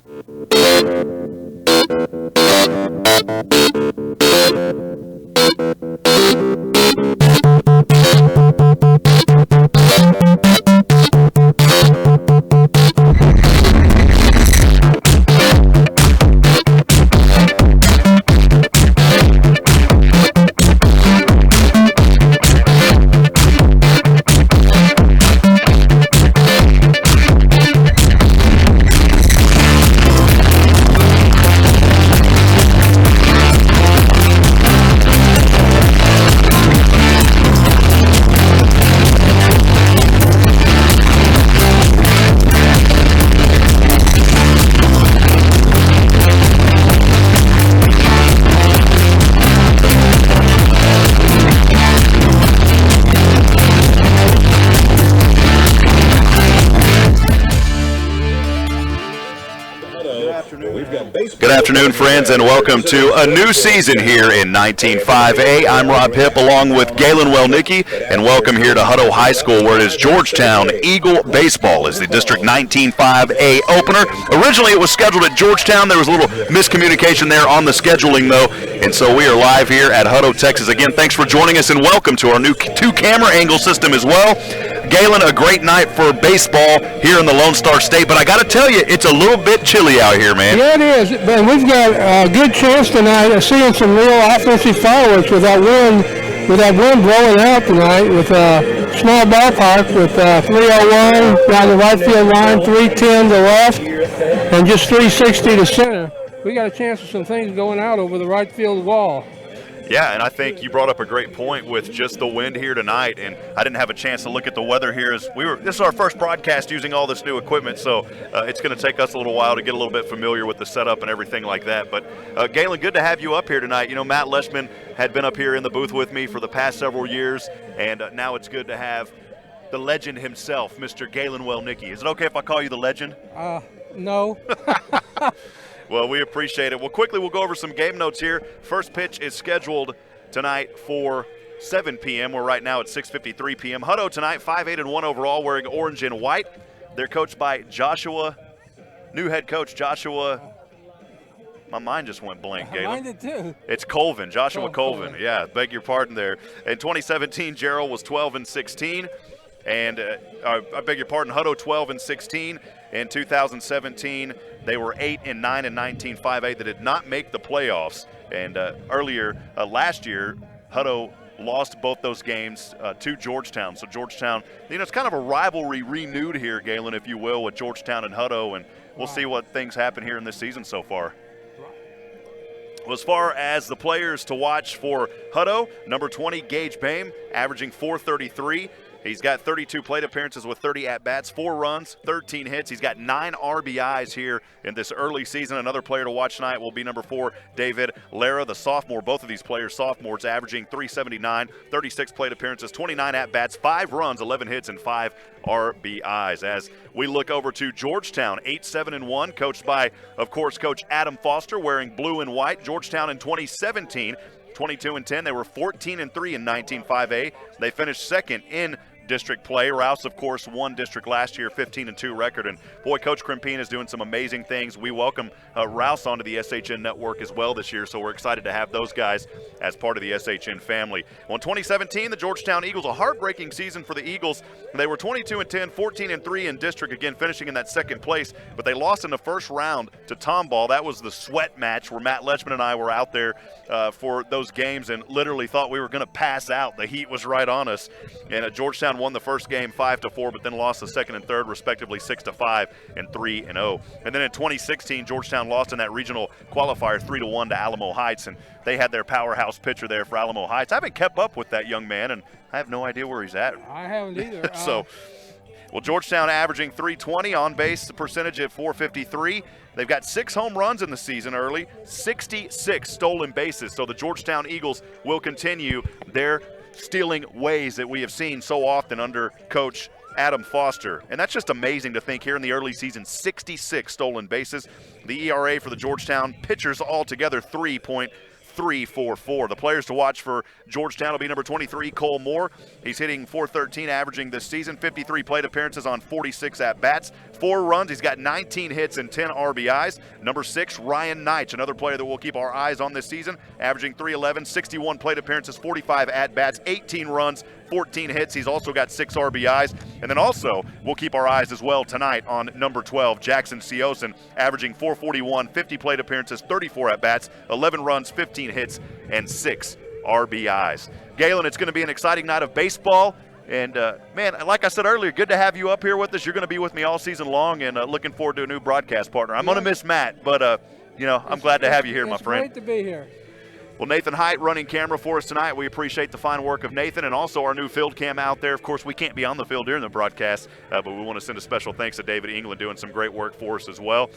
Good afternoon, friends, and welcome to a new season here in 19-5A. I'm Hipp along with Galen, Wellnicki, and welcome here to Hutto High School, where it is Georgetown Eagle Baseball is the District 19-5A opener. Originally, it was scheduled at Georgetown. There was a little miscommunication there on the scheduling, though, and so we are live here at Hutto, Texas. Again, thanks for joining us, and welcome to our new two-camera angle system as well. Galen, a great night for baseball here in the Lone Star State, but I got to tell you, it's a little bit chilly out here, man. Yeah, it is, but we've got a good chance tonight of seeing some real offensive fireworks with that wind blowing out tonight with a small ballpark with 301 down the right field line, 310 to left, and just 360 to center. We got a chance of some things going out over the right field wall. Yeah, and I think you brought up a great point with just the wind here tonight, and I didn't have a chance to look at the weather here as this is our first broadcast using all this new equipment, so it's going to take us a little while to get a little bit familiar with the setup and everything like that. But Galen, good to have you up here tonight. You know, Matt Leschman had been up here in the booth with me for the past several years, and now it's good to have the legend himself, Mr. Galen Wellnicki. Is it okay if I call you the legend? No. Well, we appreciate it. Well, quickly, we'll go over some game notes here. First pitch is scheduled tonight for 7 p.m. We're right now at 6:53 p.m. Hutto tonight, 5-8-1 overall, wearing orange and white. They're coached by new head coach Joshua. My mind just went blank, Galen. Mine did too. It's Colvin, Joshua Colvin. Yeah, beg your pardon there. In 2017, Gerald was 12-16. And I beg your pardon, Hutto 12-16. In 2017, they were 8-9 in 19-5A. They did not make the playoffs. And earlier last year, Hutto lost both those games to Georgetown. So Georgetown, you know, it's kind of a rivalry renewed here, Galen, if you will, with Georgetown and Hutto. And we'll see what things happen here in this season so far. Well, as far as the players to watch for Hutto, number 20, Gage Bame, averaging .433. He's got 32 plate appearances with 30 at-bats, 4 runs, 13 hits. He's got 9 RBIs here in this early season. Another player to watch tonight will be number 4, David Lara, the sophomore. Both of these players sophomores, averaging .379, 36 plate appearances, 29 at-bats, 5 runs, 11 hits, and 5 RBIs. As we look over to Georgetown, 8-7-1, coached by, of course, Coach Adam Foster, wearing blue and white. Georgetown in 2017, 22-10. They were 14-3 in 19-5A. They finished second in district play. Rouse, of course, won district last year, 15-2 record. And boy, Coach Crimpine is doing some amazing things. We welcome Rouse onto the SHN network as well this year, so we're excited to have those guys as part of the SHN family. Well, in 2017, the Georgetown Eagles, a heartbreaking season for the Eagles. They were 22-10, 14-3 in district, again finishing in that second place, but they lost in the first round to Tomball. That was the sweat match where Matt Leschman and I were out there for those games and literally thought we were going to pass out. The heat was right on us, and Georgetown won the first game 5-4, but then lost the second and third respectively 6-5 and 3-0. And then in 2016, Georgetown lost in that regional qualifier 3-1 to Alamo Heights, and they had their powerhouse pitcher there for Alamo Heights. I haven't kept up with that young man, and I have no idea where he's at. I haven't either. Well, Georgetown averaging .320, on base percentage at .453. They've got 6 home runs in the season early, 66 stolen bases. So the Georgetown Eagles will continue their stealing ways that we have seen so often under Coach Adam Foster. And that's just amazing to think here in the early season, 66 stolen bases. The ERA for the Georgetown pitchers altogether 3.56. 344. The players to watch for Georgetown will be number 23, Cole Moore. He's hitting .413 averaging this season, 53 plate appearances on 46 at-bats, 4 runs. He's got 19 hits and 10 RBIs. Number 6, Ryan Neitch, another player that we'll keep our eyes on this season, averaging .311, 61 plate appearances, 45 at-bats, 18 runs, 14 hits. He's also got 6 RBIs. And then also, we'll keep our eyes as well tonight on number 12, Jackson Seosin, averaging .441, 50 plate appearances, 34 at-bats, 11 runs, 15 hits, and 6 RBIs. Galen, it's going to be an exciting night of baseball. And, man, like I said earlier, good to have you up here with us. You're going to be with me all season long, and looking forward to a new broadcast partner. I'm going to miss Matt, but, I'm glad to have you here, my friend. It's great to be here. Well, Nathan Hitt running camera for us tonight. We appreciate the fine work of Nathan and also our new field cam out there. Of course, we can't be on the field during the broadcast, but we want to send a special thanks to David England doing some great work for us as well.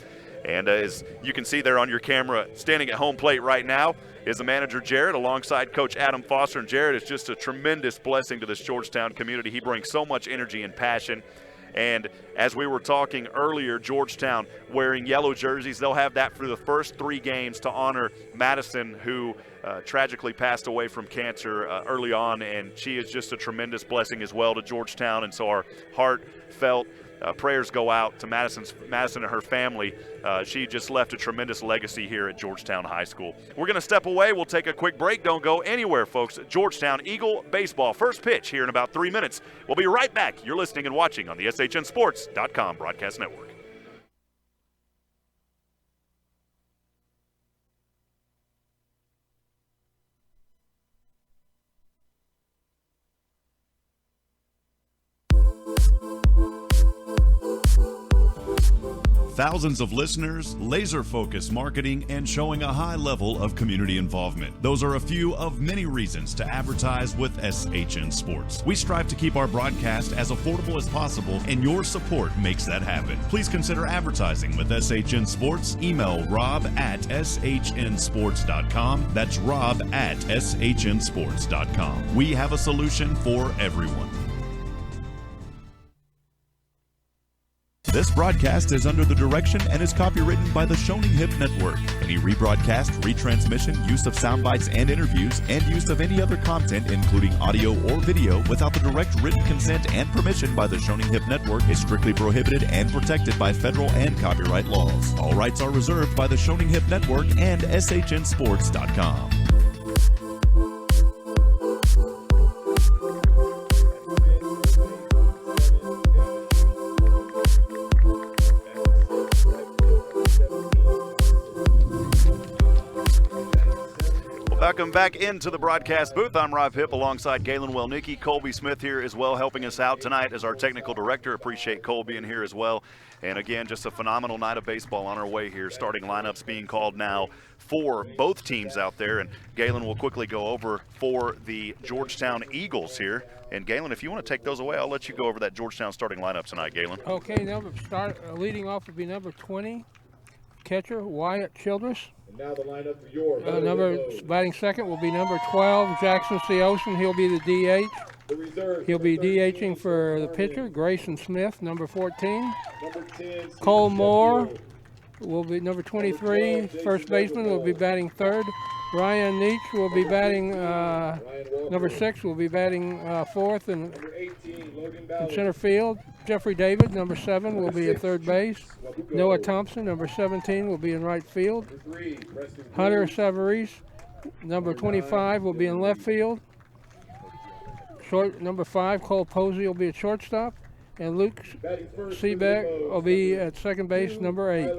And as you can see there on your camera, standing at home plate right now is the manager, Jared, alongside Coach Adam Foster. And Jared is just a tremendous blessing to this Georgetown community. He brings so much energy and passion. And as we were talking earlier, Georgetown wearing yellow jerseys, they'll have that for the first 3 games to honor Madison, who tragically passed away from cancer early on. And she is just a tremendous blessing as well to Georgetown. And so our heartfelt prayers go out to Madison and her family. She just left a tremendous legacy here at Georgetown High School. We're going to step away. We'll take a quick break. Don't go anywhere, folks. Georgetown Eagle baseball. First pitch here in about 3 minutes. We'll be right back. You're listening and watching on the SHNSports.com broadcast network. Thousands of listeners, laser-focused marketing, and showing a high level of community involvement. Those are a few of many reasons to advertise with SHN Sports. We strive to keep our broadcast as affordable as possible, and your support makes that happen. Please consider advertising with SHN Sports. Email rob@shnsports.com. That's rob@shnsports.com. We have a solution for everyone. This broadcast is under the direction and is copywritten by the Hipp Network. Any rebroadcast, retransmission, use of sound bites and interviews, and use of any other content, including audio or video, without the direct written consent and permission by the Hipp Network is strictly prohibited and protected by federal and copyright laws. All rights are reserved by the Hipp Network and SHNSports.com. Welcome back into the broadcast booth. I'm Rob Hipp alongside Galen Wellnicki. Colby Smith here as well, helping us out tonight as our technical director. Appreciate Cole being here as well. And again, just a phenomenal night of baseball on our way here. Starting lineups being called now for both teams out there. And Galen will quickly go over for the Georgetown Eagles here. And Galen, if you want to take those away, I'll let you go over that Georgetown starting lineup tonight, Galen. Okay, leading off would be number 20, catcher Wyatt Childress. And now the lineup for your batting second will be number 12, Jackson Seosin. He'll be the DH. He'll be DHing for the pitcher, Grayson Smith, number 14. Number 10, Cole Moore will be number 23. First baseman will be batting third. Ryan Neitch will be batting, number 6 will be batting fourth in center field. Jeffrey David, number 7, will be at third base. Noah Thompson, number 17, will be in right field. Hunter Savarese, number 25, will be in left field. Number 5, Cole Posey, will be at shortstop. And Luke Seebeck will be at second base, number 8.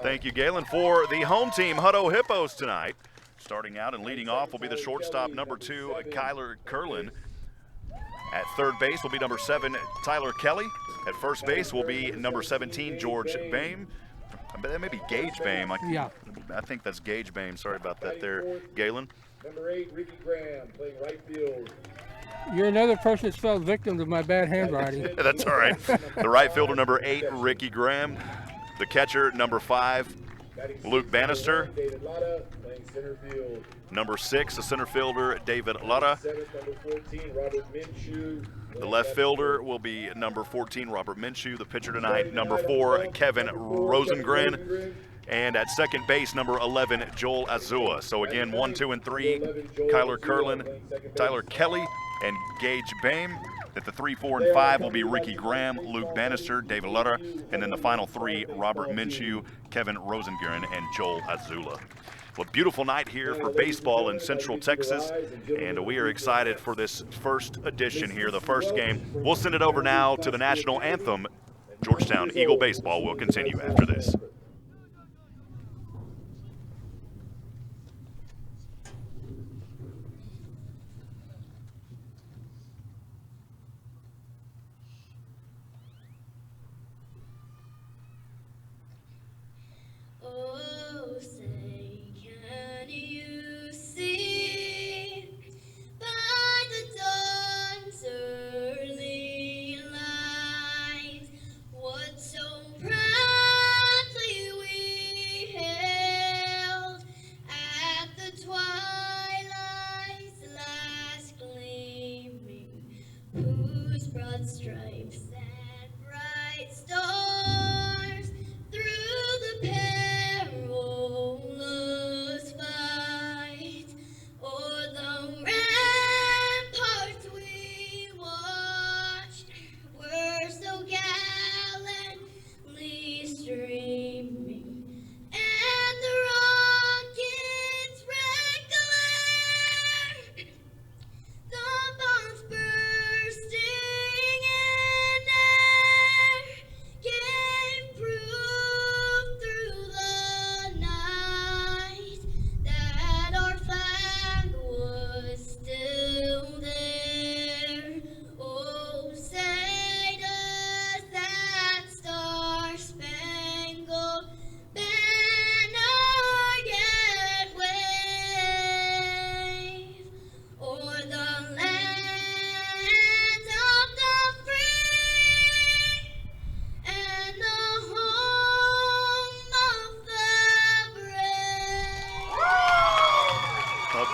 Thank you, Galen. For the home team, Hutto Hippos tonight. Starting out and leading off will be the shortstop, number 2, Kyler Curlin. At third base will be number 7, Tyler Kelly. At first base will be number 17, George Boehm. That may be Gage Boehm. Yeah. I think that's Gage Boehm. Sorry about that there, Galen. Number 8, Ricky Graham, playing right field. You're another person that's fell victim to my bad handwriting. That's all right. The right fielder, number 8, Ricky Graham. The catcher, number 5, Luke Bannister. David Lotta, playing center field. Number 6, the center fielder, David Lotta. Number 14, Robert Minshew. The left fielder will be number 14, Robert Minshew. The pitcher tonight, number 4, Kevin Rosengren. And at second base, number 11, Joel Azua. So again, 1, 2, and 3, Kyler Curlin, Tyler Kelly, and Gage Bame. At the 3, 4, and 5 will be Ricky Graham, Luke Bannister, David Lutter, and then the final 3, Robert Minshew, Kevin Rosengren, and Joel Azula. Well, beautiful night here for baseball in Central Texas, and we are excited for this first edition here, the first game. We'll send it over now to the national anthem. Georgetown Eagle baseball will continue after this. Stripes and bright stars through the perilous fight, o'er the ramparts we watched were so gallantly streaming, and the rockets' red glare, the bombs bursting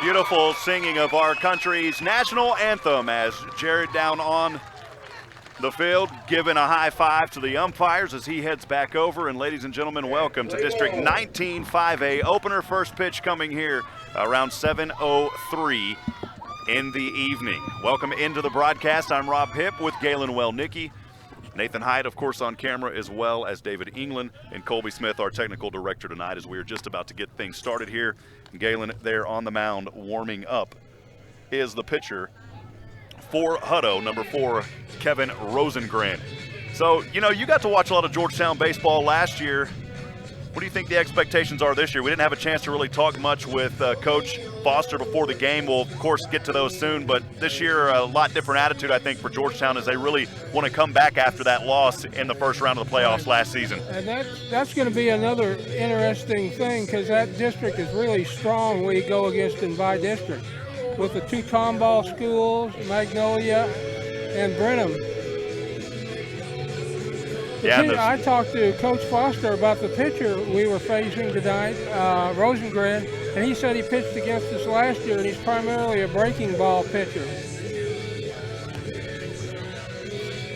beautiful singing of our country's national anthem as Jared down on the field giving a high five to the umpires as he heads back over. And ladies and gentlemen, welcome to District 19 5A opener. First pitch coming here around 7:03 in the evening. Welcome into the broadcast. I'm Rob Hipp with Galen Wellnicki. Nathan Hyde, of course, on camera, as well as David England and Colby Smith, our technical director tonight, as we are just about to get things started here. Galen there on the mound warming up is the pitcher for Hutto, number 4, Kevin Rosengren. So, you know, you got to watch a lot of Georgetown baseball last year. What do you think the expectations are this year? We didn't have a chance to really talk much with Coach Foster before the game. We'll, of course, get to those soon. But this year, a lot different attitude, I think, for Georgetown as they really want to come back after that loss in the first round of the playoffs last season. And that's going to be another interesting thing because that district is really strong when you go against and by district with the 2 Tomball schools, Magnolia and Brenham. Yeah, I talked to Coach Foster about the pitcher we were facing tonight, Rosengren, and he said he pitched against us last year, and he's primarily a breaking ball pitcher.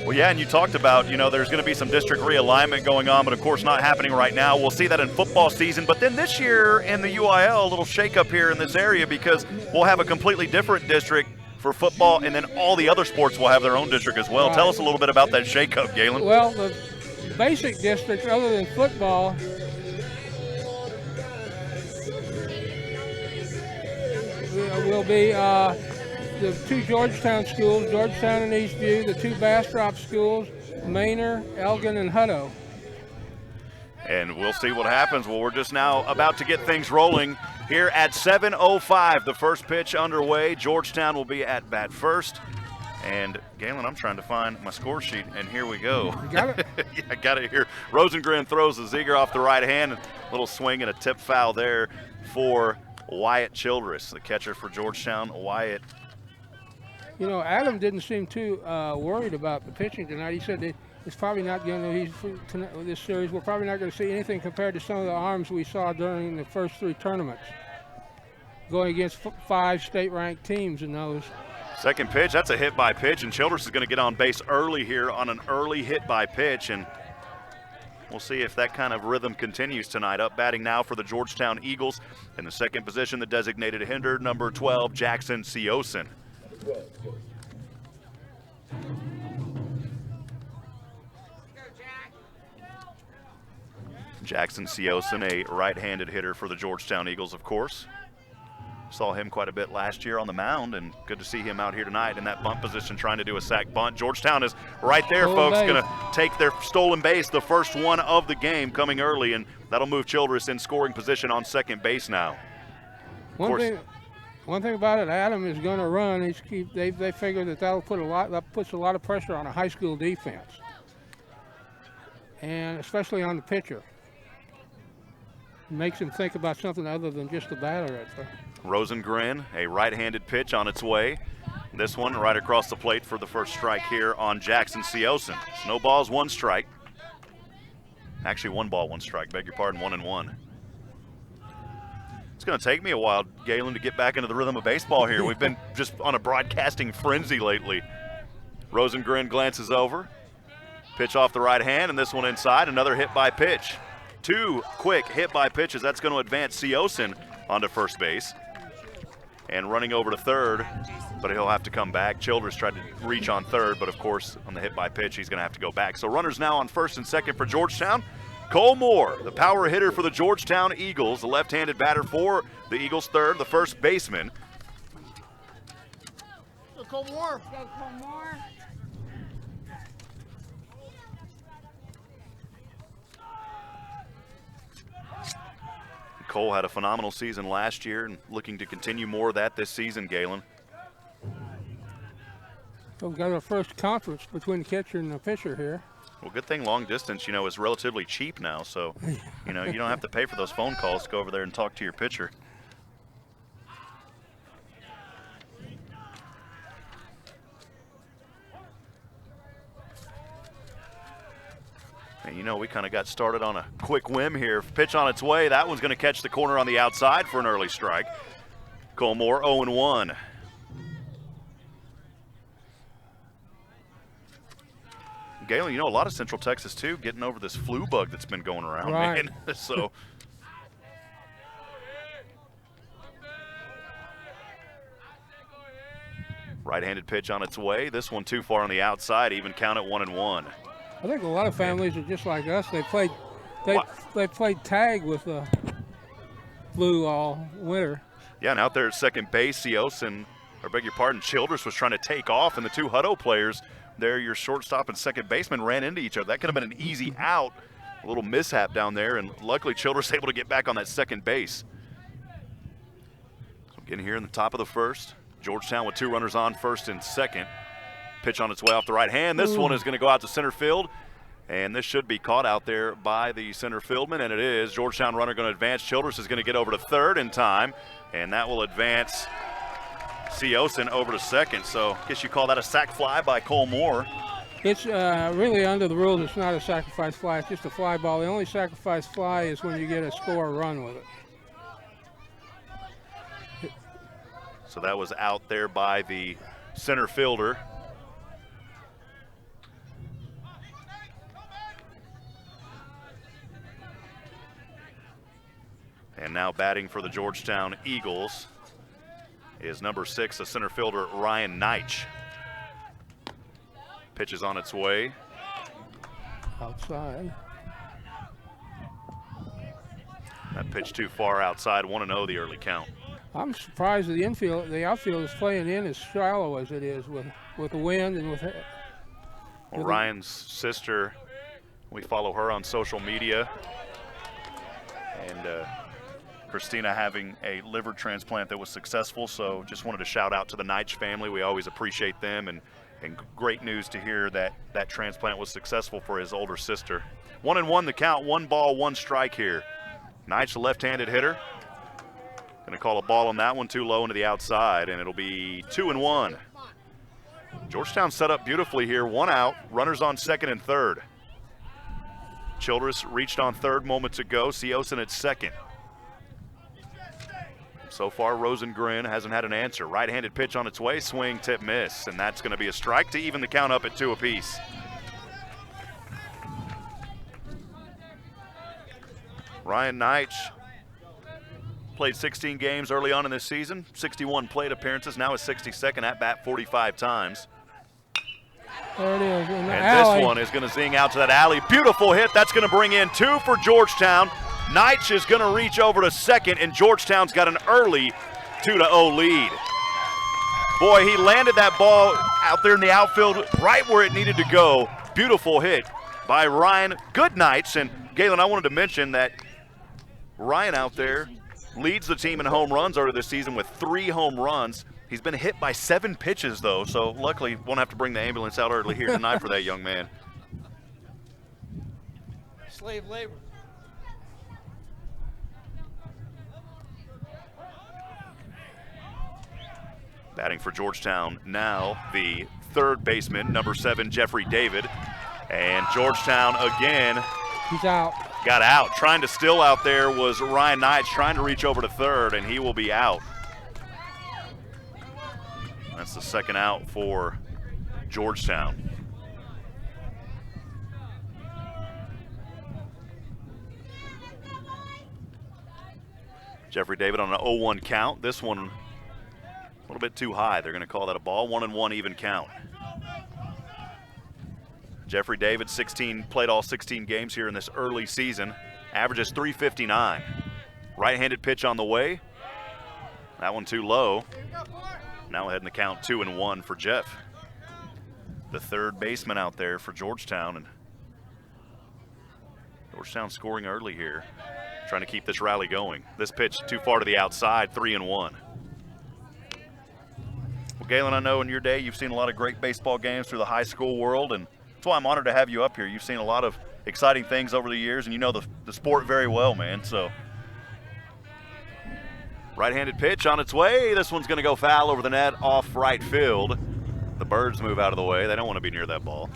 Well, yeah, and you talked about, you know, there's going to be some district realignment going on, but of course not happening right now. We'll see that in football season. But then this year in the UIL, a little shakeup here in this area because we'll have a completely different district for football, and then all the other sports will have their own district as well. Right. Tell us a little bit about that shakeup, Galen. Well, the basic district, other than football, will be the 2 Georgetown schools, Georgetown and Eastview, the 2 Bastrop schools, Manor, Elgin, and Hutto. And we'll see what happens. Well, we're just now about to get things rolling here at 7:05. The first pitch underway. Georgetown will be at bat first. And Galen, I'm trying to find my score sheet, and here we go. You got it? Yeah, I got it here. Rosengren throws the Ziegler off the right hand. A little swing and a tip foul there for Wyatt Childress, the catcher for Georgetown. Wyatt. You know, Adam didn't seem too worried about the pitching tonight. He said that it's probably not going to, this series, we're probably not going to see anything compared to some of the arms we saw during the first 3 tournaments, going against 5 state-ranked teams in those. Second pitch, that's a hit by pitch, and Childress is going to get on base early here on an early hit by pitch. And we'll see if that kind of rhythm continues tonight. Up batting now for the Georgetown Eagles. In the second position, the designated hitter, number 12, Jackson Seosin. 12, go. Jackson Seosin, a right-handed hitter for the Georgetown Eagles, of course. Saw him quite a bit last year on the mound, and good to see him out here tonight in that bunt position trying to do a sac bunt. Georgetown is right there, folks, going to take their stolen base, the first one of the game coming early, and that'll move Childress in scoring position on second base now. One thing about it, Adam is going to run. They figure that puts a lot of pressure on a high school defense, and especially on the pitcher. Makes him think about something other than just the batter at first. Rosengren, a right-handed pitch on its way. This one right across the plate for the first strike here on Jackson Seosin. No balls, one strike. Actually, 1 ball, 1 strike. Beg your pardon, 1-1. It's going to take me a while, Galen, to get back into the rhythm of baseball here. We've been just on a broadcasting frenzy lately. Rosengren glances over. Pitch off the right hand, and this one inside. Another hit by pitch. 2 quick hit by pitches. That's going to advance Seosin onto first base. And running over to third, but he'll have to come back. Childress tried to reach on third, but of course on the hit by pitch he's going to have to go back. So runners now on first and second for Georgetown. Cole Moore, the power hitter for the Georgetown Eagles, the left-handed batter for the Eagles, third, the first baseman. Go Cole Moore. Go Cole Moore. Cole had a phenomenal season last year and looking to continue more of that this season, Galen. We've got our first conference between the catcher and the pitcher here. Well, good thing long distance, is relatively cheap now, so, you don't have to pay for those phone calls to go over there and talk to your pitcher. And we kind of got started on a quick whim here. Pitch on its way. That one's going to catch the corner on the outside for an early strike. Cole Moore 0-1. Galen, a lot of Central Texas, too, getting over this flu bug that's been going around, right. Man. So, right-handed pitch on its way. This one too far on the outside, even count at 1-1. I think a lot of families are just like us. They played tag with the flu all winter. Yeah, and out there at second base, Seosin, Childress was trying to take off, and the 2 Hutto players there, your shortstop and second baseman, ran into each other. That could have been an easy out. A little mishap down there, and luckily Childress able to get back on that second base. So getting here in the top of the first. Georgetown with 2 runners on, first and second. Pitch on its way off the right hand. This one is going to go out to center field, and this should be caught out there by the center fieldman, and it is. Georgetown runner going to advance. Childress is going to get over to third in time, and that will advance Seosin over to second. So I guess you call that a sac fly by Cole Moore. It's really under the rules. It's not a sacrifice fly. It's just a fly ball. The only sacrifice fly is when you get a score run with it. So that was out there by the center fielder. And now batting for the Georgetown Eagles is number 6, the center fielder, Ryan Neitch. Pitch is on its way. Outside. That pitch too far outside, 1-0 the early count. I'm surprised the outfield is playing in as shallow as it is with the wind and with it. Well, Ryan's sister, we follow her on social media. And Christina having a liver transplant that was successful, so just wanted to shout out to the Neitch family. We always appreciate them, and great news to hear that that transplant was successful for his older sister. 1-1 the count, 1 ball, 1 strike here. Neitch, the left-handed hitter. Gonna call a ball on that one, too low into the outside, and it'll be 2-1. Georgetown set up beautifully here, 1 out, runners on second and third. Childress reached on third moments ago, Seosin at second. So far, Rosengren hasn't had an answer. Right-handed pitch on its way, swing, tip, miss, and that's going to be a strike to even the count up at 2 apiece. Ryan Neitsch played 16 games early on in this season, 61 plate appearances, now his 62nd at bat 45 times. There it is. In the And alley. this one is going to zing out to that alley. Beautiful hit. That's going to bring in 2 for Georgetown. Neitsch is going to reach over to second, and Georgetown's got an early 2-0 lead. Boy, he landed that ball out there in the outfield right where it needed to go. Beautiful hit by Ryan Goodnights. And Galen, I wanted to mention that Ryan out there leads the team in home runs over this season with 3 home runs. He's been hit by 7 pitches, though, so luckily won't have to bring the ambulance out early here tonight for that young man. Slave labor. Batting for Georgetown now, the third baseman, number 7, Jeffrey David. And Georgetown again He's out. got out. Trying to steal out there was Ryan Neitsch, trying to reach over to third, and he will be out. That's the second out for Georgetown. Jeffrey David on an 0-1 count. This one a little bit too high. They're going to call that a ball. 1-1 even count. Jeffrey David, played all 16 games here in this early season. Averages .359. Right-handed pitch on the way. That one too low. Now ahead in the count, 2-1 for Jeff. The third baseman out there for Georgetown. And Georgetown scoring early here, trying to keep this rally going. This pitch too far to the outside, 3-1. Well, Galen, I know in your day you've seen a lot of great baseball games through the high school world, and that's why I'm honored to have you up here. You've seen a lot of exciting things over the years, and you know the sport very well, man. So, right-handed pitch on its way. This one's going to go foul over the net off right field. The Birds move out of the way. They don't want to be near that ball.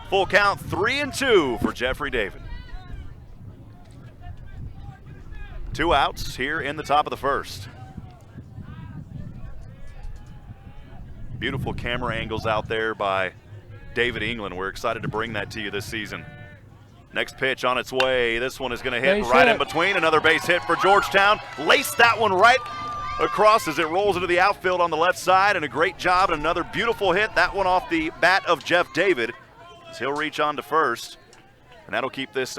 Full count, 3-2 for Jeffrey David. 2 outs here in the top of the first. Beautiful camera angles out there by David England. We're excited to bring that to you this season. Next pitch on its way. This one is going to hit right in between. Another base hit for Georgetown. Laced that one right across as it rolls into the outfield on the left side, and a great job and another beautiful hit. That one off the bat of Jeff David as he'll reach on to first, and that'll keep this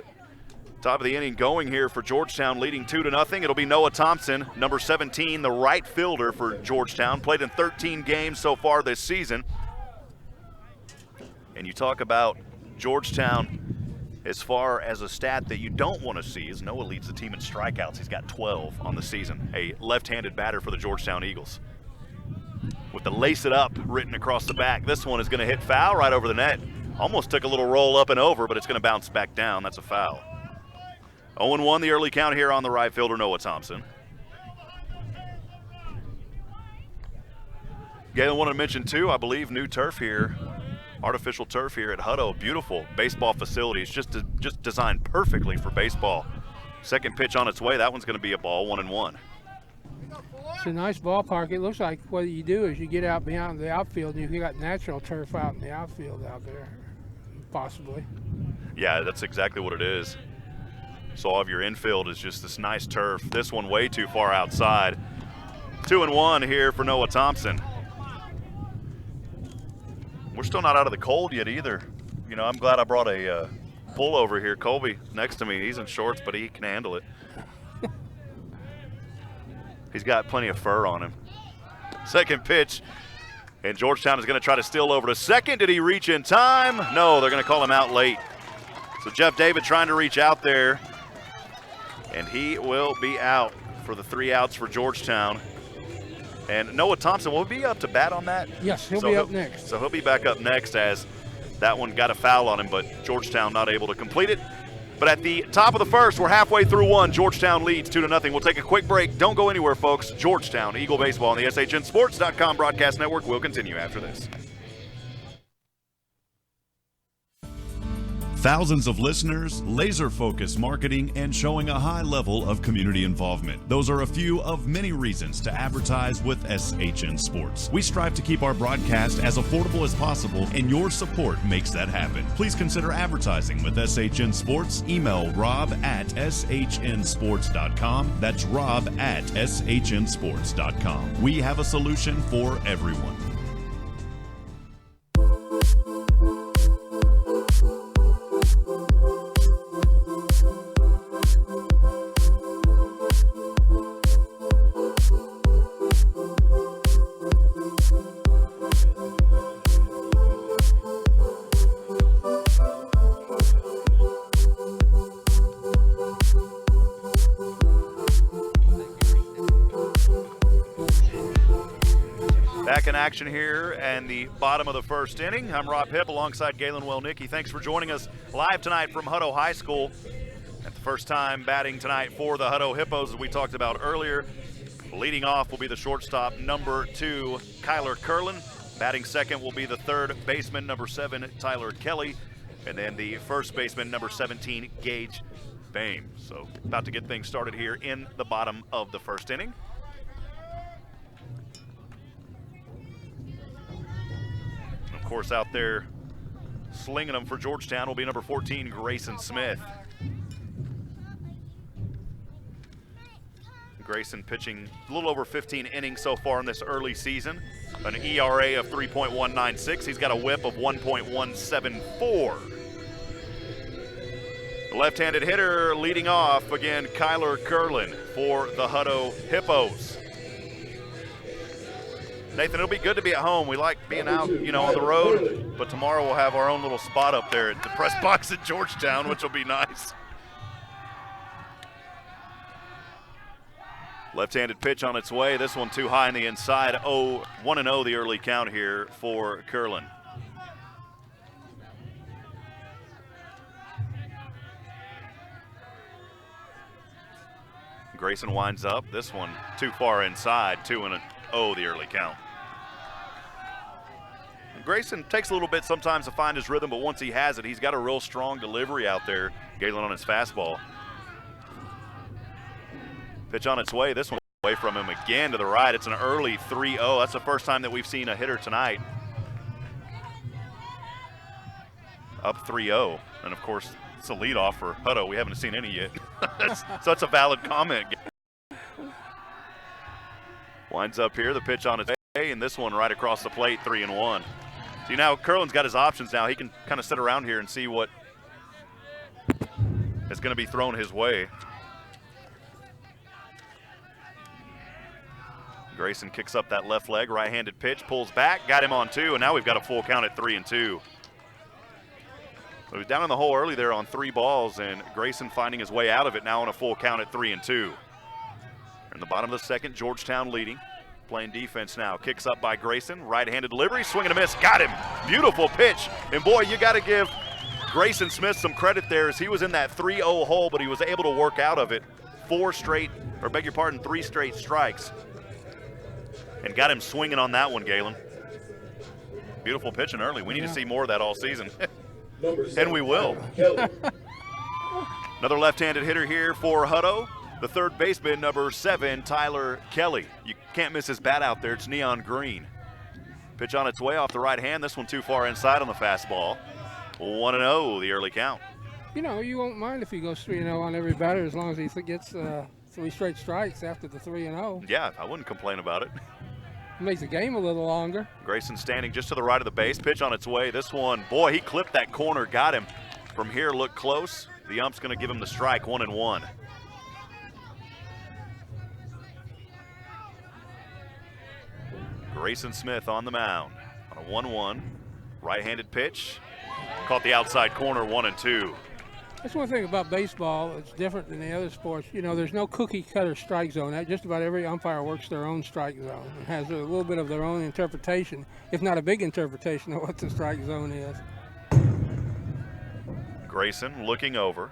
top of the inning going here for Georgetown, leading 2-0. It'll be Noah Thompson, number 17, the right fielder for Georgetown. Played in 13 games so far this season. And you talk about Georgetown as far as a stat that you don't want to see is Noah leads the team in strikeouts. He's got 12 on the season. A left-handed batter for the Georgetown Eagles. With the lace it up written across the back, this one is going to hit foul right over the net. Almost took a little roll up and over, but it's going to bounce back down. That's a foul. 0-1 the early count here on the right fielder, Noah Thompson. Galen wanted to mention too, I believe, new turf here, artificial turf here at Hutto. Beautiful baseball facilities, just designed perfectly for baseball. Second pitch on its way. That one's going to be a ball, 1-1. It's a nice ballpark. It looks like what you do is you get out behind the outfield and you got natural turf out in the outfield out there, possibly. Yeah, that's exactly what it is. So all of your infield is just this nice turf. This one way too far outside. 2-1 here for Noah Thompson. We're still not out of the cold yet either. You know, I'm glad I brought a pullover here. Colby next to me, he's in shorts, but he can handle it. He's got plenty of fur on him. Second pitch, and Georgetown is going to try to steal over to second. Did he reach in time? No, they're going to call him out late. So Jeff David trying to reach out there, and he will be out for the 3 outs for Georgetown. And Noah Thompson will be up to bat on that? Yes, he'll be up next. So he'll be back up next as that one got a foul on him, but Georgetown not able to complete it. But at the top of the first, we're halfway through one. Georgetown leads 2-0. We'll take a quick break. Don't go anywhere, folks. Georgetown Eagle Baseball on the SHNSports.com broadcast network will continue after this. Thousands of listeners, laser-focused marketing, and showing a high level of community involvement. Those are a few of many reasons to advertise with SHN Sports. We strive to keep our broadcast as affordable as possible, and your support makes that happen. Please consider advertising with SHN Sports. Email rob@shnsports.com. That's rob@shnsports.com. We have a solution for everyone. Back in action here and the bottom of the first inning. I'm Rob Hipp alongside Galen Wellnicki. Thanks for joining us live tonight from Hutto High School. At the first time batting tonight for the Hutto Hippos, as we talked about earlier. Leading off will be the shortstop, number 2, Kyler Curlin. Batting second will be the third baseman, number 7, Tyler Kelly. And then the first baseman, number 17, Gage Bame. So about to get things started here in the bottom of the first inning. Of course, out there slinging them for Georgetown will be number 14, Grayson Smith. Grayson pitching a little over 15 innings so far in this early season. An ERA of 3.196. He's got a whip of 1.174. The left-handed hitter leading off, again, Kyler Curlin for the Hutto Hippos. Nathan, it'll be good to be at home. We like being out, on the road, but tomorrow we'll have our own little spot up there at the press box at Georgetown, which will be nice. Left-handed pitch on its way. This one too high on the inside. 1-0 the early count here for Curlin. Grayson winds up. This one too far inside. 2-0 the early count. Grayson takes a little bit sometimes to find his rhythm, but once he has it, he's got a real strong delivery out there. Galen on his fastball. Pitch on its way. This one away from him again to the right. It's an early 3-0. That's the first time that we've seen a hitter tonight. Up 3-0. And, of course, it's a leadoff for Hutto. We haven't seen any yet. So that's a valid comment. Winds up here. The pitch on its way, and this one right across the plate, 3-1. See, now Curlin's got his options now. He can kind of sit around here and see what is going to be thrown his way. Grayson kicks up that left leg, right-handed pitch, pulls back, got him on 2, and now we've got a full count at 3-2. So he was down in the hole early there on 3 balls, and Grayson finding his way out of it now on a full count at 3-2. In the bottom of the second, Georgetown leading. Playing defense now. Kicks up by Grayson. Right-handed delivery. Swing and a miss. Got him. Beautiful pitch. And boy, you got to give Grayson Smith some credit there as he was in that 3-0 hole, but he was able to work out of it. 3 straight strikes. And got him swinging on that one, Galen. Beautiful pitching early. We need to see more of that all season. And we will. Another left-handed hitter here for Hutto. The third baseman, number 7, Tyler Kelly. You can't miss his bat out there. It's neon green. Pitch on its way off the right hand. This one too far inside on the fastball. 1-0 the early count. You won't mind if he goes 3-0 on every batter as long as he gets 3 straight strikes after the 3-0. Yeah, I wouldn't complain about it. Makes the game a little longer. Grayson standing just to the right of the base. Pitch on its way. This one, boy, he clipped that corner. Got him. From here, look close. The ump's going to give him the strike, 1-1. Grayson Smith on the mound on a 1-1. Right-handed pitch. Caught the outside corner, 1-2. That's one thing about baseball. It's different than the other sports. There's no cookie-cutter strike zone. Just about every umpire works their own strike zone and has a little bit of their own interpretation, if not a big interpretation of what the strike zone is. Grayson looking over.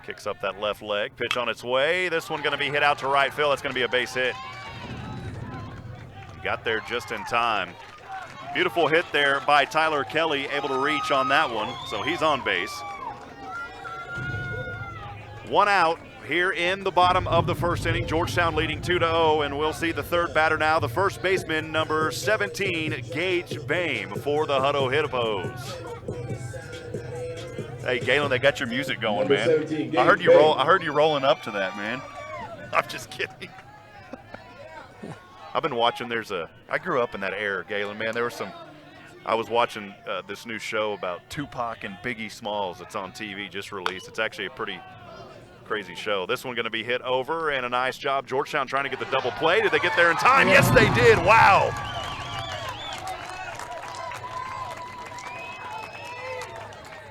Kicks up that left leg. Pitch on its way. This one going to be hit out to right field. That's going to be a base hit. Got there just in time. Beautiful hit there by Tyler Kelly, able to reach on that one, so he's on base. One out here in the bottom of the first inning. Georgetown leading 2-0, and we'll see the third batter now, the first baseman, number 17, Gage Bame for the Hutto Hippos. Hey, Galen, they got your music going, Number man. 17, I heard Gage you Bame. I heard you rolling up to that, man. I'm just kidding. I've been watching. I grew up in that era, Galen, man. There was I was watching this new show about Tupac and Biggie Smalls. It's on TV, just released. It's actually a pretty crazy show. This one going to be hit over, and a nice job. Georgetown trying to get the double play. Did they get there in time? Yes, they did. Wow.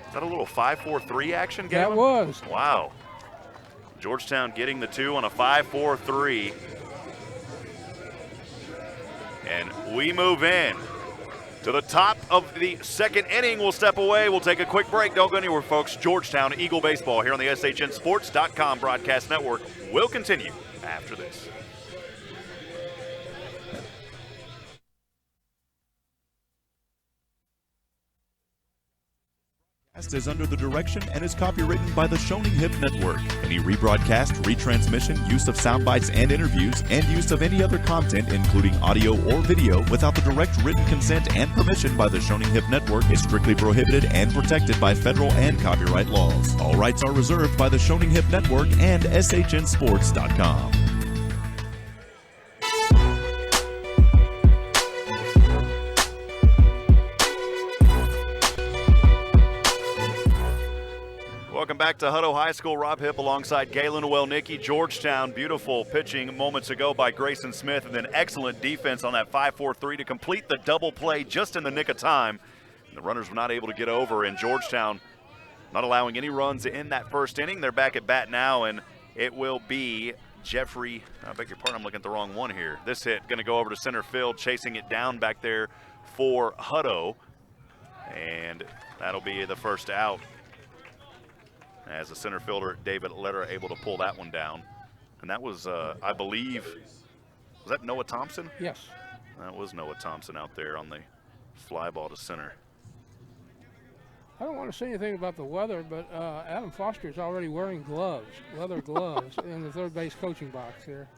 Is that a little 5-4-3 action, Galen? That was. Wow. Georgetown getting the 2 on a 5-4-3. And we move in to the top of the second inning. We'll step away. We'll take a quick break. Don't go anywhere, folks. Georgetown Eagle Baseball here on the SHNSports.com broadcast network will continue after this. Is under the direction and is copywritten by the Hipp Network. Any rebroadcast, retransmission, use of sound bites and interviews, and use of any other content, including audio or video, without the direct written consent and permission by the Hipp Network is strictly prohibited and protected by federal and copyright laws. All rights are reserved by the Hipp Network and SHNSports.com. Welcome back to Hutto High School. Rob Hipp alongside Galen Wellnicki. Georgetown, beautiful pitching moments ago by Grayson Smith, and then excellent defense on that 5-4-3 to complete the double play just in the nick of time. And the runners were not able to get over, and Georgetown not allowing any runs in that first inning. They're back at bat now, and it will be Jeffrey, I beg your pardon, I'm looking at the wrong one here. This hit going to go over to center field, chasing it down back there for Hutto, and that'll be the first out, as the center fielder, David Letter, able to pull that one down. And that was, I believe, was that Noah Thompson? Yes. That was Noah Thompson out there on the fly ball to center. I don't want to say anything about the weather, but Adam Foster is already wearing gloves, leather gloves, in the third base coaching box here.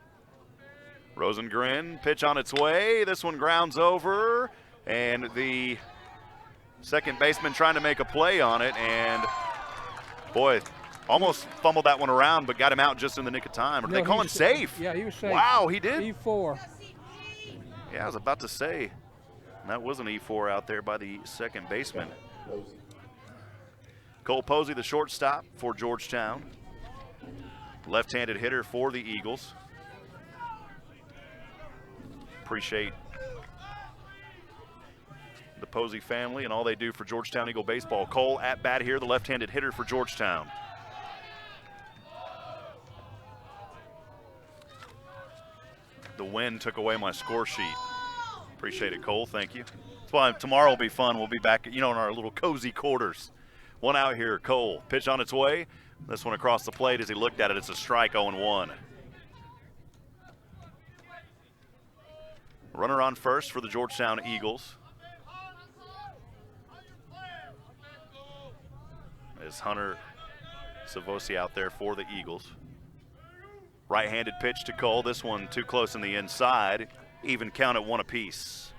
Rosengren, pitch on its way. This one grounds over, and the second baseman trying to make a play on it, and boy, almost fumbled that one around, but got him out just in the nick of time. Or did they call him safe? Yeah, he was safe. Wow, he did? E4. Yeah, I was about to say, that was an E4 out there by the second baseman. Cole Posey, the shortstop for Georgetown. Left-handed hitter for the Eagles. Appreciate the Posey family and all they do for Georgetown Eagle baseball. Cole at bat here, the left-handed hitter for Georgetown. The wind took away my score sheet. Appreciate it, Cole. Thank you. That's why tomorrow will be fun. We'll be back, in our little cozy quarters. One out here, Cole. Pitch on its way. This one across the plate as he looked at it. It's a strike, 0-1. Runner on first for the Georgetown Eagles. Is Hunter Savosi out there for the Eagles. Right-handed pitch to Cole. This one too close in the inside. Even count at 1 apiece.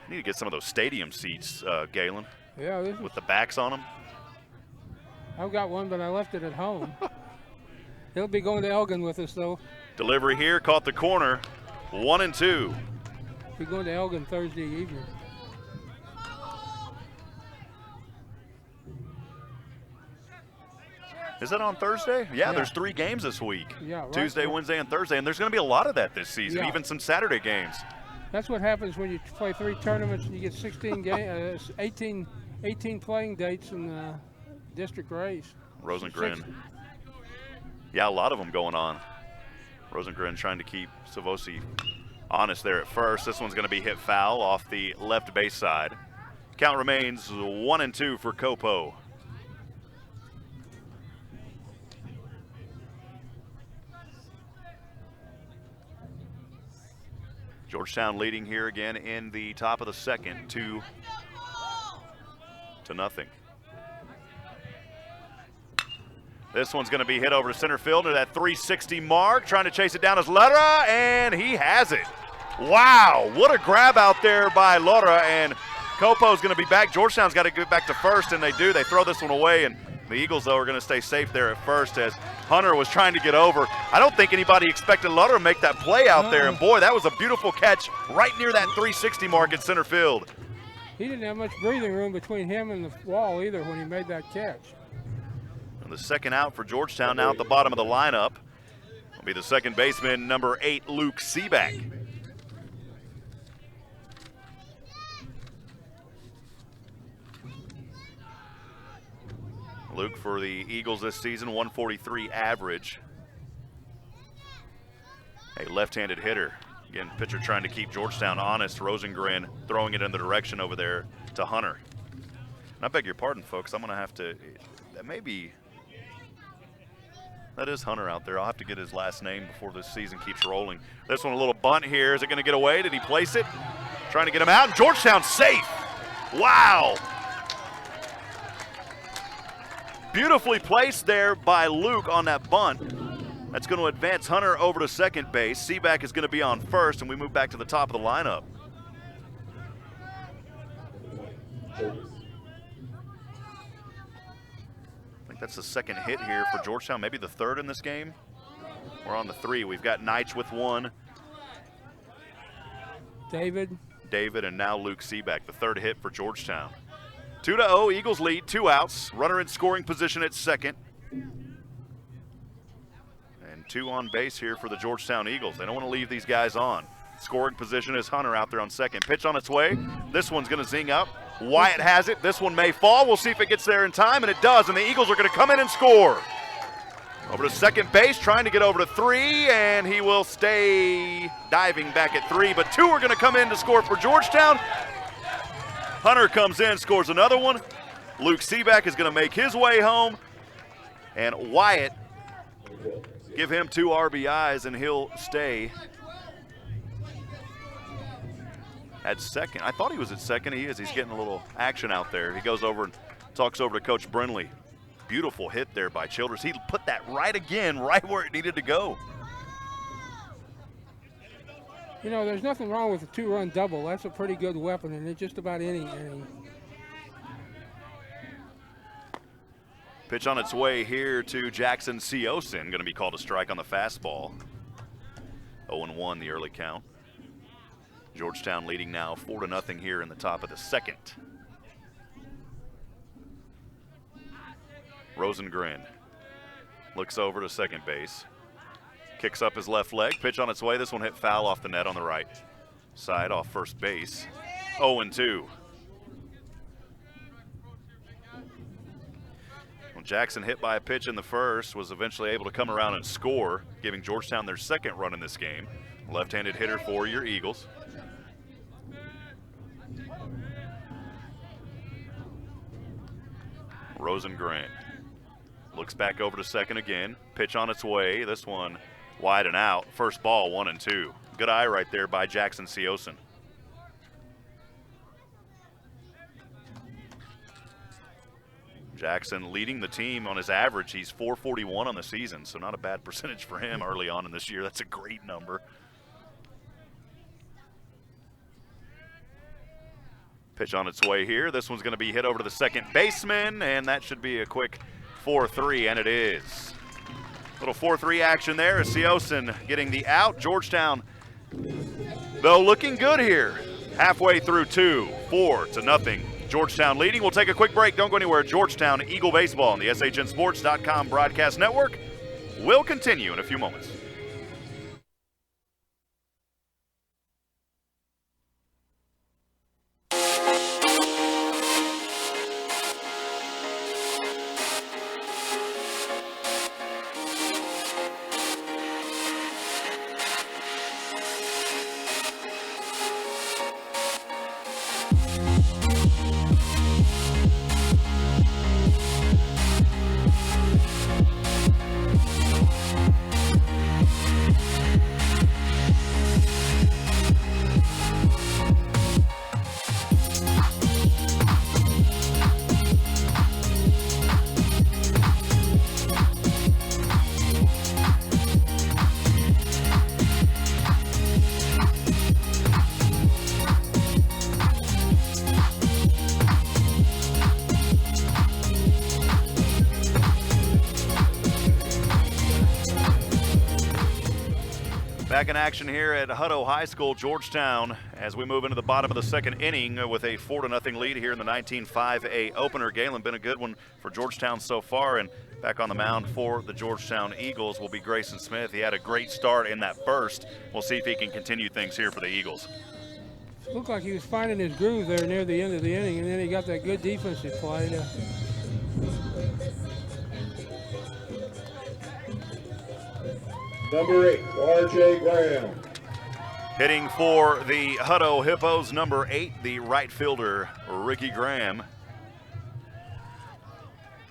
Need to get some of those stadium seats, Galen. Yeah, with the backs on them. I've got one, but I left it at home. He'll be going to Elgin with us, though. Delivery here, caught the corner. 1-2. We're going to Elgin Thursday evening. Is that on Thursday? Yeah, there's 3 games this week. Yeah, right. Tuesday, Wednesday, and Thursday, and there's going to be a lot of that this season, Yeah. even some Saturday games. That's what happens when you play 3 tournaments and you get 16 18 playing dates in the district race. Rosengren. Yeah, a lot of them going on. Rosengren trying to keep Savosi honest there at first. This one's going to be hit foul off the left base side. Count remains 1-2 for Copo. Georgetown leading here again in the top of the second, 2-0. This one's going to be hit over to center field at that 360 mark. Trying to chase it down is Luttra, and he has it. Wow, what a grab out there by Luttra, and Copo's going to be back. Georgetown's got to get back to first, and they do. They throw this one away, and the Eagles, though, are going to stay safe there at first as Hunter was trying to get over. I don't think anybody expected Luttra to make that play out there, and boy, that was a beautiful catch right near that 360 mark in center field. He didn't have much breathing room between him and the wall either when he made that catch. And the second out for Georgetown now at the bottom of the lineup will be the second baseman, number 8, Luke Seaback. Luke for the Eagles this season, 143 average. A left-handed hitter. Again, pitcher trying to keep Georgetown honest. Rosengren throwing it in the direction over there to Hunter. And I beg your pardon, folks. I'm going to have to, that may be, that is Hunter out there. I'll have to get his last name before this season keeps rolling. This one, a little bunt here. Is it going to get away? Did he place it? Trying to get him out. And Georgetown's safe. Wow. Beautifully placed there by Luke on that bunt. That's going to advance Hunter over to second base. Seaback is going to be on first, and we move back to the top of the lineup. I think that's the second hit here for Georgetown, maybe the third in this game. We're on the 3. We've got Knights with 1. David, and now Luke Seaback, the third hit for Georgetown. 2-0, Eagles lead, 2 outs. Runner in scoring position at second. And 2 on base here for the Georgetown Eagles. They don't want to leave these guys on. Scoring position is Hunter out there on second. Pitch on its way. This one's going to zing up. Wyatt has it. This one may fall. We'll see if it gets there in time, and it does. And the Eagles are going to come in and score. Over to second base, trying to get over to 3, and he will stay diving back at 3. But 2 are going to come in to score for Georgetown. Hunter comes in, scores another one. Luke Seaback is going to make his way home. And Wyatt, give him 2 RBIs, and he'll stay at second. I thought he was at second. He is. He's getting a little action out there. He goes over and talks over to Coach Brindley. Beautiful hit there by Childress. He put that right again, right where it needed to go. You know, there's nothing wrong with a 2-run double. That's a pretty good weapon in just about any inning. Pitch on its way here to Jackson Seosin. Going to be called a strike on the fastball. 0-1 the early count. Georgetown leading now 4-0 here in the top of the second. Rosengren looks over to second base. Kicks up his left leg. Pitch on its way. This one hit foul off the net on the right side off first base. 0-2. Well, Jackson hit by a pitch in the first, was eventually able to come around and score, giving Georgetown their second run in this game. Left-handed hitter for your Eagles. Rosengren looks back over to second again. Pitch on its way. This one wide and out. First ball, 1-2. Good eye right there by Jackson Seosin. Jackson leading the team on his average. He's .441 on the season, so not a bad percentage for him early on in this year. That's a great number. Pitch on its way here. This one's going to be hit over to the second baseman, and that should be a quick 4-3, and it is. Little 4-3 action there as Seosin getting the out. Georgetown, though, looking good here. Halfway through 2, 4-0. Georgetown leading. We'll take a quick break. Don't go anywhere. Georgetown Eagle Baseball on the SHNSports.com broadcast network will continue in a few moments. Back in action here at Hutto High School, Georgetown, as we move into the bottom of the second inning with a 4-0 lead here in the 19-5A opener. Galen, been a good one for Georgetown so far, and back on the mound for the Georgetown Eagles will be Grayson Smith. He had a great start in that first. We'll see if he can continue things here for the Eagles. Looked like he was finding his groove there near the end of the inning, and then he got that good defensive play. Number 8, R.J. Graham. Hitting for the Hutto Hippos, number 8, the right fielder, Ricky Graham.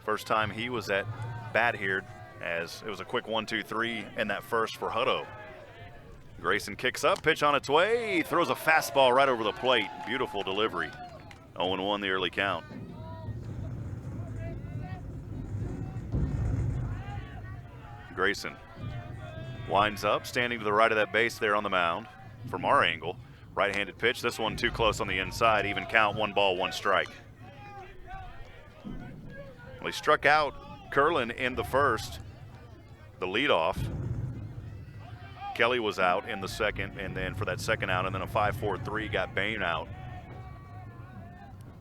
First time he was at bat here, as it was a quick 1-2-3 in that first for Hutto. Grayson kicks up, pitch on its way, throws a fastball right over the plate. Beautiful delivery. 0-1 the early count. Grayson winds up, standing to the right of that base there on the mound from our angle. Right-handed pitch, this one too close on the inside, even count, 1 ball, 1 strike. Well, he struck out Curlin in the first, the leadoff. Kelly was out in the second, and then for that second out, and then a 5-4-3 got Bain out.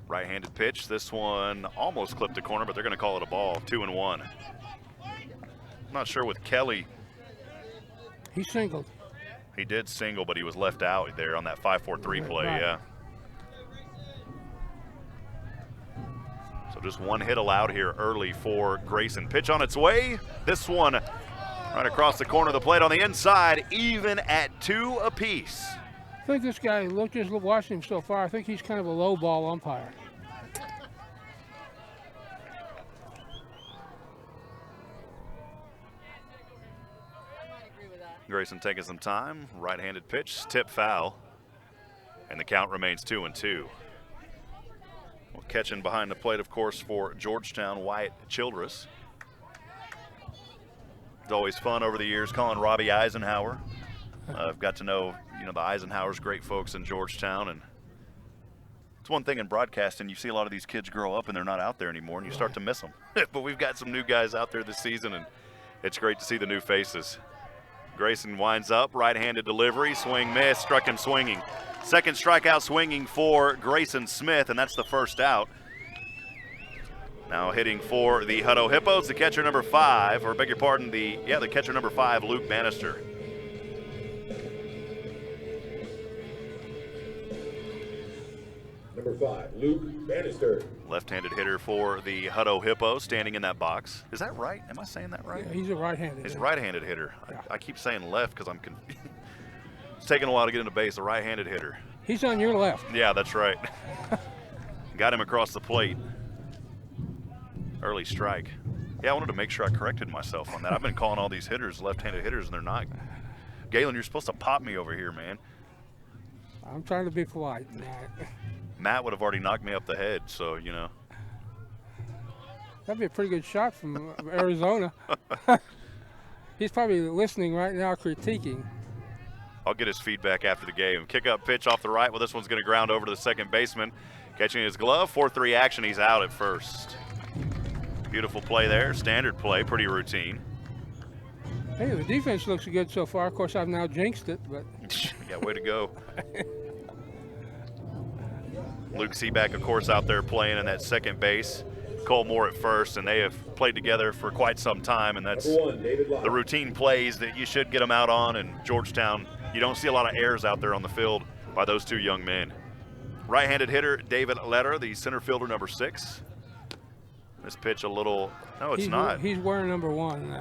Right-handed pitch, this one almost clipped the corner, but they're gonna call it a ball, 2-1. I'm not sure with Kelly. He singled. He did single, but he was left out there on that 5-4-3 play, right. Yeah. So just 1 hit allowed here early for Grayson. Pitch on its way. This one right across the corner of the plate on the inside, even at 2 apiece. I think this guy, just watching him so far, I think he's kind of a low ball umpire. Grayson taking some time. Right-handed pitch, tip foul, and the count remains 2-2. Well, catching behind the plate, of course, for Georgetown, Wyatt Childress. It's always fun over the years calling Robbie Eisenhower. I've got to know, the Eisenhowers, great folks in Georgetown, and it's one thing in broadcasting, you see a lot of these kids grow up and they're not out there anymore, and you start to miss them. But we've got some new guys out there this season, and it's great to see the new faces. Grayson winds up, right-handed delivery, swing, miss, struck him swinging. Second strikeout swinging for Grayson Smith, and that's the first out. Now hitting for the Hutto Hippos, the catcher number 5, or beg your pardon, the catcher number 5, Luke Bannister. Number 5, Luke Bannister. Left-handed hitter for the Hutto Hippos, standing in that box. Is that right? Am I saying that right? Yeah, he's a right-handed. He's a right-handed hitter. Yeah. I keep saying left because I'm confused. It's taking a while to get into base, a right-handed hitter. He's on your left. Yeah, that's right. Got him across the plate. Early strike. Yeah, I wanted to make sure I corrected myself on that. I've been calling all these hitters left-handed hitters, and they're not. Galen, you're supposed to pop me over here, man. I'm trying to be polite. Matt would have already knocked me up the head, so, That'd be a pretty good shot from Arizona. He's probably listening right now, critiquing. I'll get his feedback after the game. Kick up pitch off the right. Well, this one's going to ground over to the second baseman. Catching his glove, 4-3 action. He's out at first. Beautiful play there. Standard play, pretty routine. Hey, the defense looks good so far. Of course, I've now jinxed it, but. Yeah, way to go. Luke Seaback, of course, out there playing in that second base. Cole Moore at first, and they have played together for quite some time, and that's the routine plays that you should get them out on. And Georgetown, you don't see a lot of errors out there on the field by those two young men. Right-handed hitter David Letter, the center fielder, number 6. This pitch a little, no, it's not. He's wearing number 1.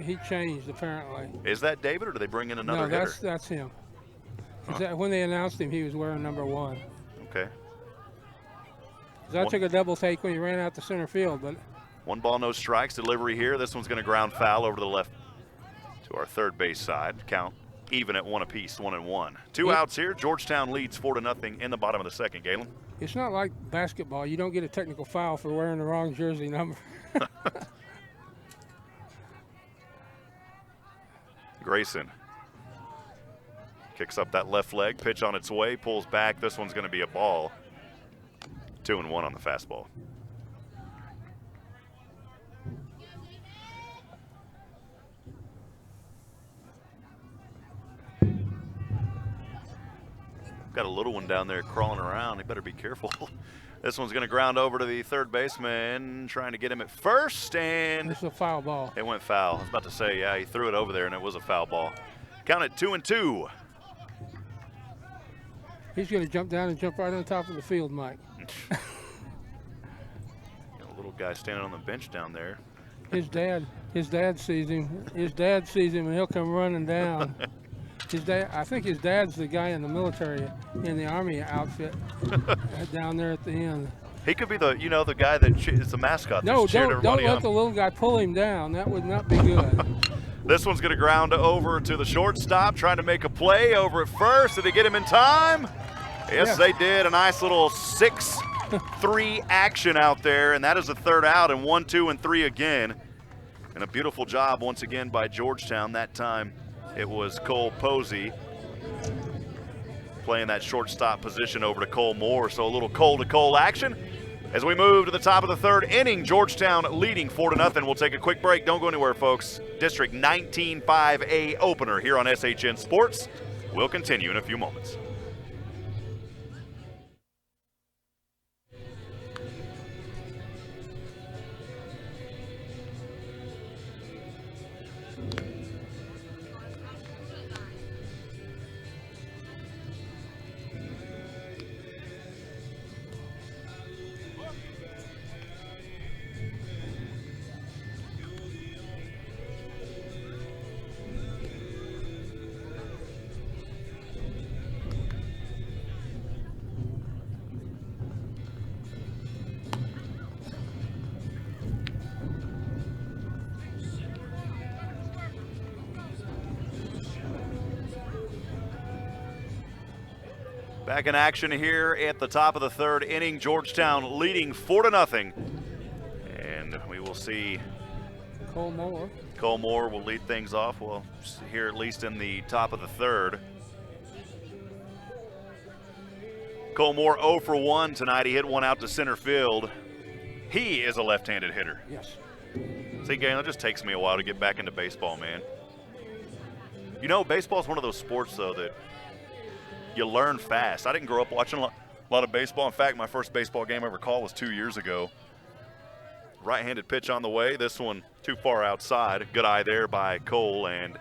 He changed, apparently. Is that David, or do they bring in another hitter? No, that's him. Huh. When they announced him, he was wearing number 1. Okay. I took a double take when he ran out to center field, but 1 ball, no strikes. Delivery here. This one's going to ground foul over to the left to our third base side. Count even at 1 apiece, 1-1. 2 outs here. Georgetown leads 4-0 in the bottom of the second. Galen. It's not like basketball. You don't get a technical foul for wearing the wrong jersey number. Grayson kicks up that left leg. Pitch on its way. Pulls back. This one's going to be a ball. 2-1 on the fastball. Got a little one down there crawling around. He better be careful. This one's going to ground over to the third baseman, trying to get him at first, and It's a foul ball. it went foul. I was about to say, yeah, he threw it over there, and it was a foul ball. Count it 2-2. He's going to jump down and jump right on top of the field, Mike. Got a little guy standing on the bench down there. His dad sees him. His dad sees him, and he'll come running down. I think his dad's the guy in the military, in the Army outfit, down there at the end. He could be the guy that is the mascot. No, cheered don't everybody let on. the little guy pull him down. That would not be good. This one's going to ground over to the shortstop, trying to make a play over at first. Did they get him in time? Yes, Yeah. they did. A nice little 6-3 action out there, and that is the third out, and 1, 2, and 3 again. And a beautiful job once again by Georgetown. That time it was Cole Posey playing that shortstop position over to Cole Moore. So a little Cole-to-Cole action. As we move to the top of the third inning, Georgetown leading 4-0. We'll take a quick break. Don't go anywhere, folks. District 19-5A opener here on SHN Sports. We'll continue in a few moments. Back in action here at the top of the third inning. Georgetown leading 4-0. And we will see Cole Moore. Cole Moore will lead things off. Well, here at least in the top of the third. Cole Moore 0 for 1 tonight. He hit one out to center field. He is a left-handed hitter. Yes. See, Galen, it just takes me a while to get back into baseball, man. You know, baseball is one of those sports, though, that you learn fast. I didn't grow up watching a lot of baseball. In fact, my first baseball game I ever called was 2 years ago. Right-handed pitch on the way. This one too far outside. Good eye there by Cole, and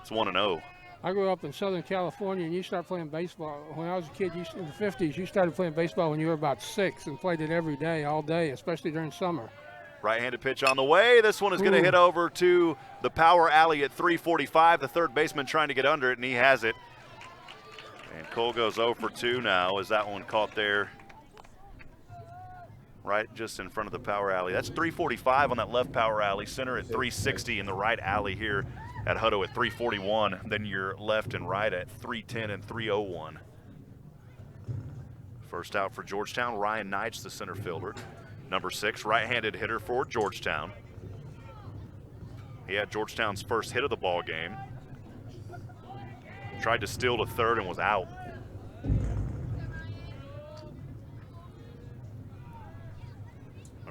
it's 1-0. I grew up in Southern California, and you start playing baseball. When I was a kid, in the 50s, you started playing baseball when you were about 6 and played it every day, all day, especially during summer. Right-handed pitch on the way. This one is going to hit over to the power alley at 345. The third baseman trying to get under it, and he has it. And Cole goes 0 for 2 now as that one caught there right just in front of the power alley. That's 345 on that left power alley. Center at 360 in the right alley here at Hutto at 341. Then your left and right at 310 and 301. First out for Georgetown, Ryan Knights, the center fielder. Number 6, right-handed hitter for Georgetown. He had Georgetown's first hit of the ball game. Tried to steal to third and was out.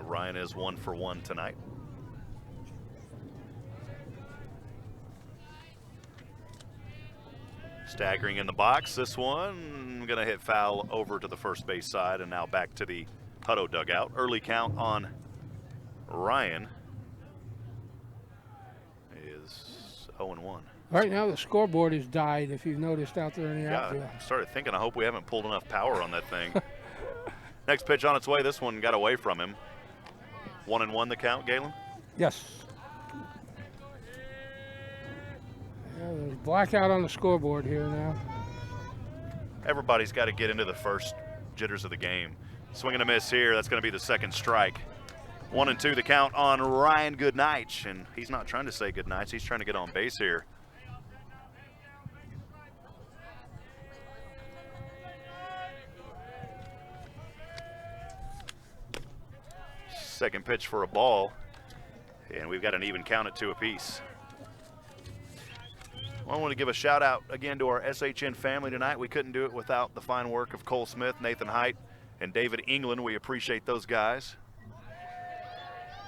Ryan is 1 for 1 tonight. Staggering in the box. This one going to hit foul over to the first base side and now back to the Hutto dugout. Early count on Ryan is 0-1. Right now, the scoreboard has died, if you've noticed out there in the Yeah, outfield. I started thinking, I hope we haven't pulled enough power on that thing. Next pitch on its way. This one got away from him. 1-1 the count, Galen? Yes. Yeah, there's blackout on the scoreboard here now. Everybody's got to get into the first jitters of the game. Swing and a miss here. That's going to be the second strike. 1-2 the count on Ryan Goodnight. And he's not trying to say goodnights. He's trying to get on base here. Second pitch for a ball, and we've got an even count at 2 apiece. I want to give a shout out again to our SHN family tonight. We couldn't do it without the fine work of Cole Smith, Nathan Height, and David England. We appreciate those guys.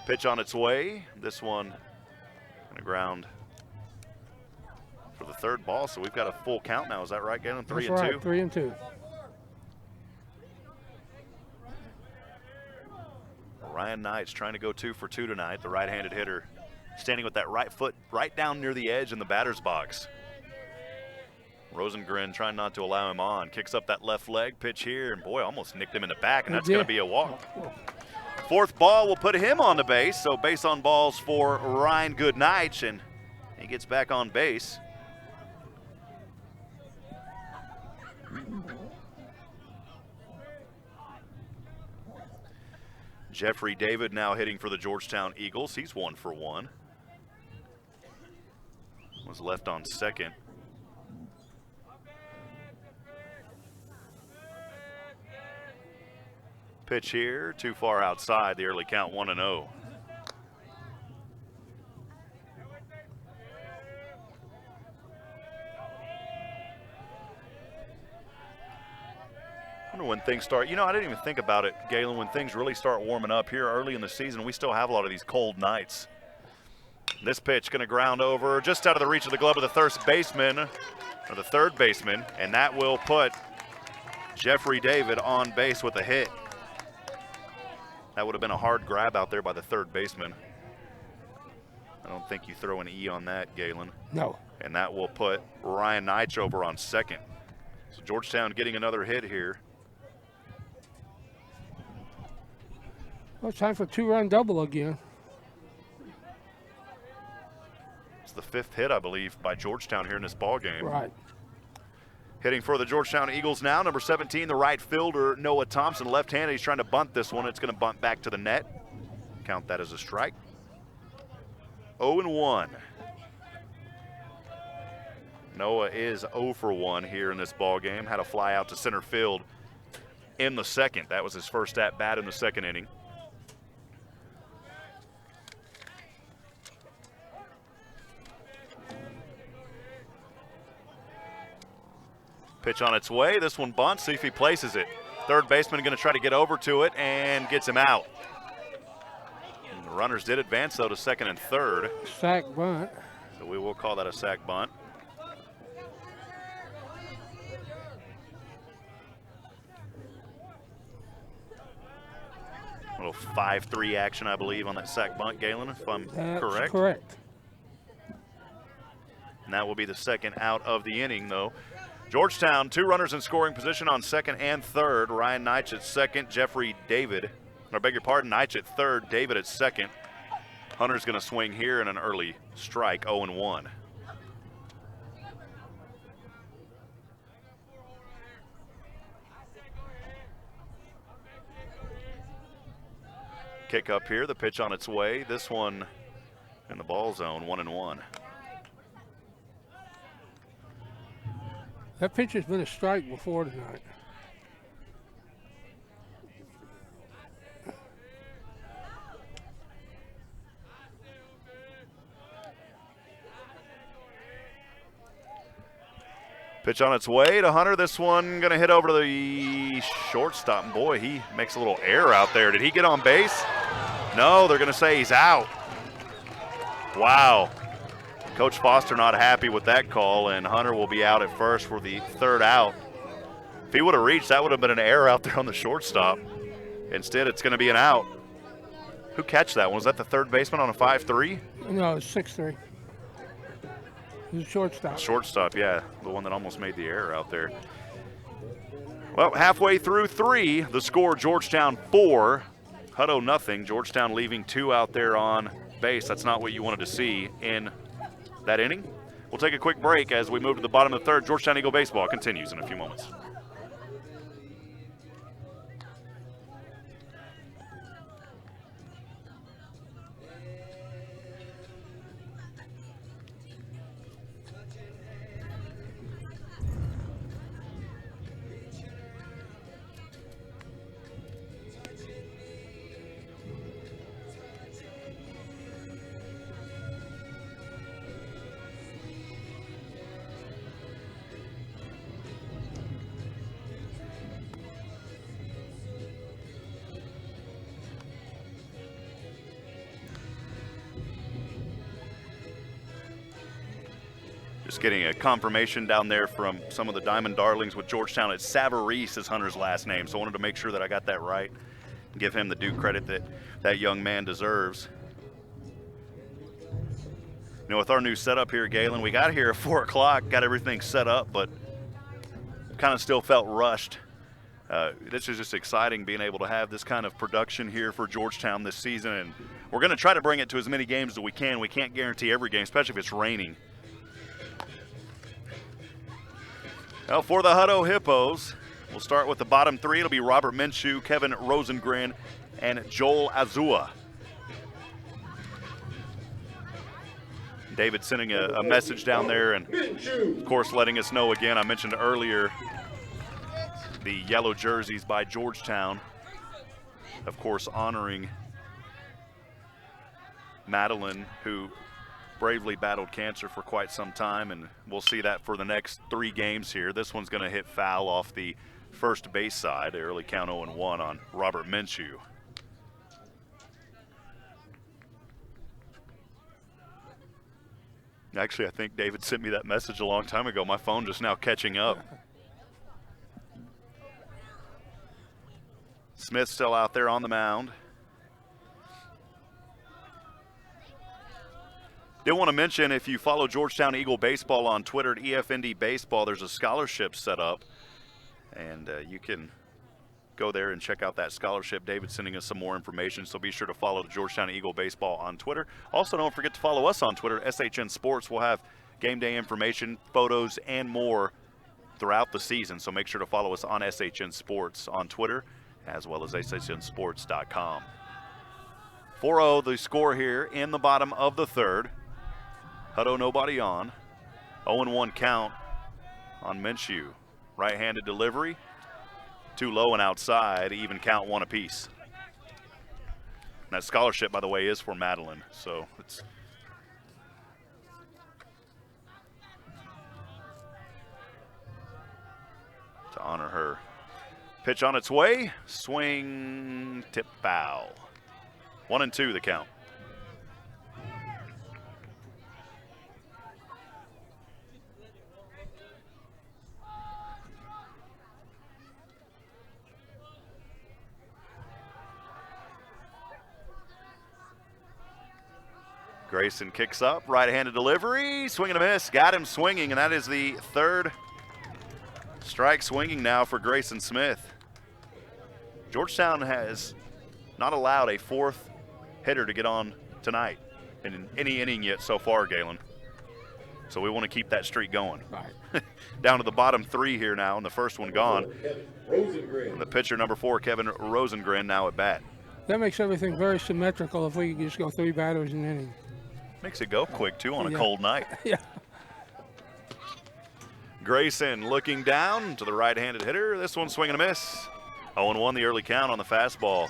Pitch on its way. This one on the ground for the third ball, so we've got a full count now. Is that right, Galen? 3 and 2? 3 and 2. Ryan Knight's trying to go 2 for 2 tonight, the right-handed hitter, standing with that right foot right down near the edge in the batter's box. Rosengren trying not to allow him on. Kicks up that left leg, pitch here, and boy, almost nicked him in the back, and that's going to be a walk. Fourth ball will put him on the base, so base on balls for Ryan Goodnight, and he gets back on base. Jeffrey David now hitting for the Georgetown Eagles. He's 1 for 1. Was left on second. Pitch here, too far outside. The early count 1-0. When things start, I didn't even think about it, Galen, when things really start warming up here early in the season, we still have a lot of these cold nights. This pitch going to ground over just out of the reach of the glove of the third baseman, and that will put Jeffrey David on base with a hit. That would have been a hard grab out there by the third baseman. I don't think you throw an E on that, Galen. No. And that will put Ryan Nitsch over on second. So Georgetown getting another hit here. Well, it's time for a 2-run double again. It's the 5th hit, I believe, by Georgetown here in this ball game. Right. Hitting for the Georgetown Eagles now, number 17, the right fielder, Noah Thompson, left-handed. He's trying to bunt this one. It's going to bunt back to the net. Count that as a strike. 0-1. Noah is 0 for 1 here in this ball game. Had a fly out to center field in the second. That was his first at-bat in the second inning. Pitch on its way. This one bunts. See if he places it. Third baseman going to try to get over to it and gets him out. And the runners did advance, though, to second and third. Sack bunt. So we will call that a sack bunt. A little 5-3 action, I believe, on that sack bunt, Galen, if I'm correct. That's correct. And that will be the second out of the inning, though. Georgetown, 2 runners in scoring position on second and third. Ryan Nitsch at second, Jeffrey David. I beg your pardon, Nitsch at third, David at second. Hunter's going to swing here in an early strike, 0-1. Kick up here, the pitch on its way. This one in the ball zone, 1-1. That pitch has been a strike before tonight. Pitch on its way to Hunter. This one going to hit over to the shortstop. And boy, he makes a little error out there. Did he get on base? No, they're going to say he's out. Wow. Coach Foster not happy with that call, and Hunter will be out at first for the third out. If he would have reached, that would have been an error out there on the shortstop. Instead, it's going to be an out. Who catch that one? Was that the third baseman on a 5-3? No, it's 6-3. He's a shortstop. Shortstop, yeah, the one that almost made the error out there. Well, halfway through 3, the score Georgetown 4, Hutto nothing. Georgetown leaving 2 out there on base. That's not what you wanted to see in that inning. We'll take a quick break as we move to the bottom of the third. Georgetown Eagle baseball continues in a few moments. Just getting a confirmation down there from some of the Diamond Darlings with Georgetown. It's Savarese is Hunter's last name, so I wanted to make sure that I got that right. Give him the due credit that that young man deserves. You know, with our new setup here, Galen, we got here at 4 o'clock, got everything set up, but kind of still felt rushed. This is just exciting being able to have this kind of production here for Georgetown this season, and we're going to try to bring it to as many games as we can. We can't guarantee every game, especially if it's raining. Now for the Hutto Hippos, we'll start with the bottom three. It'll be Robert Minshew, Kevin Rosengren, and Joel Azua. David sending a message down there, and of course letting us know again, I mentioned earlier, the yellow jerseys by Georgetown, of course honoring Madeline, who bravely battled cancer for quite some time, and we'll see that for the next 3 games here. This one's going to hit foul off the first base side, early count 0-1 on Robert Minshew. Actually, I think David sent me that message a long time ago. My phone just now catching up. Smith still out there on the mound. Did want to mention, if you follow Georgetown Eagle Baseball on Twitter at EFND Baseball, there's a scholarship set up, and you can go there and check out that scholarship. David's sending us some more information, so be sure to follow Georgetown Eagle Baseball on Twitter. Also, don't forget to follow us on Twitter, SHN Sports. We'll have game day information, photos, and more throughout the season, so make sure to follow us on SHN Sports on Twitter, as well as SHNsports.com. 4-0 the score here in the bottom of the third. Hutto nobody on. 0-1 count on Minshew. Right-handed delivery. Too low and outside. Even count 1 apiece. And that scholarship, by the way, is for Madeline. So it's to honor her. Pitch on its way. Swing. Tip foul. 1-2 the count. Grayson kicks up, right-handed delivery, swing and a miss, got him swinging, and that is the 3rd strike swinging now for Grayson Smith. Georgetown has not allowed a 4th hitter to get on tonight in any inning yet so far, Galen. So we want to keep that streak going. Right. Down to the bottom 3 here now, and the first one gone. And the pitcher, number 4, Kevin Rosengren, now at bat. That makes everything very symmetrical if we could just go 3 batters in an inning. Makes it go quick, too, on a cold night. Yeah. Grayson looking down to the right-handed hitter. This one swing and a miss. 0-1 the early count on the fastball.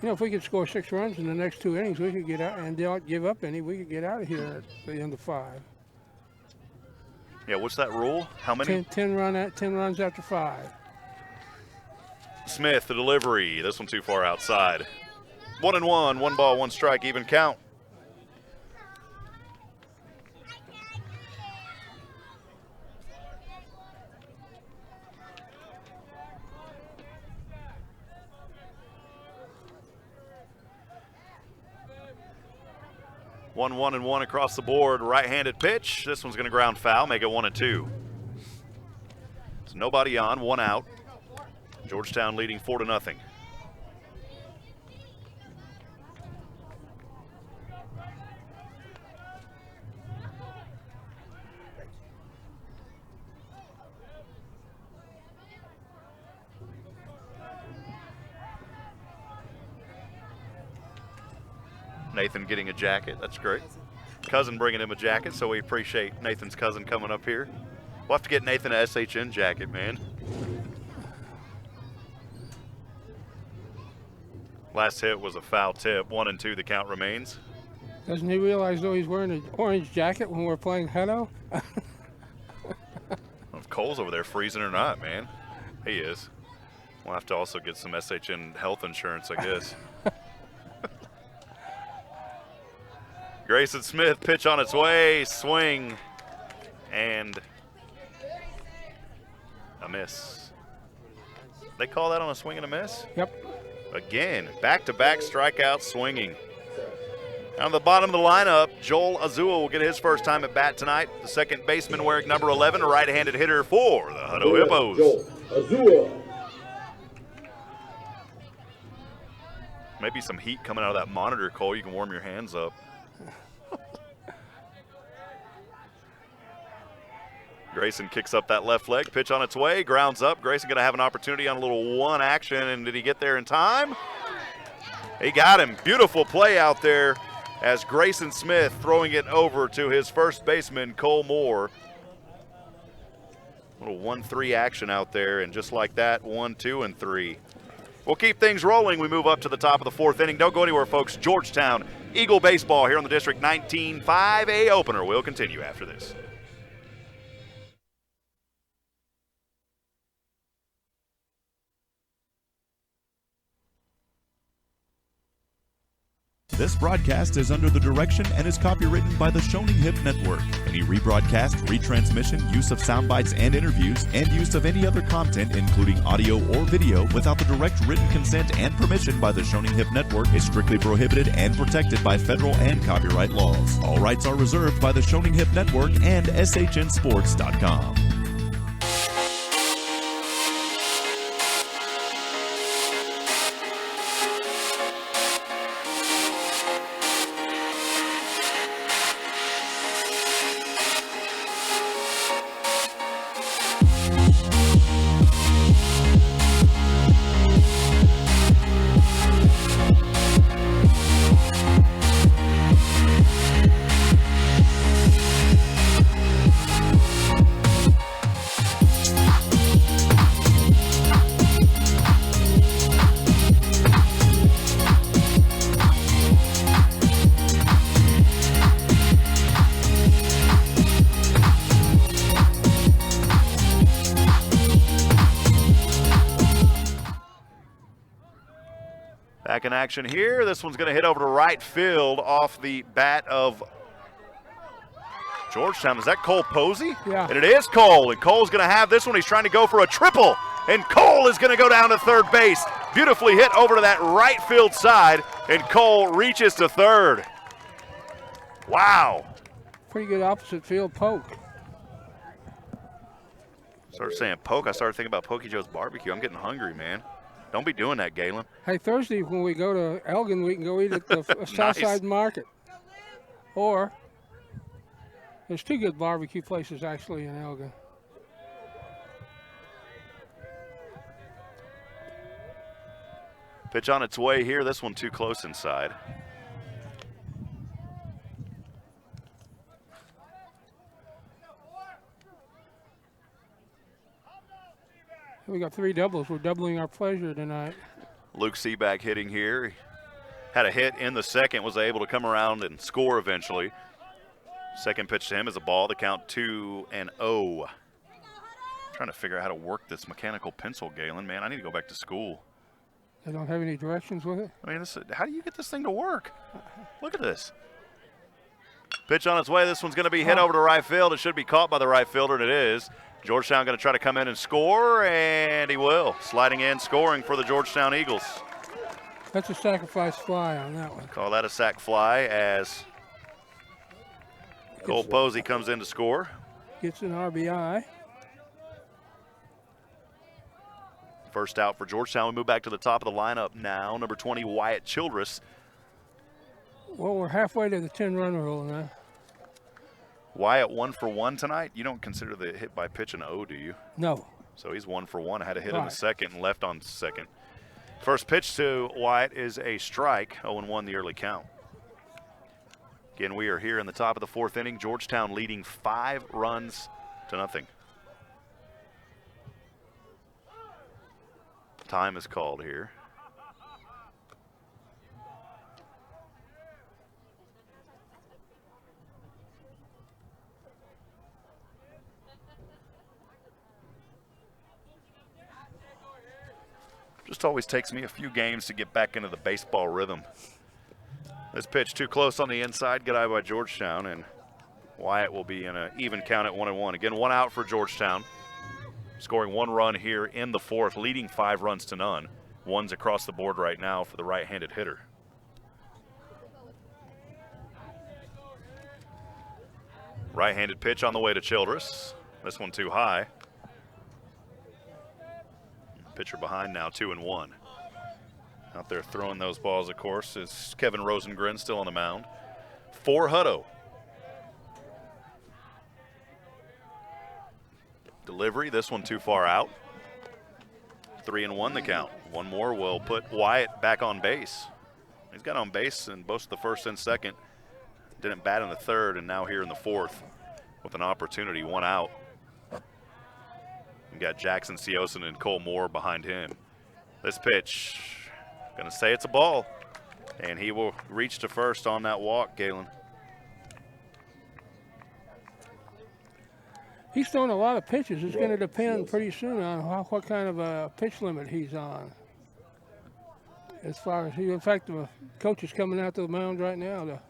You know, if we could score 6 runs in the next 2 innings, we could get out, and don't give up any, we could get out of here at the end of 5. Yeah, what's that rule? How many? 10 runs after 5. Smith, the delivery. This one too far outside. 1-1, 1 ball, 1 strike, even count. One, 1-1 across the board. Right-handed pitch. This one's going to ground foul, make it 1-2. So nobody on, 1 out. Georgetown leading 4-0. Nathan getting a jacket. That's great. Cousin bringing him a jacket, so we appreciate Nathan's cousin coming up here. We'll have to get Nathan an SHN jacket, man. Last hit was a foul tip. 1-2 the count remains. Doesn't he realize, though, he's wearing an orange jacket when we're playing Hutto? If Cole's over there freezing or not, man. He is. We'll have to also get some SHN health insurance, I guess. Grayson Smith, pitch on its way, swing and a miss. They call that on a swing and a miss? Yep. Again, back-to-back strikeouts swinging. On the bottom of the lineup, Joel Azua will get his first time at bat tonight. The second baseman wearing number 11, a right-handed hitter for the Hutto Hippos. Joel Azua. Maybe some heat coming out of that monitor, Cole. You can warm your hands up. Grayson kicks up that left leg. Pitch on its way. Grounds up. Grayson going to have an opportunity on a little one action. And did he get there in time? He got him. Beautiful play out there as Grayson Smith throwing it over to his first baseman, Cole Moore. Little 1-3 action out there. And just like that, 1, 2, and 3. We'll keep things rolling. We move up to the top of the fourth inning. Don't go anywhere, folks. Georgetown Eagle baseball here on the District 19 5A opener. We'll continue after this. This broadcast is under the direction and is copywritten by the Hipp Network. Any rebroadcast, retransmission, use of sound bites and interviews, and use of any other content, including audio or video, without the direct written consent and permission by the Hipp Network is strictly prohibited and protected by federal and copyright laws. All rights are reserved by the Hipp Network and SHNSports.com. Back in action here. This one's going to hit over to right field off the bat of Georgetown. Is that Cole Posey? Yeah. And it is Cole. And Cole's going to have this one. He's trying to go for a triple. And Cole is going to go down to third base. Beautifully hit over to that right field side. And Cole reaches to third. Wow. Pretty good opposite field poke. Started saying poke. I started thinking about Pokey Joe's barbecue. I'm getting hungry, man. Don't be doing that, Galen. Hey, Thursday when we go to Elgin, we can go eat at the Southside Market. Or there's two good barbecue places actually in Elgin. Pitch on its way here. This one too close inside. We got three doubles. We're doubling our pleasure tonight. Luke Seaback hitting here. He had a hit in the second, was able to come around and score eventually. Second pitch to him is a ball. The count 2-0. Trying to figure out how to work this mechanical pencil, Galen. Man, I need to go back to school. They don't have any directions with it? I mean, how do you get this thing to work? Look at this. Pitch on its way. This one's going to be hit over to right field. It should be caught by the right fielder, and it is. Georgetown going to try to come in and score, and he will. Sliding in, scoring for the Georgetown Eagles. That's a sacrifice fly on that one. Call that a sac fly as Cole Posey comes in to score. Gets an RBI. First out for Georgetown. We move back to the top of the lineup now. Number 20, Wyatt Childress. Well, we're halfway to the 10-run rule now. Wyatt 1 for 1 tonight. You don't consider the hit by pitch an O, do you? No. So he's 1 for 1. I had a hit in Right. the second and left on second. First pitch to Wyatt is a strike. 0-1 the early count. Again, we are here in the top of the fourth inning. Georgetown leading 5-0. Time is called here. Just always takes me a few games to get back into the baseball rhythm. This pitch too close on the inside, good eye by Georgetown, and Wyatt will be in an even count at 1-1. Again, 1 out for Georgetown. Scoring 1 run here in the 4th, leading 5 runs to none. 1's across the board right now for the right-handed hitter. Right-handed pitch on the way to Childress. This one too high. Pitcher behind now, 2-1. Out there throwing those balls, of course, is Kevin Rosengren, still on the mound. For Hutto. Delivery, this one too far out. 3-1 the count. One more will put Wyatt back on base. He's got on base in both the 1st and 2nd. Didn't bat in the 3rd, and now here in the 4th with an opportunity, 1 out. We got Jackson Siosen and Cole Moore behind him. This pitch, gonna say it's a ball, and he will reach to first on that walk, Galen. He's throwing a lot of pitches. It's going to depend pretty soon on what kind of a pitch limit he's on. As far as in fact, the coach is coming out to the mound right now.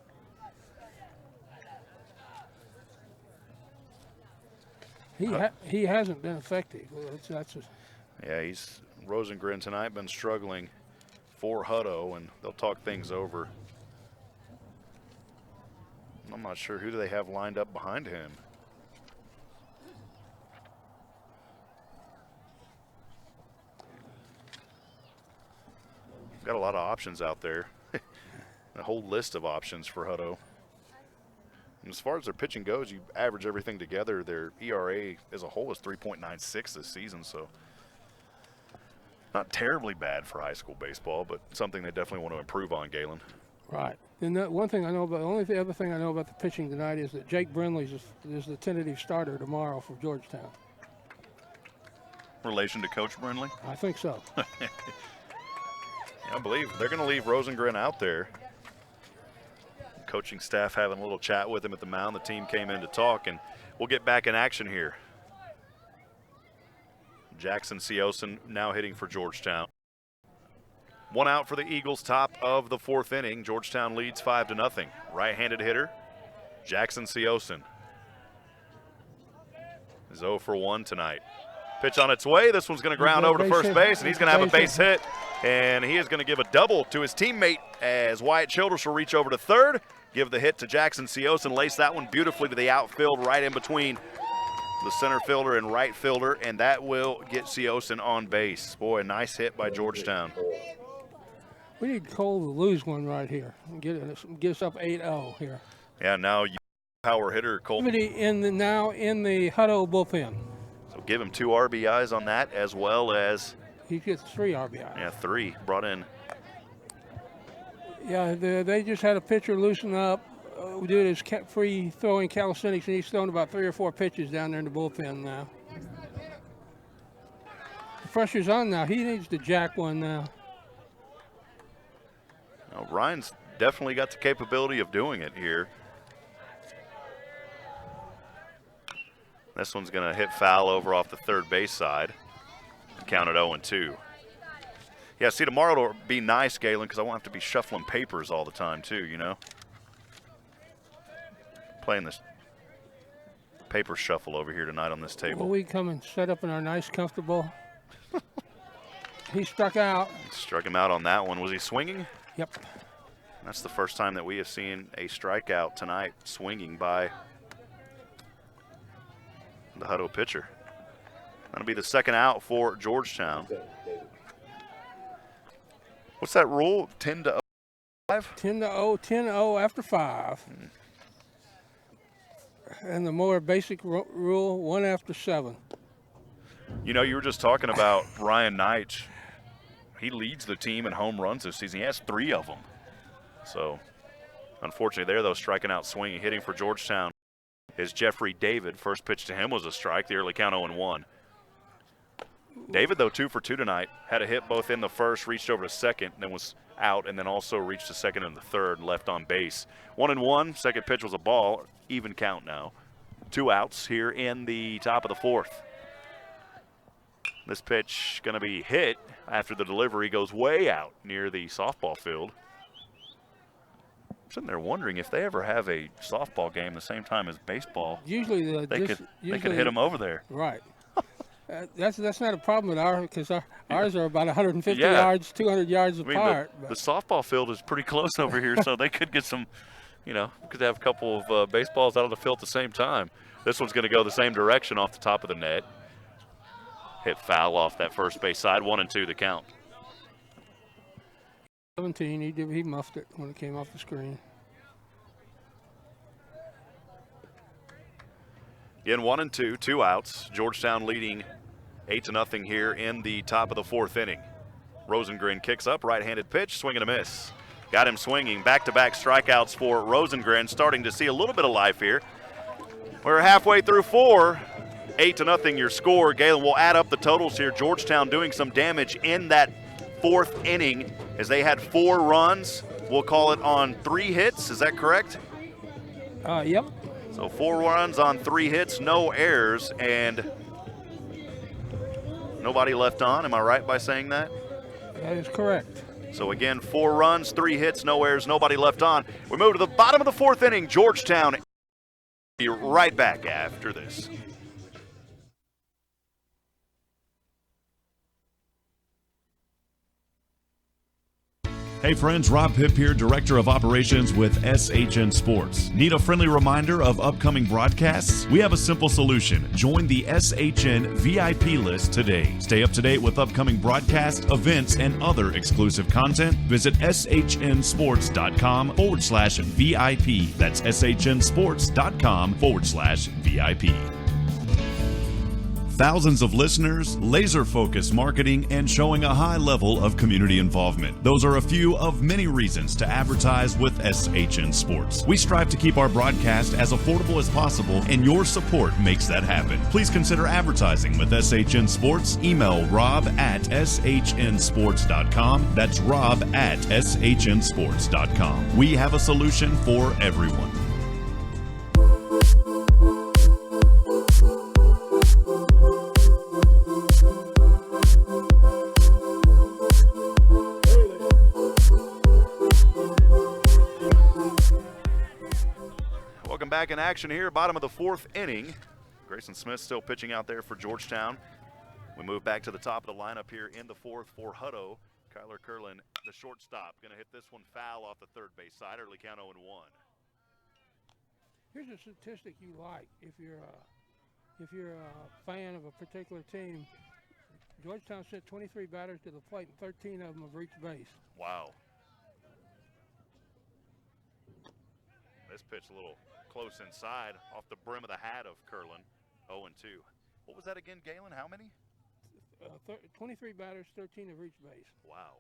He hasn't been effective. Yeah, Rosengren tonight been struggling for Hutto, and they'll talk things over. I'm not sure who do they have lined up behind him. Got a lot of options out there. A whole list of options for Hutto. And as far as their pitching goes, you average everything together, their ERA as a whole is 3.96 this season, so not terribly bad for high school baseball, but something they definitely want to improve on, Galen. Right. And the other thing I know about the pitching tonight is that Jake Brindley is the tentative starter tomorrow for Georgetown. Relation to Coach Brindley? I think so. I believe they're going to leave Rosengren out there. Coaching staff having a little chat with him at the mound. The team came in to talk, and we'll get back in action here. Jackson Siosen now hitting for Georgetown. 1 out for the Eagles, top of the 4th inning. Georgetown leads 5-0. Right-handed hitter, Jackson Siosen is 0 for 1 tonight. Pitch on its way. This one's going to ground over to first base, and he's going to have a base hit. And he is going to give a double to his teammate as Wyatt Childress will reach over to 3rd, give the hit to Jackson Siosen, lace that one beautifully to the outfield, right in between the center fielder and right fielder, and that will get Siosen on base. Boy, a nice hit by Georgetown. We need Cole to lose one right here and get us up 8-0 here. Yeah, now you power hitter Cole. Now in the Hutto bullpen. So give him 2 RBIs on that, as well as he gets 3 RBIs. Yeah, 3 brought in. Yeah, they just had a pitcher loosen up, doing his free throwing calisthenics, and he's thrown about 3 or 4 pitches down there in the bullpen now. The pressure's on now. He needs to jack one now. Now, Ryan's definitely got the capability of doing it here. This one's going to hit foul over off the 3rd base side. Counted 0-2. Yeah, see, tomorrow it'll be nice, Galen, because I won't have to be shuffling papers all the time, too, you know? Playing this paper shuffle over here tonight on this table. Well, we come and set up in our nice, comfortable. He struck out. Struck him out on that one. Was he swinging? Yep. That's the first time that we have seen a strikeout tonight swinging by the Hutto pitcher. That'll be the 2nd out for Georgetown. What's that rule? 10-0? 10-0 after 5. And the more basic rule, 1 after 7. You know, you were just talking about Ryan Knight. He leads the team in home runs this season. He has 3 of them. So, unfortunately there, though, striking out swinging. Hitting for Georgetown is Jeffrey David. First pitch to him was a strike. The early count 0-1. David, though, 2 for 2 tonight. Had a hit both in the 1st, reached over to 2nd, then was out, and then also reached to 2nd and the 3rd, left on base. 1-1. Second pitch was a ball. Even count now. 2 outs here in the top of the 4th. This pitch going to be hit after the delivery goes way out near the softball field. sitting there wondering if they ever have a softball game the same time as baseball. Usually They could hit them over there. Right. That's not a problem with ours because ours are about 150 Yeah. yards, 200 yards I mean, apart. the softball field is pretty close over here, so they could get some, could have a couple of baseballs out on the field at the same time. This one's going to go the same direction off the top of the net. Hit foul off that first base side, 1-2 the count. 17, he muffed it when it came off the screen. Again, 1-2, 2 outs. Georgetown leading 8-0 here in the top of the fourth inning. Rosengren kicks up, right-handed pitch, swing and a miss. Got him swinging. Back-to-back strikeouts for Rosengren, starting to see a little bit of life here. We're halfway through 4. 8-0 your score. Galen will add up the totals here. Georgetown doing some damage in that fourth inning as they had 4 runs. We'll call it on 3 hits. Is that correct? Yep. So 4 runs on 3 hits, no errors, and nobody left on. Am I right by saying that? That is correct. So again, 4 runs, 3 hits, no errors, nobody left on. We move to the bottom of the fourth inning. Georgetown be right back after this. Hey friends, Rob Hipp here, Director of Operations with SHN Sports. Need a friendly reminder of upcoming broadcasts? We have a simple solution. Join the SHN VIP list today. Stay up to date with upcoming broadcasts, events, and other exclusive content. Visit shnsports.com/VIP. That's shnsports.com/VIP. Thousands of listeners, laser-focused marketing, and showing a high level of community involvement. Those are a few of many reasons to advertise with SHN Sports. We strive to keep our broadcast as affordable as possible, and your support makes that happen. Please consider advertising with SHN Sports. Email rob@shnsports.com. That's rob@shnsports.com. We have a solution for everyone. Back in action here, bottom of the fourth inning. Grayson Smith still pitching out there for Georgetown. We move back to the top of the lineup here in the fourth for Hutto. Kyler Curlin, the shortstop, going to hit this one foul off the third base side. Early count 0-1. Here's a statistic you like if you're a fan of a particular team. Georgetown sent 23 batters to the plate, and 13 of them have reached base. Wow. This pitch a little close inside, off the brim of the hat of Curlin. 0-2. What was that again, Galen? How many? 23 batters, 13 have reached base. Wow.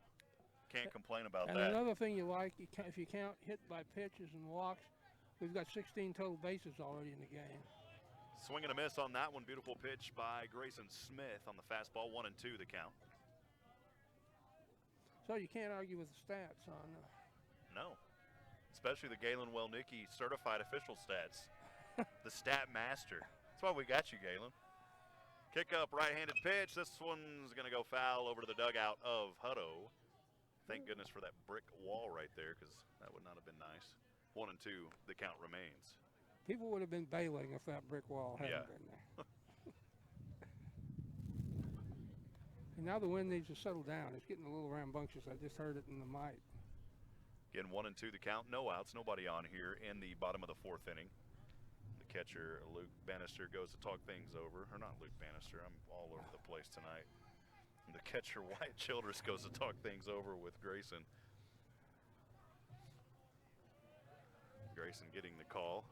Can't complain about and that. And another thing you like, if you count hit by pitches and walks, we've got 16 total bases already in the game. Swing and a miss on that one. Beautiful pitch by Grayson Smith on the fastball. 1-2 the count. So you can't argue with the stats on. No. Especially the Galen Wellnicki certified official stats. The stat master. That's why we got you, Galen. Kick up, right-handed pitch. This one's going to go foul over to the dugout of Hutto. Thank goodness for that brick wall right there, because that would not have been nice. 1-2, the count remains. People would have been bailing if that brick wall hadn't been there. And now the wind needs to settle down. It's getting a little rambunctious. I just heard it in the mic. Again, 1-2 the count, no outs, nobody on here in the bottom of the fourth inning. The catcher, Luke Bannister, goes to talk things over. Or not Luke Bannister, I'm all over the place tonight. And the catcher, Wyatt Childress, goes to talk things over with Grayson. Grayson getting the call.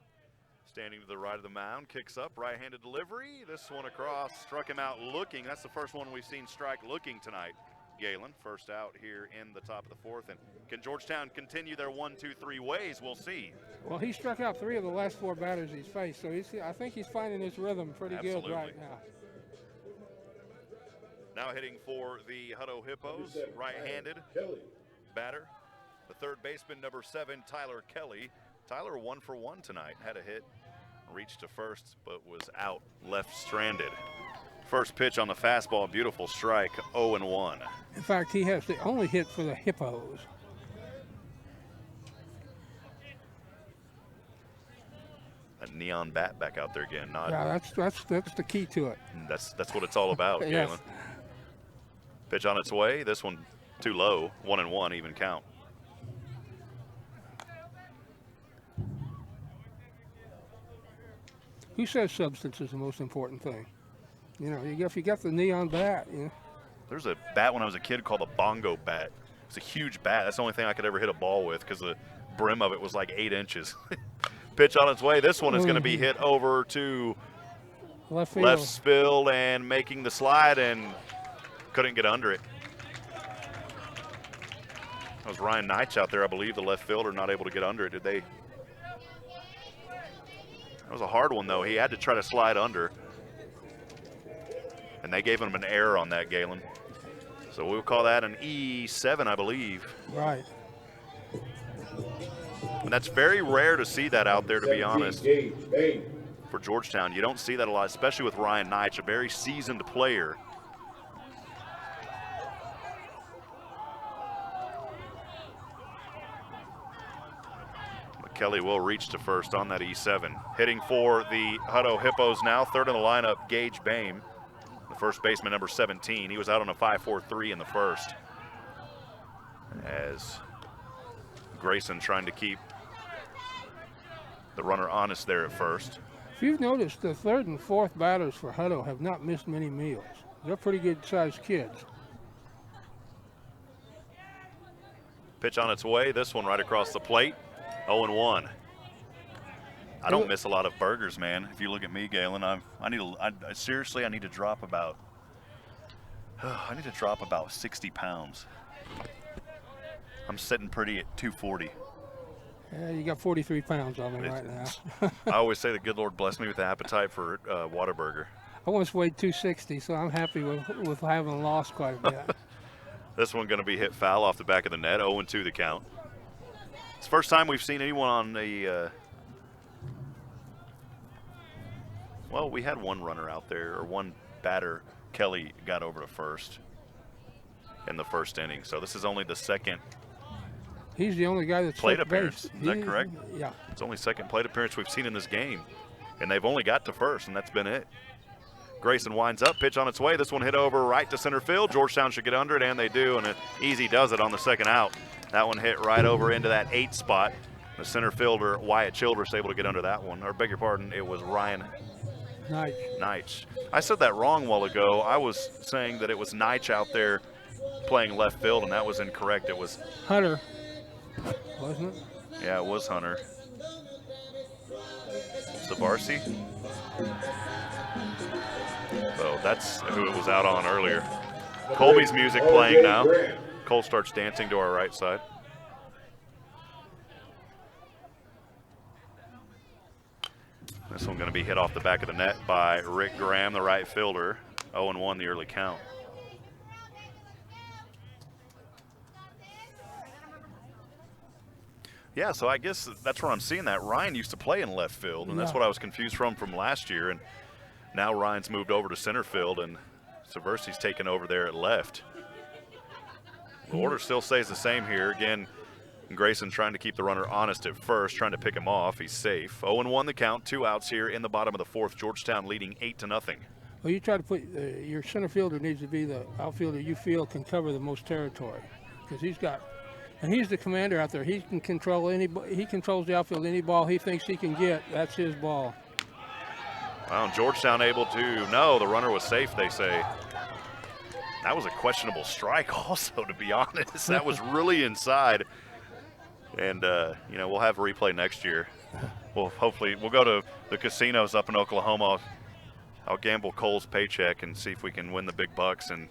Standing to the right of the mound, kicks up, right-handed delivery. This one across, struck him out looking. That's the first one we've seen strike looking tonight. Galen, first out here in the top of the fourth. And can Georgetown continue their 1-2-3 ways? We'll see. Well, he struck out 3 of the last 4 batters he's faced, so I think he's finding his rhythm pretty good right now. Now hitting for the Hutto Hippos, right-handed batter. The third baseman, number 7, Tyler Kelly. Tyler 1 for 1 tonight. Had a hit, reached to first, but was out, left stranded. First pitch on the fastball, beautiful strike, 0-1. In fact, he has the only hit for the Hippos. neon bat back out there again. Yeah, that's the key to it. That's what it's all about, Yes. Galen. Pitch on its way. This one too low. 1-1, even count. Who says substance is the most important thing? You know, if you got the neon bat, you know. There's a bat when I was a kid called a bongo bat. It's a huge bat. That's the only thing I could ever hit a ball with because the brim of it was like 8 inches. Pitch on its way. This one is going to be hit over to Left field. left field and making the slide and couldn't get under it. That was Ryan Knights out there, I believe, the left fielder, not able to get under it. Did they? That was a hard one, though. He had to try to slide under. And they gave him an error on that, Galen. So we'll call that an E7, I believe. Right. And that's very rare to see that out there, to be honest, Gage, Bain. for Georgetown. You don't see that a lot, especially with Ryan Knights, a very seasoned player. Kelly will reach to first on that E7. Hitting for the Hutto Hippos now, third in the lineup, Gage Bame, the first baseman, number 17. He was out on a 5-4-3 in the first. As Grayson trying to keep the runner honest there at first. If you've noticed, the third and fourth batters for Hutto have not missed many meals. They're pretty good-sized kids. Pitch on its way. This one right across the plate. 0-1. I don't miss a lot of burgers, man. If you look at me, Galen, seriously, I need to drop about 60 pounds. I'm sitting pretty at 240. Yeah, you got 43 pounds on me right now. I always say the good Lord bless me with the appetite for Whataburger. I once weighed 260, so I'm happy with having lost quite a bit. This one going to be hit foul off the back of the net. 0-2 the count. It's the first time we've seen anyone on the well, we had one runner out there, or one batter. Kelly got over to first in the first inning. So this is only the second He's the only guy that's plate took appearance. base. Is that correct? Yeah. It's only second plate appearance we've seen in this game. And they've only got to first, and that's been it. Grayson winds up, pitch on its way. This one hit over right to center field. Georgetown should get under it, and they do, and it easy does it on the second out. That one hit right over into that 8 spot. The center fielder, Wyatt Childress, able to get under that one. Or beg your pardon, it was Ryan Knights. I said that wrong a while ago. I was saying that it was Knights out there playing left field, and that was incorrect. It was Hunter, wasn't it? Yeah, it was Hunter. Savarsi. So that's who it was out on earlier. Colby's music playing now. Cole starts dancing to our right side. This one going to be hit off the back of the net by Rick Graham, the right fielder. 0-1 the early count. Yeah, so I guess that's where I'm seeing that. Ryan used to play in left field, and that's what I was confused from last year. And now Ryan's moved over to center field, and Saversi's taken over there at left. The order still stays the same here. Again, Grayson trying to keep the runner honest at first, trying to pick him off. He's safe. 0-1 the count, 2 outs here in the bottom of the fourth. Georgetown leading 8-0. Well, you try to put your center fielder needs to be the outfielder you feel can cover the most territory, because he's the commander out there. He can control he controls the outfield. Any ball he thinks he can get, that's his ball. Well, Georgetown able to, no, the runner was safe, they say. That was a questionable strike also, to be honest. That was really inside. And, we'll have a replay next year. We'll go to the casinos up in Oklahoma. I'll gamble Cole's paycheck and see if we can win the big bucks. And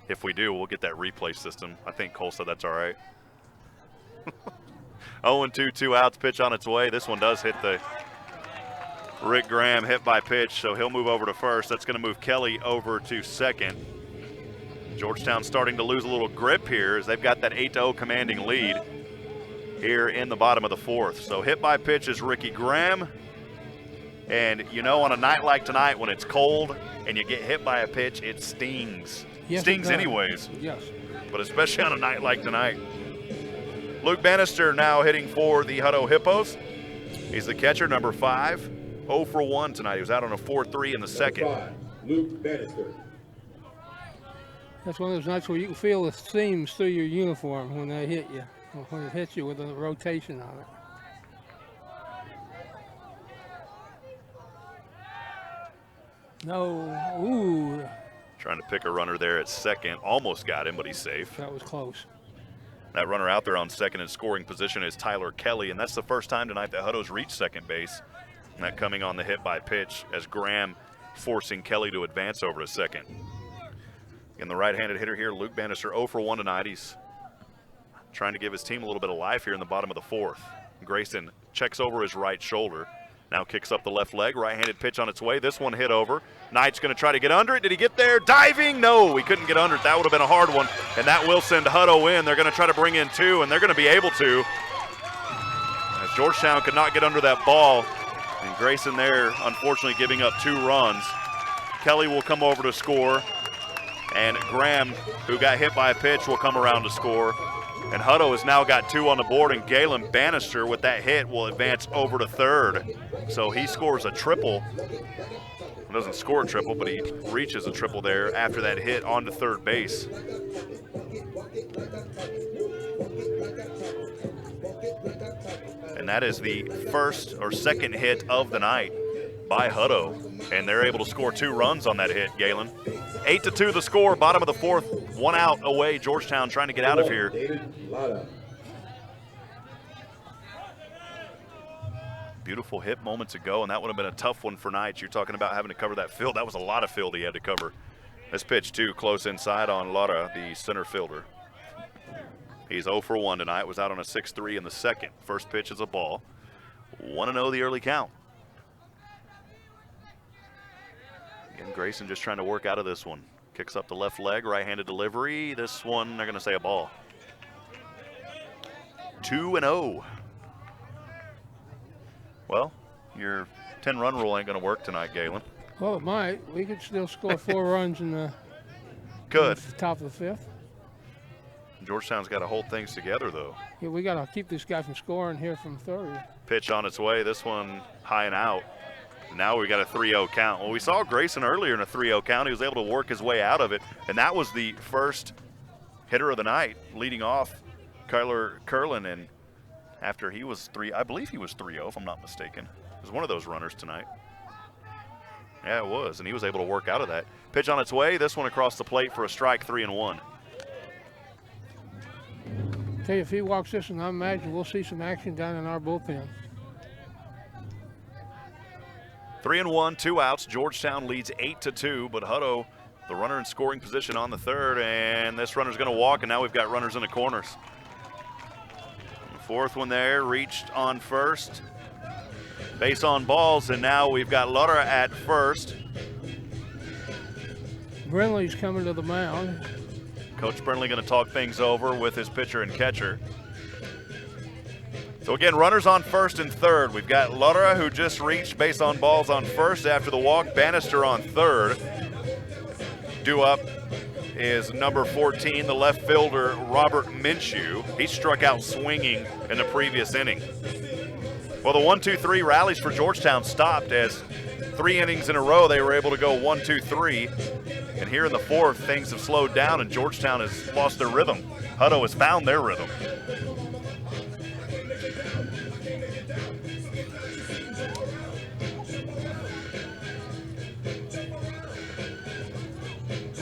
if we do, we'll get that replay system. I think Cole said that's all right. 0-2, 2 outs, pitch on its way. This one does hit the Rick Graham hit by pitch, so he'll move over to first. That's going to move Kelly over to second. Georgetown starting to lose a little grip here as they've got that 8-0 commanding lead here in the bottom of the fourth. So hit by pitch is Ricky Graham. And, on a night like tonight when it's cold and you get hit by a pitch, it stings. Yes, stings it does. anyways. Yes. But especially on a night like tonight. Luke Bannister now hitting for the Hutto Hippos. He's the catcher, number 5. 0 for 1 tonight. He was out on a 4-3 in the second. 5, Luke Bannister. That's one of those nights where you can feel the seams through your uniform when they hit you, when it hits you with a rotation on it. No, ooh, Trying to pick a runner there at second. Almost got him, but he's safe. that was close. That runner out there on second in scoring position is Tyler Kelly, and that's the first time tonight that Hutto's reached second base. And that coming on the hit by pitch as Graham forcing Kelly to advance over to second. And the right-handed hitter here, Luke Bannister, 0 for 1 tonight. He's trying to give his team a little bit of life here in the bottom of the fourth. Grayson checks over his right shoulder. Now kicks up the left leg. Right-handed pitch on its way. This one hit over. Knight's going to try to get under it. Did he get there? Diving? No, he couldn't get under it. That would have been a hard one, and that will send Hutto in. They're going to try to bring in two, and they're going to be able to. As Georgetown could not get under that ball, and Grayson there, unfortunately, giving up 2 runs. Kelly will come over to score, and Graham, who got hit by a pitch, will come around to score. And Hutto has now got 2 on the board, and Galen Bannister with that hit will advance over to third. So he scores a triple. He doesn't score a triple, but he reaches a triple there after that hit onto third base. And that is the first or second hit of the night by Hutto. And they're able to score 2 runs on that hit, Galen. 8-2 the score, bottom of the fourth, 1 out away. Georgetown trying to get out of here. Beautiful hit moments ago, and that would have been a tough one for Knight. You're talking about having to cover that field. That was a lot of field he had to cover. This pitch, too, close inside on Lara, the center fielder. He's 0 for 1 tonight. Was out on a 6-3 in the second. First pitch is a ball. 1-0 the early count. Again, Grayson just trying to work out of this one. Kicks up the left leg, right-handed delivery. This one, they're going to say a ball. 2-0. Well, your 10-run rule ain't going to work tonight, Galen. Well, it might. We could still score 4 runs in the top of the fifth. Georgetown's got to hold things together, though. Yeah, we got to keep this guy from scoring here from third. Pitch on its way. This one high and out. Now we got a 3-0 count. Well, we saw Grayson earlier in a 3-0 count. He was able to work his way out of it, and that was the first hitter of the night, leading off Kyler Curlin. And after he was I believe he was 3-0, if I'm not mistaken. It was one of those runners tonight. Yeah, it was, and he was able to work out of that. Pitch on its way. This one across the plate for a strike, 3-1. Tell you, if he walks this, and I imagine we'll see some action down in our bullpen. 3-1, 2 outs. Georgetown leads 8-2, but Hutto, the runner in scoring position on the third, and this runner's going to walk, and now we've got runners in the corners. The fourth one there, reached on first. Base on balls, and now we've got Lutter at first. Brinley's coming to the mound. Coach Brinley going to talk things over with his pitcher and catcher. So again, runners on first and third. We've got Lutter, who just reached base on balls on first after the walk. Bannister on third. Due up is number 14, the left fielder, Robert Minshew. He struck out swinging in the previous inning. Well, the 1-2-3 rallies for Georgetown stopped as 3 innings in a row they were able to go 1-2-3. And here in the fourth, things have slowed down and Georgetown has lost their rhythm. Hutto has found their rhythm.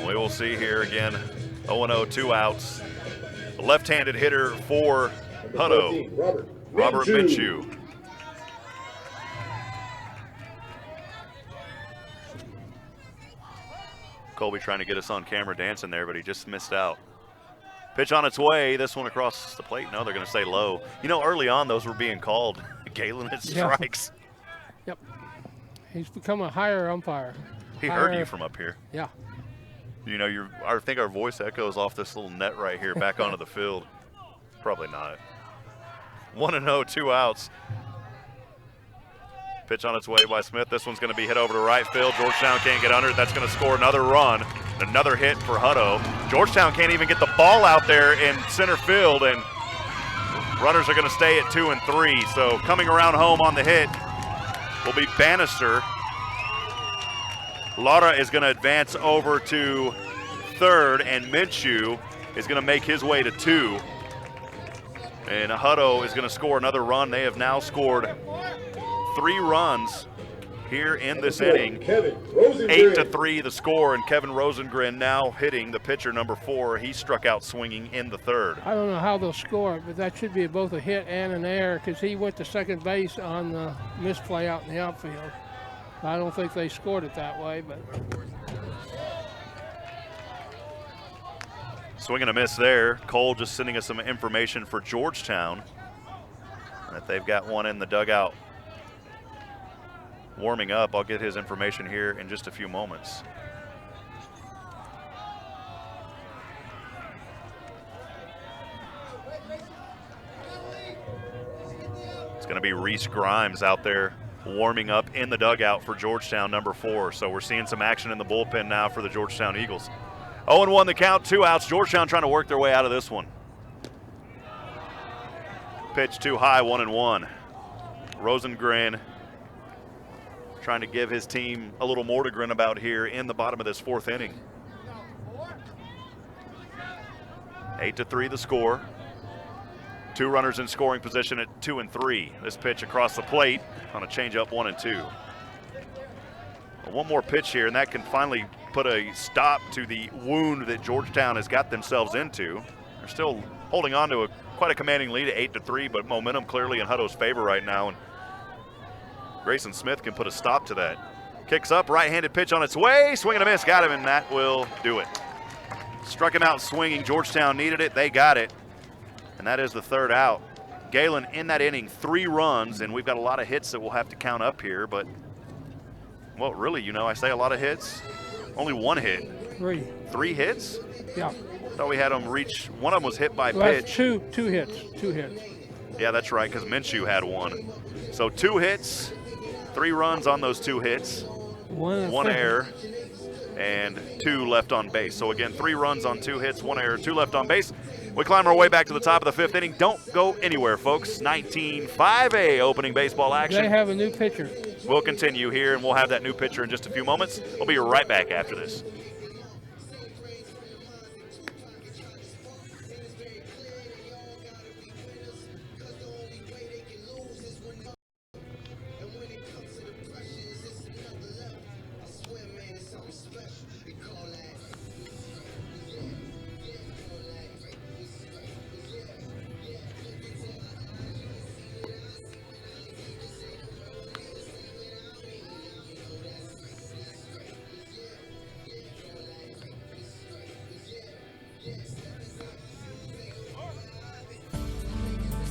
We will see here again, 0-0, 2 outs. The left-handed hitter for Hutto, Robert Minshew. Colby trying to get us on camera dancing there, but he just missed out. Pitch on its way. This one across the plate. No, they're going to stay low. You know, early on, those were being called. Galen hit strikes. Yep. He's become a higher umpire. He heard you from up here. Yeah. You know, I think our voice echoes off this little net right here back onto the field. Probably not. 1-0, 2 outs. Pitch on its way by Smith. This one's going to be hit over to right field. Georgetown can't get under it. That's going to score another run. Another hit for Hutto. Georgetown can't even get the ball out there in center field, and runners are going to stay at 2 and 3. So coming around home on the hit will be Bannister. Lara is going to advance over to third, and Minshew is going to make his way to 2. And Hutto is going to score another run. They have now scored 3 runs here in this inning. 8-3 the score, and Kevin Rosengren now hitting the pitcher number 4. He struck out swinging in the 3rd. I don't know how they'll score it, but that should be both a hit and an error because he went to second base on the misplay out in the outfield. I don't think they scored it that way, but. Swing and a miss there. Cole just sending us some information for Georgetown that they've got one in the dugout warming up. I'll get his information here in just a few moments. It's going to be Reese Grimes out there warming up in the dugout for Georgetown, number 4. So we're seeing some action in the bullpen now for the Georgetown Eagles. 0-1 the count, 2 outs. Georgetown trying to work their way out of this one. Pitch too high, 1-1. Rosengren trying to give his team a little more to grin about here in the bottom of this 4th inning. 8-3 the score. 2 runners in scoring position at 2 and 3. This pitch across the plate on a changeup, 1-2. One more pitch here, and that can finally put a stop to the wound that Georgetown has got themselves into. They're still holding on to quite a commanding lead at 8-3, but momentum clearly in Hutto's favor right now. And Grayson Smith can put a stop to that. Kicks up, right-handed pitch on its way. Swing and a miss, got him, and that will do it. Struck him out swinging. Georgetown needed it, they got it. And that is the 3rd out. Galen in that inning, 3 runs, and we've got a lot of hits that we'll have to count up here, but, well, really, I say a lot of hits. Only 1 hit. 3. 3 hits? Yeah. Thought we had them reach. One of them was hit by Well, pitch. Two hits. 2 hits. Yeah, that's right, because Minshew had 1. So 2 hits, 3 runs on those 2 hits, 1 error, and 2 left on base. So again, 3 runs on 2 hits, 1 error, 2 left on base. We climb our way back to the top of the 5th inning. Don't go anywhere, folks. 19-5A opening baseball action. They have a new pitcher. We'll continue here, and we'll have that new pitcher in just a few moments. We'll be right back after this.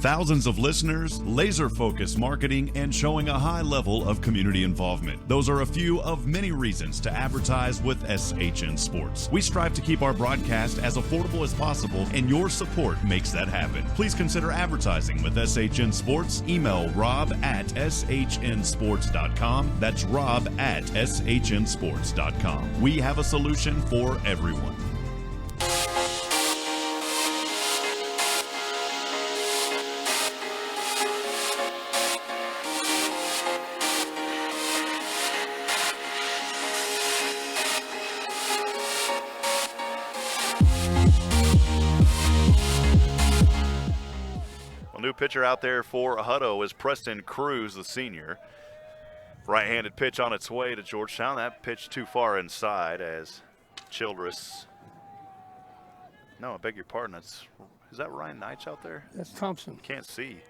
Thousands of listeners, laser-focused marketing, and showing a high level of community involvement. Those are a few of many reasons to advertise with SHN Sports. We strive to keep our broadcast as affordable as possible, and your support makes that happen. Please consider advertising with SHN Sports. Email rob@shnsports.com. That's rob@shnsports.com. We have a solution for everyone. Pitcher out there for Hutto is Preston Cruz, the senior. Right-handed pitch on its way to Georgetown. That pitch too far inside as Childress. No, I beg your pardon. Is that Ryan Knights out there? That's Thompson. Can't see.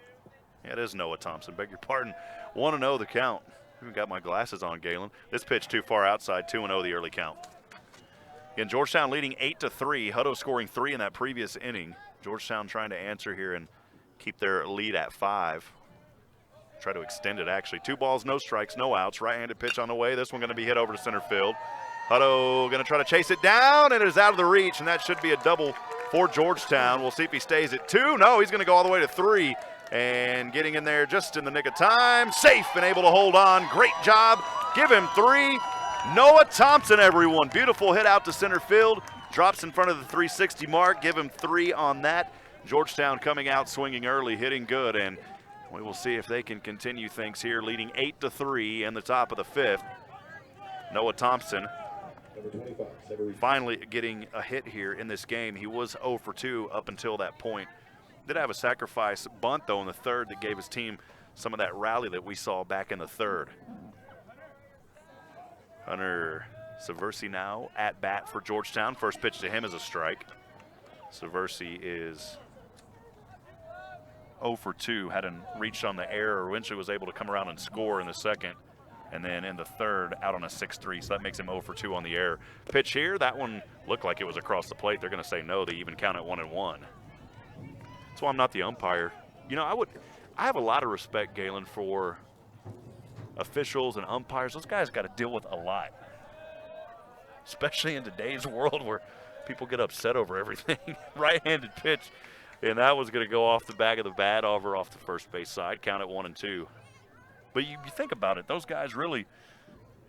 Yeah, it is Noah Thompson. Beg your pardon. 1-0 the count. Even got my glasses on, Galen. This pitch too far outside. 2-0 the early count. Again, Georgetown leading 8-3. Hutto scoring 3 in that previous inning. Georgetown trying to answer here and keep their lead at 5. Try to extend it, actually. 2 balls, no strikes, no outs. Right-handed pitch on the way. This one going to be hit over to center field. Hutto going to try to chase it down, and it is out of the reach, and that should be a double for Georgetown. We'll see if he stays at 2. No, he's going to go all the way to 3, and getting in there just in the nick of time. Safe and able to hold on. Great job. Give him 3. Noah Thompson, everyone. Beautiful hit out to center field. Drops in front of the 360 mark. Give him 3 on that. Georgetown coming out swinging early, hitting good, and We will see if they can continue things here, leading 8-3 in the top of the 5th. Noah Thompson finally getting a hit here in this game. He was 0 for 2 up until that point. Did have a sacrifice bunt, though, in the 3rd that gave his team some of that rally that we saw back in the 3rd. Hunter Seversi now at bat for Georgetown. First pitch to him is a strike. Seversi is 0 for 2, hadn't reached on the air, or eventually was able to come around and score in the 2nd. And then in the 3rd, out on a 6-3, so that makes him 0 for 2 on the air. Pitch here, that one looked like it was across the plate. They're going to say no. They even count it 1-1. That's why I'm not the umpire. You know, I have a lot of respect, Galen, for officials and umpires. Those guys got to deal with a lot, especially in today's world where people get upset over everything. Right-handed pitch, and that was going to go off the back of the bat over off the first base side. Count it 1-2. But you think about it, those guys really,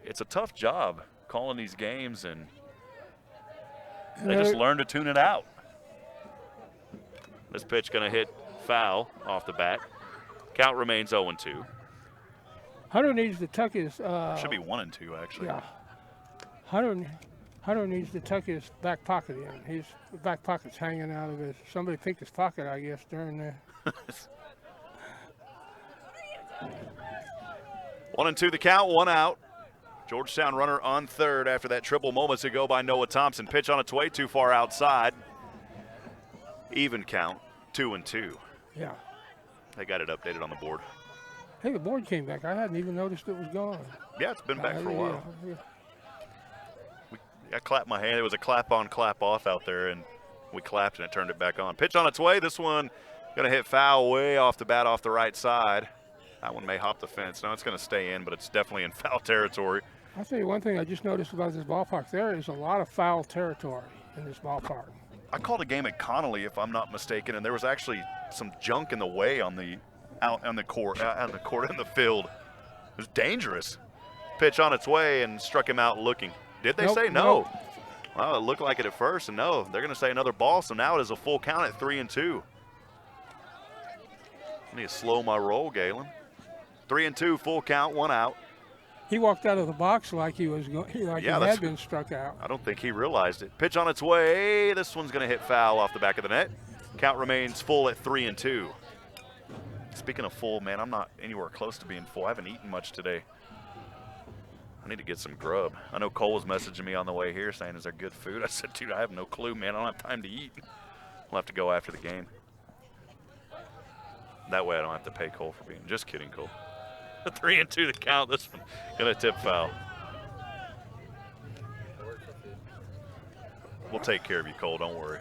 it's a tough job calling these games, and they just learn to tune it out. This pitch going to hit foul off the bat. Count remains 0-2. Hunter needs to tuck his. Should be 1-2 actually. Yeah. Hunter needs to tuck his back pocket in. His back pocket's hanging out of his. Somebody picked his pocket, I guess, during the. 1-2 the count, 1 out. Georgetown runner on 3rd after that triple moments ago by Noah Thompson. Pitch on its way too far outside. Even count, 2-2. Yeah. They got it updated on the board. Hey, the board came back. I hadn't even noticed it was gone. Yeah, it's been back for a while. Yeah. I clapped my hand. It was a clap on, clap off out there, and we clapped and it turned it back on. Pitch on its way. This one going to hit foul way off the bat off the right side. That one may hop the fence. No, it's going to stay in, but it's definitely in foul territory. I'll tell you one thing I just noticed about this ballpark. There is a lot of foul territory in this ballpark. I called a game at Connolly, if I'm not mistaken, and there was actually some junk in the way on the court in the field. It was dangerous. Pitch on its way and struck him out looking. Did they say no? Nope. Well, it looked like it at first, and no. They're going to say another ball, so now it is a full count at 3-2. I need to slow my roll, Galen. 3-2, full count, 1 out. He walked out of the box like he was he had been struck out. I don't think he realized it. Pitch on its way. This one's going to hit foul off the back of the net. Count remains full at 3-2. Speaking of full, man, I'm not anywhere close to being full. I haven't eaten much today. I need to get some grub. I know Cole was messaging me on the way here saying, is there good food? I said, dude, I have no clue, man. I don't have time to eat. We'll have to go after the game. That way I don't have to pay Cole for being. Just kidding, Cole. 3-2 the count. This one going to tip foul. We'll take care of you, Cole. Don't worry.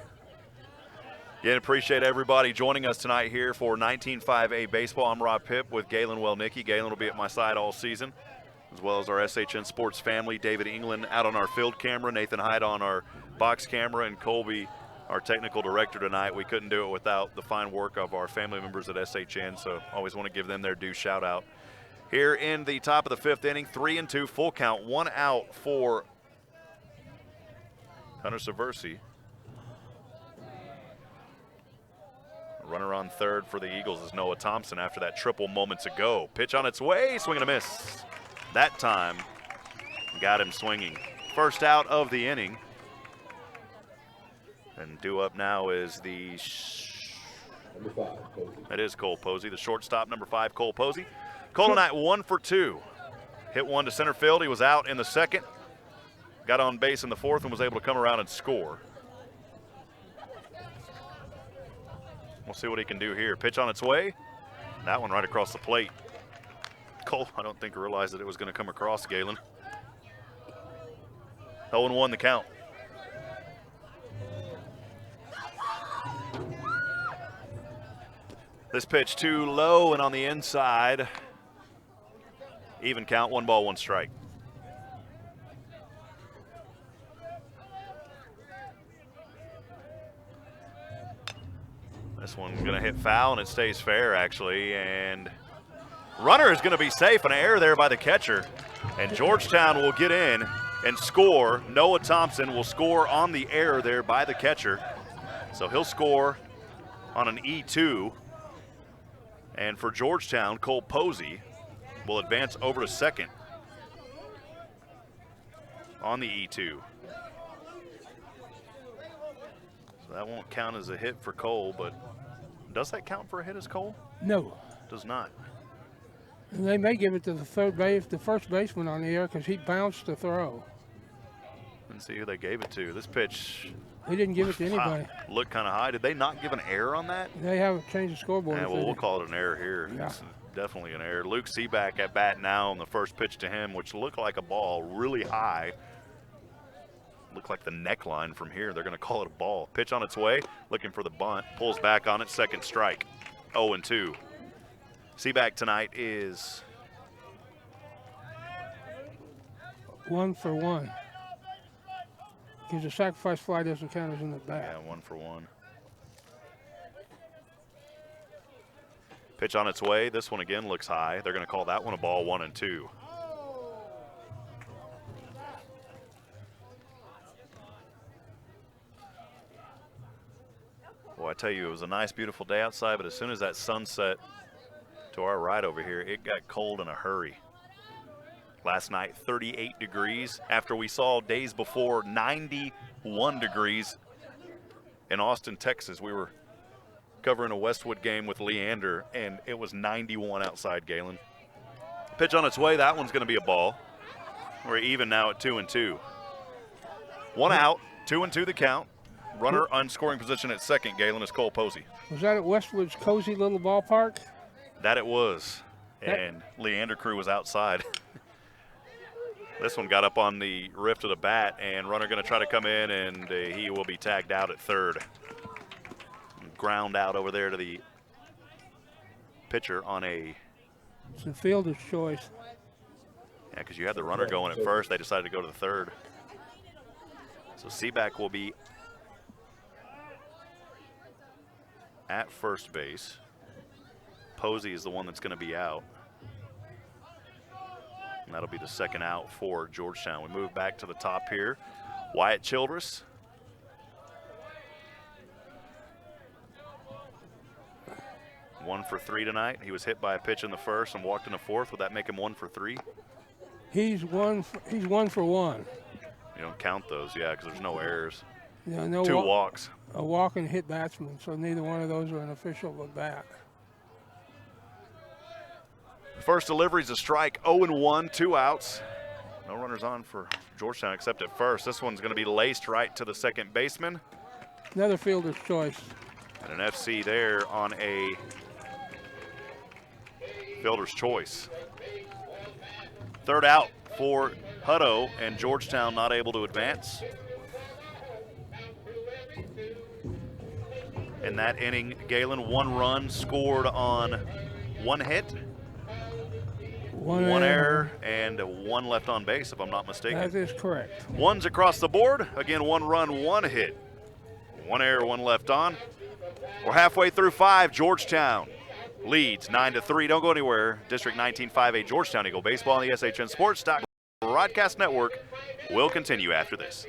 Again, appreciate everybody joining us tonight here for 19-5A Baseball. I'm Rob Hipp with Galen Wellnicki. Galen will be at my side all season, as well as our SHN Sports family. David England out on our field camera, Nathan Hyde on our box camera, and Colby, our technical director tonight. We couldn't do it without the fine work of our family members at SHN, so always want to give them their due shout out. Here in the top of the 5th inning, 3-2, full count, 1 out for Hunter Seversi. Runner on 3rd for the Eagles is Noah Thompson after that triple moments ago. Pitch on its way, swing and a miss. That time got him swinging. First out of the inning. And due up now is the Number 5, Posey. that is Cole Posey, the shortstop, number 5, Cole Posey. Cole tonight 1 for 2. Hit one to center field. He was out in the 2nd. Got on base in the 4th and was able to come around and score. We'll see what he can do here. Pitch on its way. That one right across the plate. Cole, I don't think realized that it was going to come across, Galen. 0-1 the count. This pitch too low and on the inside. Even count, 1 ball, 1 strike. This one's going to hit foul, and it stays fair, actually. And runner is going to be safe. An error there by the catcher. And Georgetown will get in and score. Noah Thompson will score on the error there by the catcher. So he'll score on an E2. And for Georgetown, Cole Posey will advance over to second on the E2. So that won't count as a hit for Cole, but does that count for a hit as Cole? No. Does not. And they may give it to the first baseman on the air because he bounced the throw. Let's see who they gave it to. This pitch. He didn't give it to anybody. Looked kind of high. Did they not give an error on that? They haven't changed the scoreboard. Yeah, well, we'll call it an error here. Yeah. It's definitely an error. Luke Seaback at bat now on the first pitch to him, which looked like a ball really high. Looked like the neckline from here. They're going to call it a ball. Pitch on its way, looking for the bunt. Pulls back on it, second strike. 0-2. Seaback tonight is 1 for 1. Because the sacrifice fly doesn't count as in the bat. Yeah, 1 for 1. Pitch on its way. This one again looks high. They're going to call that one a ball. 1-2. Boy, I tell you, it was a nice, beautiful day outside, but as soon as that sun set to our right over here, it got cold in a hurry. Last night, 38 degrees, after we saw days before 91 degrees in Austin, Texas. We were covering a Westwood game with Leander, and it was 91 outside, Galen. Pitch on its way. That one's going to be a ball. We're even now at 2-2. 1 out, 2-2 the count. Runner unscoring position at second, Galen, is Cole Posey. Was that at Westwood's cozy little ballpark? That it was, and Leander crew was outside. This one got up on the rift of the bat, and runner going to try to come in, and he will be tagged out at third. Ground out over there to the pitcher on a... It's a fielder's choice. Yeah, because you had the runner going at first. They decided to go to the third. So Seaback will be at first base. Posey is the one that's going to be out. And that'll be the second out for Georgetown. We move back to the top here. Wyatt Childress. One for 3 tonight. He was hit by a pitch in the first and walked in the fourth. Would that make him 1 for 3? He's 1 for 1. You don't count those, yeah, because there's no errors. Yeah, no 2 walks. A walk and hit batsman, so neither one of those are an official at bat. First delivery's a strike, 0-1, 2 outs. No runners on for Georgetown except at first. This one's going to be laced right to the second baseman. Another fielder's choice. And an FC there on a fielder's choice. Third out for Hutto, and Georgetown not able to advance. In that inning, Galen, 1 run scored on 1 hit. One error and 1 left on base, if I'm not mistaken. That is correct. 1s across the board. Again, 1 run, 1 hit. 1 error, 1 left on. We're halfway through 5. Georgetown leads 9-3. Don't go anywhere. District 19-5A Georgetown Eagle Baseball on the SHN Sports Broadcast Network will continue after this.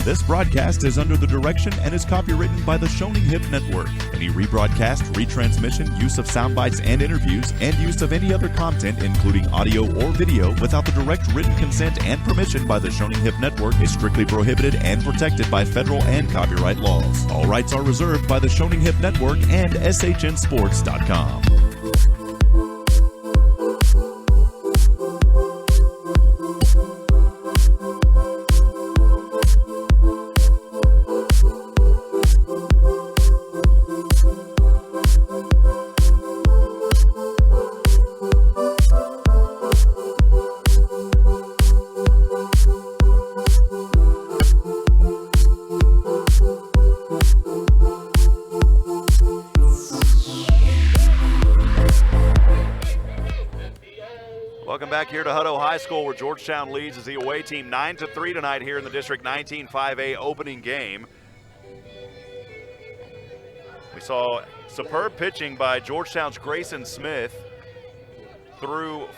This broadcast is under the direction and is copywritten by the Hipp Network. Any rebroadcast, retransmission, use of sound bites and interviews, and use of any other content, including audio or video, without the direct written consent and permission by the Hipp Network is strictly prohibited and protected by federal and copyright laws. All rights are reserved by the Hipp Network and SHNSports.com. Here to Hutto High School, where Georgetown leads as the away team 9-3 tonight here in the District 19-5A opening game. We saw superb pitching by Georgetown's Grayson Smith. through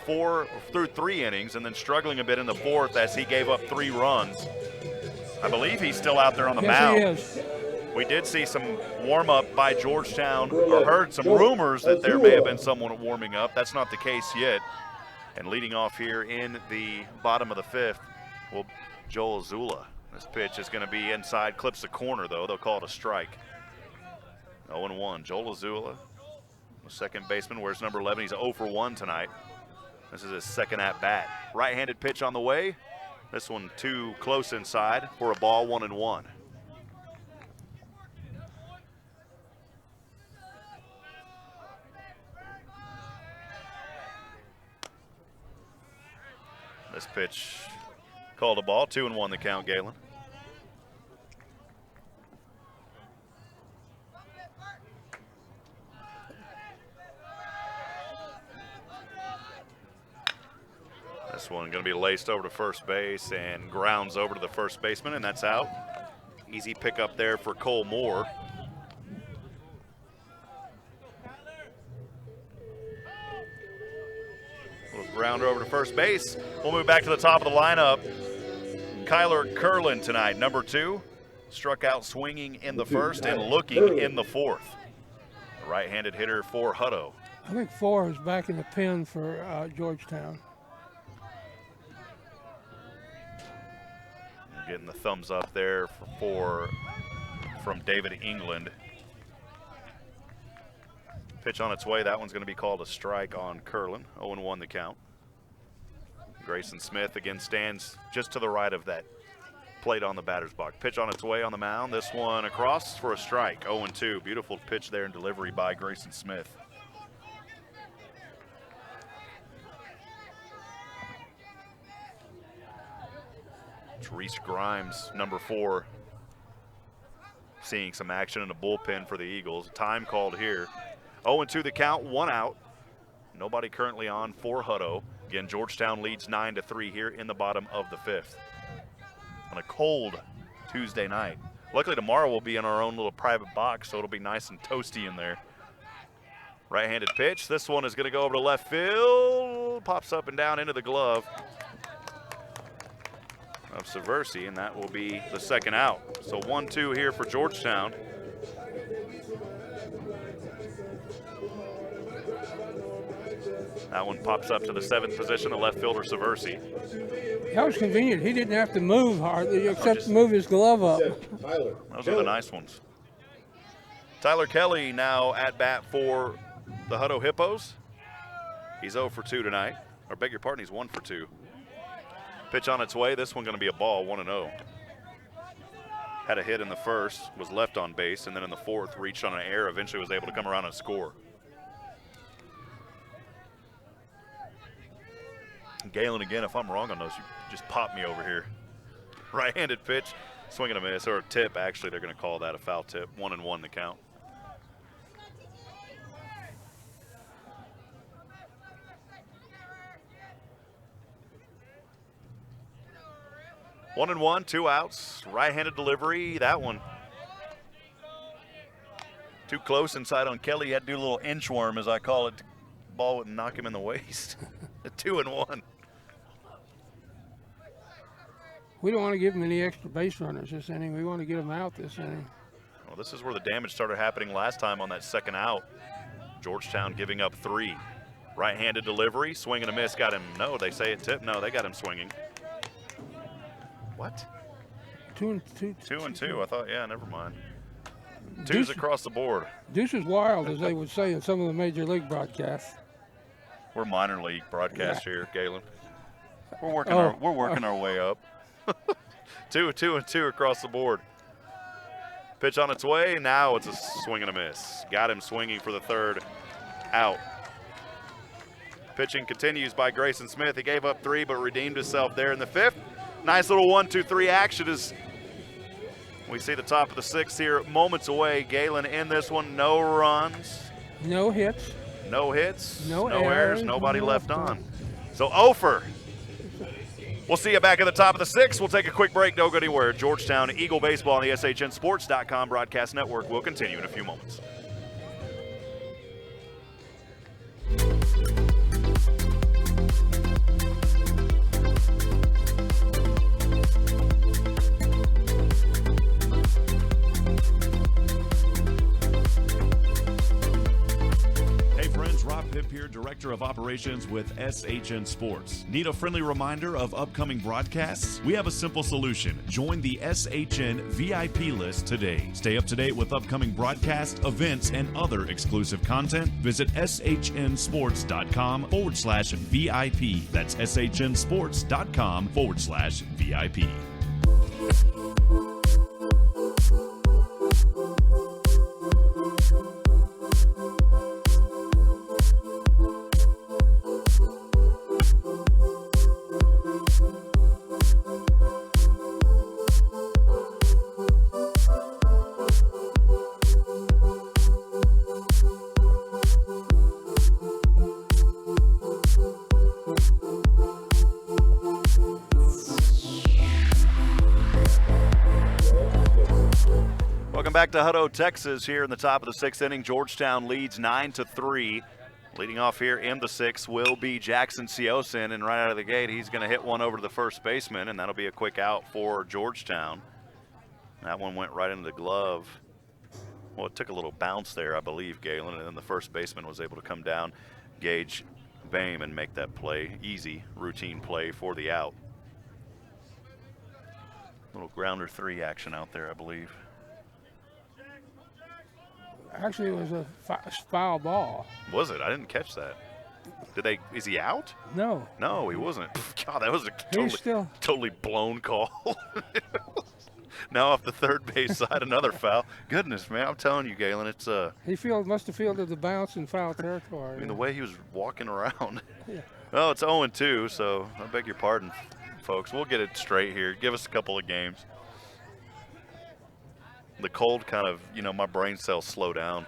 3 innings and then struggling a bit in the 4th as he gave up 3 runs. I believe he's still out there on the mound. Yes, he is. We did see some warm-up by Georgetown, or heard some rumors that there may have been someone warming up. That's not the case yet. And leading off here in the bottom of the 5th, well, Joel Azula. This pitch is going to be inside, clips the corner, though. They'll call it a strike. 0-1. Joel Azula, the second baseman, wears number 11. He's 0 for 1 tonight. This is his second at-bat. Right-handed pitch on the way. This one too close inside for a ball, 1-1. This pitch called a ball, 2-1 the count, Galen. This one going to be laced over to first base and grounds over to the first baseman, and that's out. Easy pickup there for Cole Moore. Little grounder over to first base. We'll move back to the top of the lineup. Kyler Curlin tonight, number 2. Struck out swinging in the 1st and looking in the 4th. Right-handed hitter for Hutto. I think 4 is back in the pen for Georgetown. Getting the thumbs up there from David England. Pitch on its way. That one's going to be called a strike on Curlin. 0-1 the count. Grayson Smith again stands just to the right of that plate on the batter's box. Pitch on its way on the mound. This one across for a strike. 0-2. Beautiful pitch there in delivery by Grayson Smith. Reese Grimes, number 4, seeing some action in the bullpen for the Eagles. Time called here. 0-2 the count, 1 out. Nobody currently on for Hutto. Again, Georgetown leads 9-3 here in the bottom of the 5th. On a cold Tuesday night. Luckily tomorrow we'll be in our own little private box, so it'll be nice and toasty in there. Right-handed pitch. This one is going to go over to left field. Pops up and down into the glove of Seversi, and that will be the second out. So 1-2 here for Georgetown. That one pops up to the 7th position, the left fielder Seversi. That was convenient. He didn't have to move hardly, except move his glove up. Those are the nice ones. Tyler Kelly now at bat for the Hutto Hippos. He's 0 for 2 tonight. Or beg your pardon, he's 1 for 2. Pitch on its way. This one going to be a ball, 1-0. Had a hit in the 1st, was left on base, and then in the 4th reached on an error, eventually was able to come around and score. Galen again, if I'm wrong on those, you just pop me over here. Right-handed pitch, swing and a miss, or a tip. Actually, they're going to call that a foul tip. 1-1 the count. One and 1, 2 outs. Right-handed delivery. That one too close inside on Kelly. He had to do a little inchworm, as I call it. The ball wouldn't knock him in the waist. 2-1. We don't want to give him any extra base runners this inning. We want to get him out this inning. Well, this is where the damage started happening last time on that second out. Georgetown giving up 3. Right-handed delivery. Swing and a miss. Got him. No, they say it tipped. No, they got him swinging. What? 2 and 2. 2 and 2. I thought, yeah, never mind. 2's across the board. Deuce is wild, as they would say in some of the major league broadcasts. We're minor league broadcast here, Galen. We're working our way up. 2 and 2 across the board. Pitch on its way. Now it's a swing and a miss. Got him swinging for the 3rd out. Pitching continues by Grayson Smith. He gave up 3, but redeemed himself there in the 5th. Nice little 1-2-3 action as we see the top of the 6th here, moments away. Galen in this one, no runs. No hits. No hits, no errors, nobody left on. So over. We'll see you back at the top of the 6th. We'll take a quick break. Don't go anywhere. Georgetown Eagle Baseball on the SHNSports.com broadcast network will continue in a few moments. Hipp here, Director of Operations with SHN Sports. Need a friendly reminder of upcoming broadcasts? We have a simple solution. Join the SHN VIP list today. Stay up to date with upcoming broadcasts, events, and other exclusive content. Visit shnsports.com/VIP. That's shnsports.com/VIP. Welcome back to Hutto, Texas. Here in the top of the 6th inning, Georgetown leads 9-3. Leading off here in the 6th will be Jackson Siosin, and right out of the gate, he's going to hit one over to the first baseman, and that'll be a quick out for Georgetown. That one went right into the glove. Well, it took a little bounce there, I believe, Galen, and then the first baseman was able to come down, gauge Bame, and make that play. Easy, routine play for the out. Little grounder 3 action out there, I believe. Actually, it was a foul ball. Was it? I didn't catch that. Is he out? No. No, he wasn't. God, that was a totally blown call. Now off the third base side, another foul. Goodness, man, I'm telling you, Galen, it's He must have fielded the bounce in foul territory. I mean, the way he was walking around. Yeah. Well, it's 0-2, so I beg your pardon, folks. We'll get it straight here. Give us a couple of games. The cold kind of, my brain cells slow down.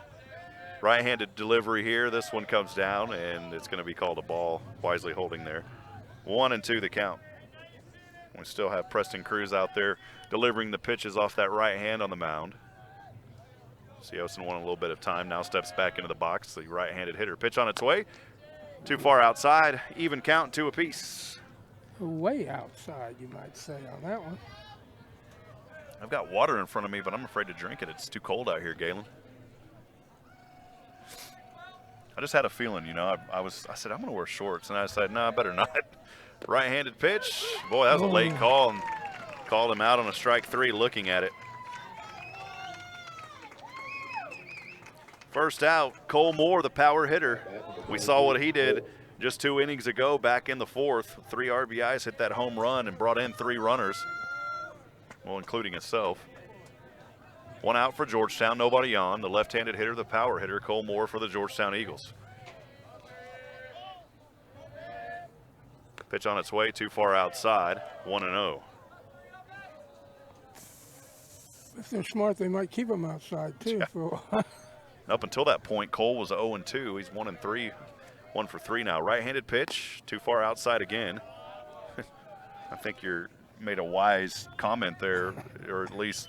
Right-handed delivery here. This one comes down, and it's going to be called a ball. Wisely holding there. 1-2 the count. We still have Preston Cruz out there delivering the pitches off that right hand on the mound. Siosin won a little bit of time. Now steps back into the box. The right-handed hitter. Pitch on its way. Too far outside. Even count, 2 apiece. Way outside, you might say, on that one. I've got water in front of me, but I'm afraid to drink it. It's too cold out here, Galen. I just had a feeling, I said, I'm going to wear shorts. And I said, no, I better not. Right-handed pitch. Boy, that was a late call, and called him out on a strike 3 looking at it. First out, Cole Moore, the power hitter. We saw what he did just 2 innings ago back in the 4th. 3 RBIs, hit that home run, and brought in 3 runners. Well, including himself. 1 out for Georgetown, nobody on. The left-handed hitter, the power hitter, Cole Moore for the Georgetown Eagles. Pitch on its way, too far outside, 1-0. If they're smart, they might keep him outside, too. Yeah. For a while. Up until that point, Cole was 0-2. He's 1-3, 1 for 3 now. Right-handed pitch, too far outside again. I think you're made a wise comment there, or at least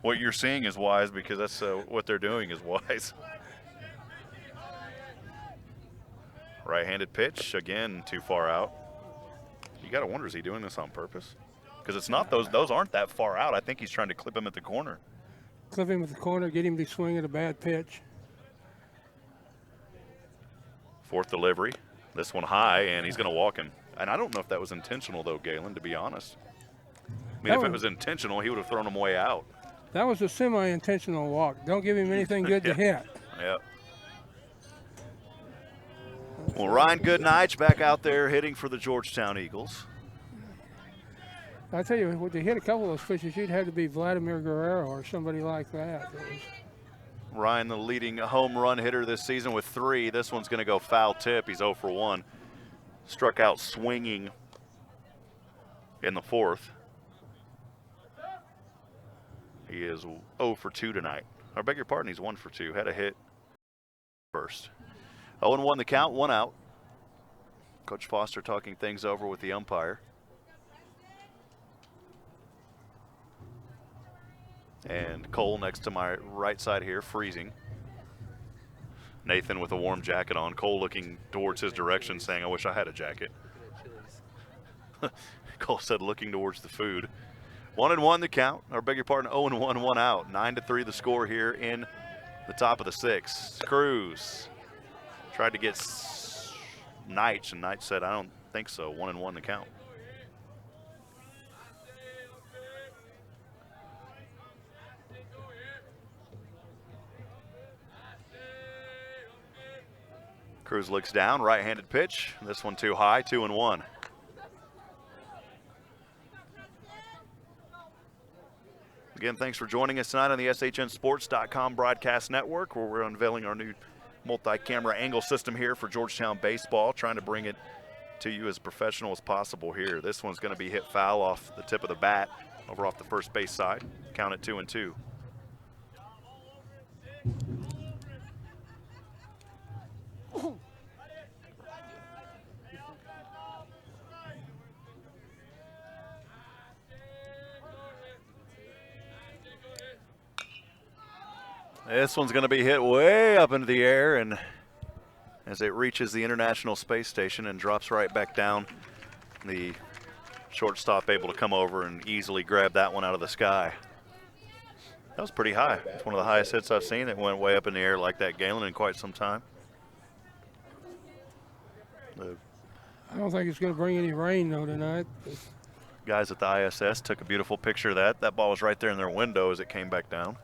what you're seeing is wise, because that's what they're doing is wise. Right-handed pitch, again, too far out. You got to wonder, is he doing this on purpose? Because it's not those aren't that far out. I think he's trying to clip him at the corner. Clip him at the corner, get him to swing at a bad pitch. 4th delivery. This one high, and he's going to walk him. And I don't know if that was intentional, though, Galen, to be honest. I mean, if it was intentional, he would have thrown him way out. That was a semi-intentional walk. Don't give him anything good to hit. Yep. Well, Ryan Goodnight back out there hitting for the Georgetown Eagles. I tell you, to hit a couple of those pitches, you'd have to be Vladimir Guerrero or somebody like that. Ryan, the leading home run hitter this season with 3. This one's going to go foul tip. He's 0 for 1. Struck out swinging in the 4th. He is 0 for 2 tonight. I beg your pardon, he's 1 for 2. Had a hit first. 0-1 the count, 1 out. Coach Foster talking things over with the umpire. And Cole next to my right side here, freezing. Nathan with a warm jacket on. Cole looking towards his direction, saying, I wish I had a jacket. Cole said looking towards the food. 1-1 the count, or beg your pardon, 0-1, 1 out. 9-3 the score here in the top of the 6th. Cruz Tried to get Knight, and Knight said, I don't think so. 1-1 to count. Cruz looks down, right-handed pitch. This one too high, 2-1. Again, thanks for joining us tonight on the SHNSports.com broadcast network, where we're unveiling our new multi-camera angle system here for Georgetown baseball, trying to bring it to you as professional as possible here. This one's going to be hit foul off the tip of the bat, over off the first base side. Count it 2-2. This one's going to be hit way up into the air, and as it reaches the International Space Station and drops right back down, the shortstop able to come over and easily grab that one out of the sky. That was pretty high. It's one of the highest hits I've seen. It went way up in the air like that, Galen, in quite some time. The I don't think it's going to bring any rain, though, tonight. guys at the ISS took a beautiful picture of that. That ball was right there in their window as it came back down.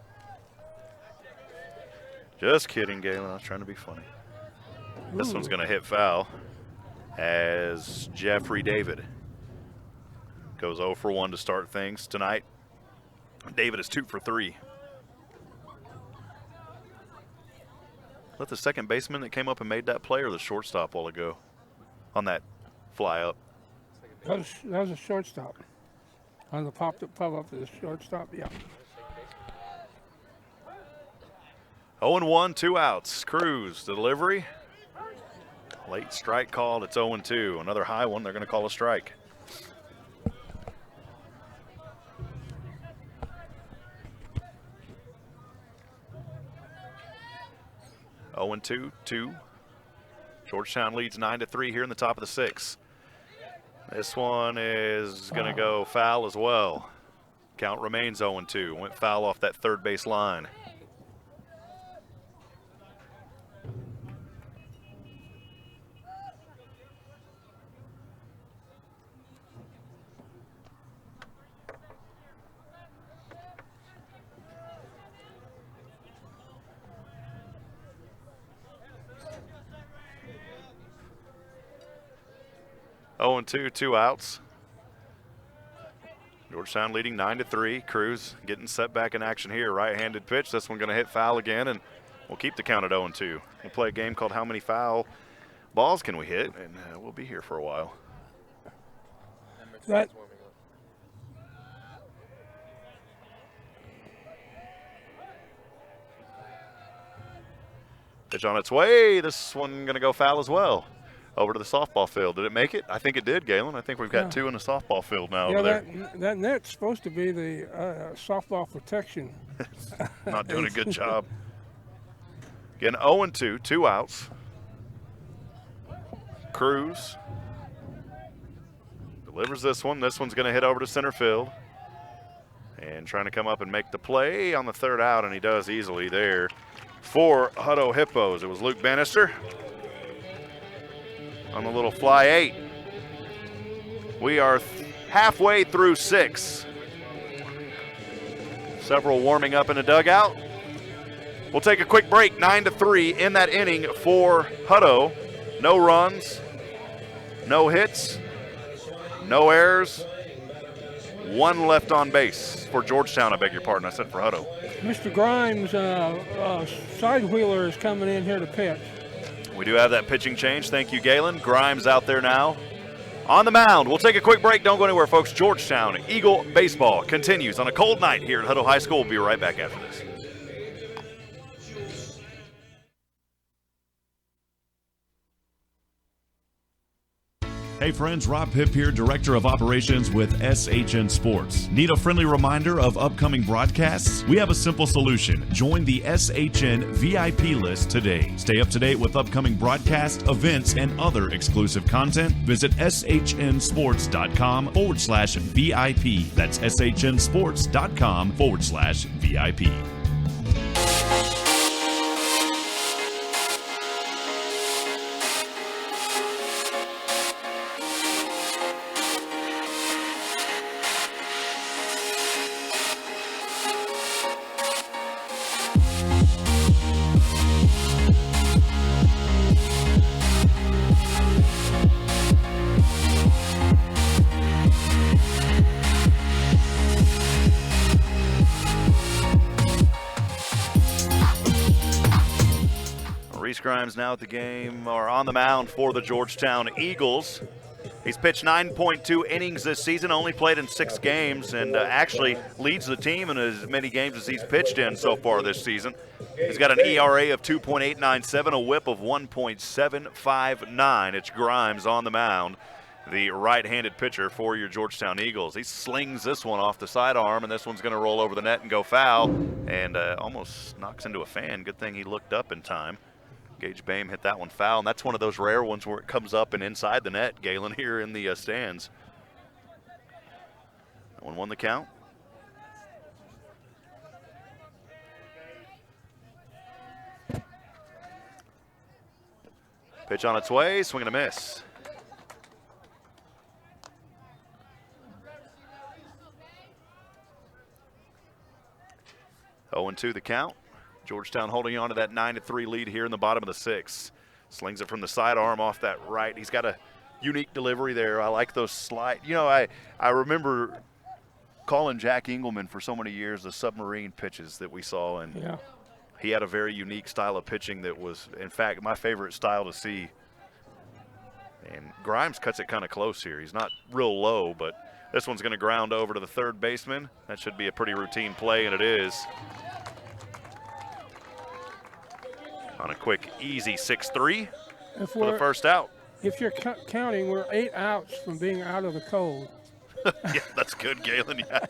Just kidding, Galen. I was trying to be funny. This one's going to hit foul as Jeffrey David goes 0 for 1 to start things tonight. David is 2 for 3. Let the second baseman that came up and made that play, or the shortstop a while ago on that fly up? That was a shortstop. On the pop up to the shortstop, yeah. 0-1, 2 outs. Cruz, the delivery. Late strike called. It's 0-2. Another high one. They're going to call a strike. Oh and 2. Georgetown leads 9-3 here in the top of the 6th. This one is going to go foul as well. Count remains 0-2. Went foul off that third base line. Oh and 2, 2 outs. Georgetown leading 9-3. Cruz getting set back in action here. Right-handed pitch. This one going to hit foul again, and we'll keep the count at 0-2. We'll play a game called How Many Foul Balls Can We Hit? And we'll be here for a while. That Pitch on its way. This one going to go foul as well. Over to the softball field. Did it make it? I think it did, Galen. I think we've got 2 in the softball field now over there. That net's supposed to be the softball protection. Not doing a good job. Again, 0-2, 2 outs. Cruz delivers this one. This one's going to hit over to center field. And trying to come up and make the play on the third out, and he does easily there for Hutto Hippos. It was Luke Bannister on the little fly 8. We are halfway through 6. Several warming up in the dugout. We'll take a quick break. 9-3 in that inning for Hutto. No runs, no hits, no errors. 1 left on base for Georgetown. I beg your pardon. I said for Hutto. Mr. Grimes, side wheeler is coming in here to pitch. We do have that pitching change. Thank you, Galen. Grimes out there now on the mound. We'll take a quick break. Don't go anywhere, folks. Georgetown Eagle baseball continues on a cold night here at Hutto High School. We'll be right back after this. Hey friends, Rob Hipp here, Director of Operations with SHN Sports. Need a friendly reminder of upcoming broadcasts? We have a simple solution. Join the SHN VIP list today. Stay up to date with upcoming broadcasts, events, and other exclusive content. Visit SHNSports.com/VIP. That's SHNSports.com/VIP. Grimes now at the game, or on the mound for the Georgetown Eagles. He's pitched 9.2 innings this season, only played in 6 games, and actually leads the team in as many games as he's pitched in so far this season. He's got an ERA of 2.897, a whip of 1.759. It's Grimes on the mound, the right-handed pitcher for your Georgetown Eagles. He slings this one off the sidearm, and this one's going to roll over the net and go foul, and almost knocks into a fan. Good thing he looked up in time. Gage Bame hit that one foul, and that's one of those rare ones where it comes up and inside the net, Galen, here in the stands. That one won the count. Pitch on its way, swing and a miss. Oh, 0-2 the count. Georgetown holding on to that 9-3 lead here in the bottom of the 6th. Slings it from the sidearm off that right. He's got a unique delivery there. I like those slide. You know, I remember calling Jack Engelman for so many years the submarine pitches that we saw, and Yeah. he had a very unique style of pitching that was, in fact, my favorite style to see. And Grimes cuts it kind of close here. He's not real low, but this one's going to ground over to the third baseman. That should be a pretty routine play, and it is. On a quick, easy 6-3 for the first out. If you're counting, we're 8 outs from being out of the cold. Yeah, that's good, Galen. Yeah.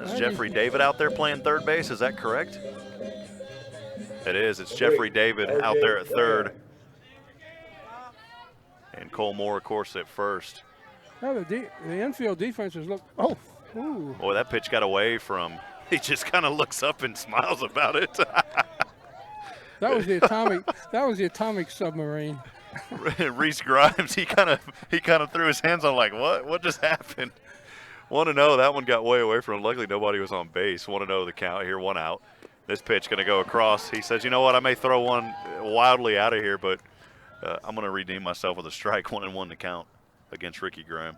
Is Jeffrey David out there playing third base? Is that correct? It is. It's Jeffrey David out there at third. And Cole Moore, of course, at first. Now the infield defenses look. Oh, ooh. Boy, that pitch got away from. He just kind of looks up and smiles about it. That was the atomic. That was the atomic submarine. Reese Grimes, he kind of threw his hands on like, what just happened? 1-0, that one got way away from him. Luckily, nobody was on base. 1-0 the count here, 1 out. This pitch going to go across. He says, you know what, I may throw one wildly out of here, but I'm going to redeem myself with a strike. 1-1 the count against Ricky Graham.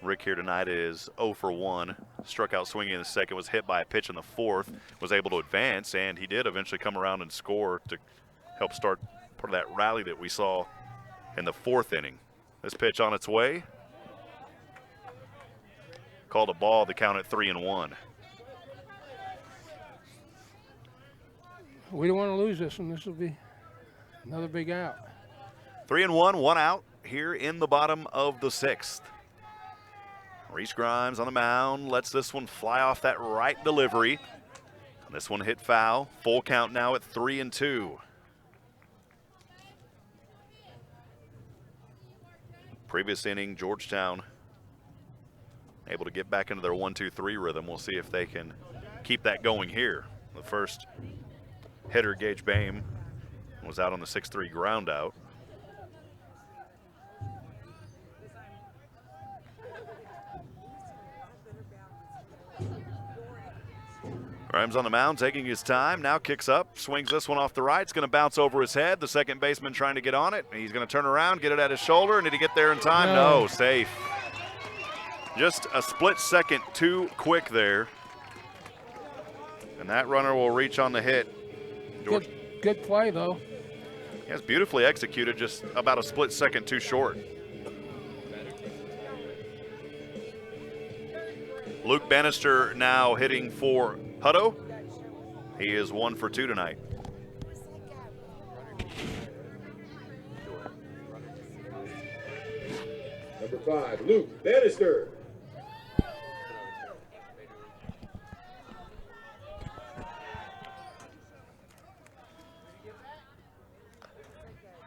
Rick here tonight is 0 for 1. Struck out swinging in the second, was hit by a pitch in the fourth, was able to advance, and he did eventually come around and score to help start part of that rally that we saw in the 4th inning. This pitch on its way. Called a ball, the count at 3-1. We don't want to lose this one. This will be another big out. 3-1, 1 out here in the bottom of the 6th. Reese Grimes on the mound, lets this one fly off that right delivery. And this one hit foul. Full count now at 3-2. Previous inning, Georgetown able to get back into their 1-2-3 rhythm. We'll see if they can keep that going here. The first hitter, Gage Bame, was out on the 6-3 ground out. Grimes on the mound, taking his time, now kicks up, swings this one off the right. It's going to bounce over his head. The second baseman trying to get on it. He's going to turn around, get it at his shoulder, and did he get there in time? No, safe. Just a split second too quick there. And that runner will reach on the hit. Good play, though. Yes, beautifully executed, just about a split second too short. Luke Bannister now hitting for Hutto. He is 1 for 2 tonight. Number 5, Luke Bannister.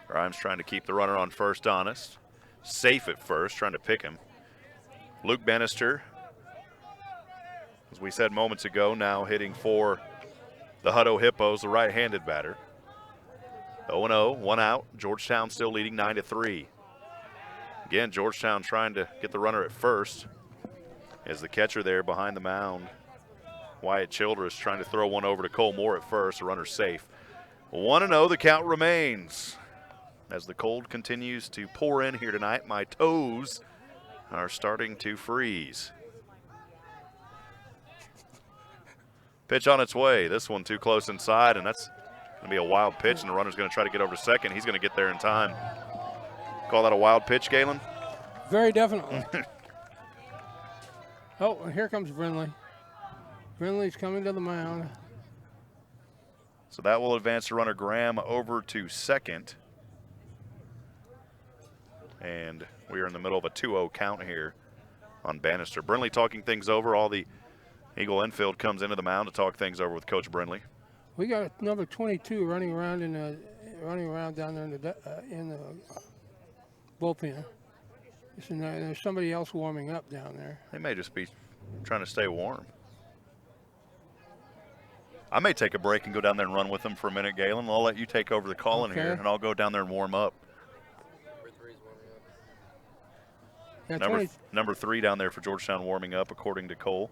Grimes trying to keep the runner on first honest. Safe at first, trying to pick him. Luke Bannister, as we said moments ago, now hitting for the Hutto Hippos, the right-handed batter. 0-0, 1 out. Georgetown still leading 9-3. Again, Georgetown trying to get the runner at first as the catcher there behind the mound. Wyatt Childress trying to throw one over to Cole Moore at first. The runner's safe. 1-0, the count remains. As the cold continues to pour in here tonight, my toes are starting to freeze. Pitch on its way. This one too close inside, and that's going to be a wild pitch, and the runner's going to try to get over to second. He's going to get there in time. Call that a wild pitch, Galen? Very definitely. Oh, and here comes Brindley. Brindley's coming to the mound. So that will advance the runner Graham over to second. And we are in the middle of a 2-0 count here on Bannister. Brindley talking things over. All the Eagle infield comes into the mound to talk things over with Coach Brindley. We got number 22 running around down there in the bullpen. There's somebody else warming up down there. They may just be trying to stay warm. I may take a break and go down there and run with them for a minute, Galen. I'll let you take over the call in here, and I'll go down there and warm up. Yeah, number 3 down there for Georgetown warming up, according to Cole.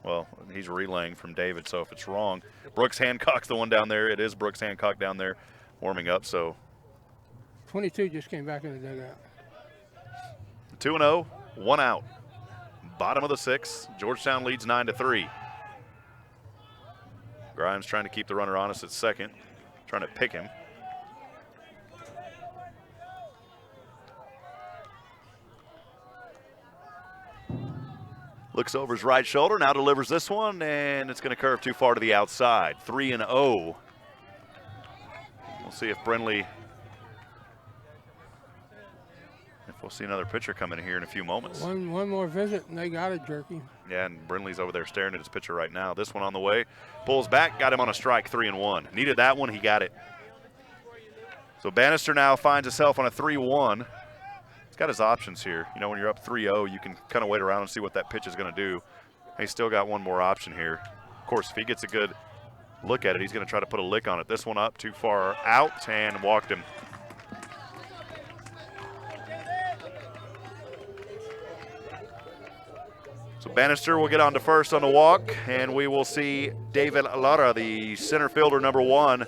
Well, he's relaying from David, so if it's wrong, Brooks Hancock's the one down there. It is Brooks Hancock down there warming up. So 22 just came back in the dugout. 2-0, 1 out. Bottom of the 6th. Georgetown leads 9-3. Grimes trying to keep the runner honest at second, trying to pick him. Looks over his right shoulder, now delivers this one, and it's going to curve too far to the outside. 3-0. We'll see if Brindley, we'll see another pitcher come in here in a few moments. One more visit, and they got it, Jerky. Yeah, and Brindley's over there staring at his pitcher right now. This one on the way. Pulls back, got him on a strike, 3-1. Needed that one, he got it. So Bannister now finds himself on a 3-1. He's got his options here. You know, when you're up 3-0, you can kind of wait around and see what that pitch is going to do. He's still got one more option here. Of course, if he gets a good look at it, he's going to try to put a lick on it. This one up too far out and walked him. So Bannister will get on to first on the walk, and we will see David Lara, the center fielder number 1,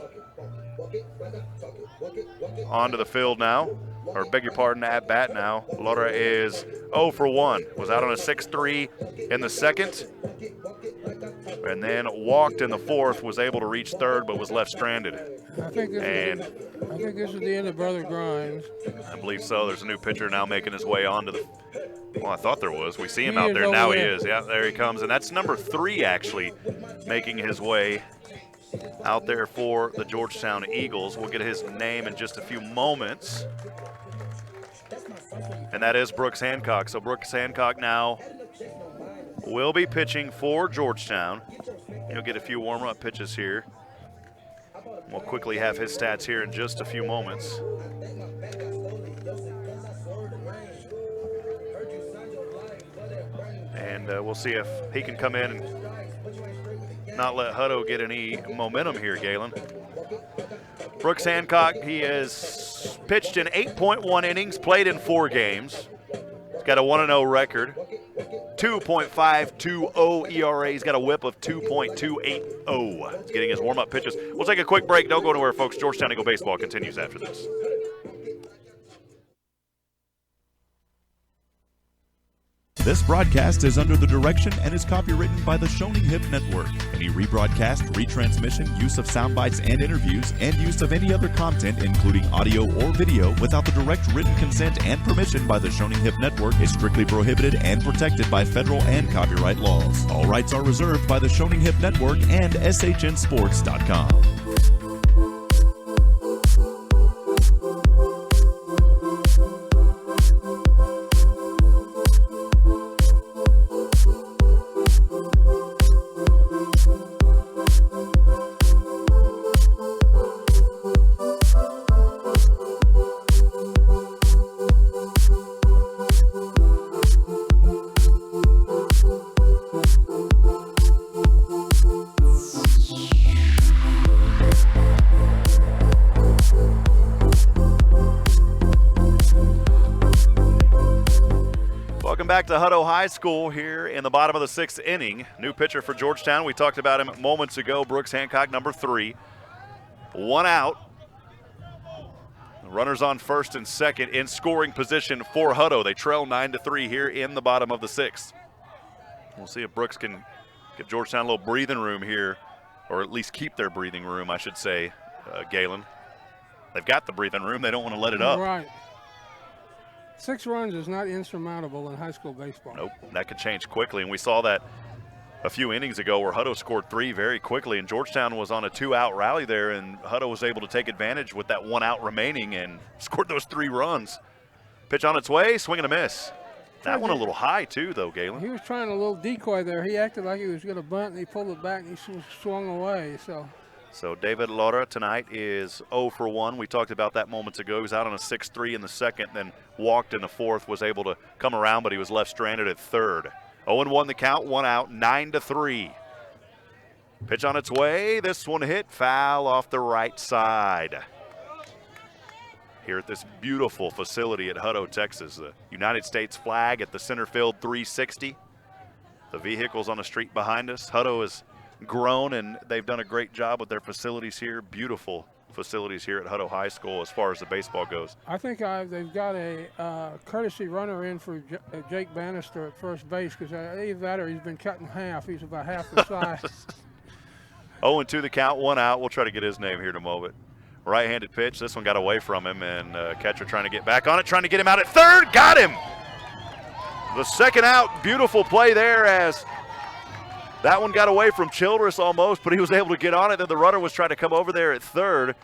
onto the field now, or beg your pardon, at bat now. Lara is 0 for 1, was out on a 6-3 in the second, and then walked in the 4th, was able to reach third, but was left stranded. I think this is the end of Brother Grimes. I believe so. There's a new pitcher now making his way onto the. Well, I thought there was. We see him out there. Now he is. Yeah, there he comes. And that's number 3, actually, making his way out there for the Georgetown Eagles. We'll get his name in just a few moments. And that is Brooks Hancock. So Brooks Hancock now will be pitching for Georgetown. He'll get a few warm-up pitches here. We'll quickly have his stats here in just a few moments. And we'll see if he can come in and not let Hutto get any momentum here, Galen. Brooks Hancock, he has pitched in 8.1 innings, played in 4 games. He's got a 1-0 record, 2.520 ERA. He's got a whip of 2.280. He's getting his warm-up pitches. We'll take a quick break. Don't go anywhere, folks. Georgetown Eagle Baseball continues after this. This broadcast is under the direction and is copywritten by the Hipp Network. Any rebroadcast, retransmission, use of sound bites and interviews, and use of any other content, including audio or video, without the direct written consent and permission by the Hipp Network is strictly prohibited and protected by federal and copyright laws. All rights are reserved by the Hipp Network and SHNSports.com. Back to Hutto High School here in the bottom of the 6th inning. New pitcher for Georgetown. We talked about him moments ago. Brooks Hancock, number 3. 1 out. The Runners on first and second in scoring position for Hutto. They trail 9-3 here in the bottom of the 6th. We'll see if Brooks can give Georgetown a little breathing room here, or at least keep their breathing room, I should say, Galen. They've got the breathing room. They don't want to let it up. Right. 6 runs is not insurmountable in high school baseball. Nope, that could change quickly, and we saw that a few innings ago where Hutto scored 3 very quickly, and Georgetown was on a 2-out rally there, and Hutto was able to take advantage with that 1 out remaining and scored those 3 runs. Pitch on its way, swing and a miss. That one a little high too, though, Galen. He was trying a little decoy there. He acted like he was going to bunt, and he pulled it back, and he swung away. So David Laura tonight is 0 for 1. We talked about that moments ago. He was out on a 6-3 in the second, then walked in the fourth, was able to come around, but he was left stranded at third. 0-1 the count, 1 out, 9-3. Pitch on its way. This one hit foul off the right side. Here at this beautiful facility at Hutto, Texas, the United States flag at the center field 360. The vehicles on the street behind us. Hutto has grown, and they've done a great job with their facilities here. Beautiful facilities here at Hutto High School as far as the baseball goes. I think they've got a courtesy runner in for Jake Bannister at first base, because either that or he's been cut in half. He's about half the size. 0-2 the count, 1 out. We'll try to get his name here in a moment. Right-handed pitch. This one got away from him, and catcher trying to get back on it, trying to get him out at third. Got him! The second out. Beautiful play there, as that one got away from Childress almost, but he was able to get on it. Then the runner was trying to come over there at third.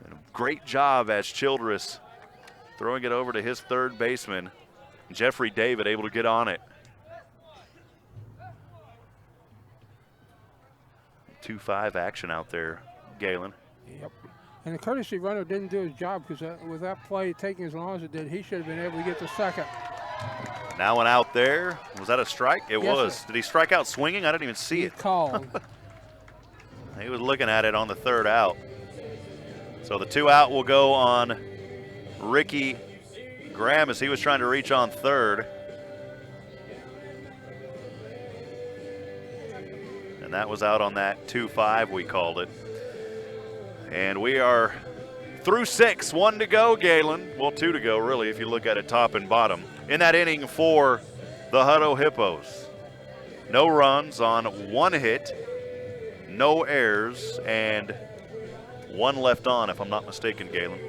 And a great job as Childress throwing it over to his third baseman, Jeffrey David, able to get on it. 2-5 action out there, Galen. Yep. And the courtesy runner didn't do his job, because with that play taking as long as it did, he should have been able to get to second. Now one out there. Was that a strike? It Yes, was. sir. Did he strike out swinging? I didn't even see it. Called. He was looking at it on the third out. So the 2 out will go on Ricky Graham as he was trying to reach on third. And that was out on that 2-5, we called it. And we are through 6, 1 to go, Galen. Well, 2 to go, really, if you look at it top and bottom. In that inning for the Hutto Hippos. No runs on 1 hit, no errors, and 1 left on, if I'm not mistaken, Galen.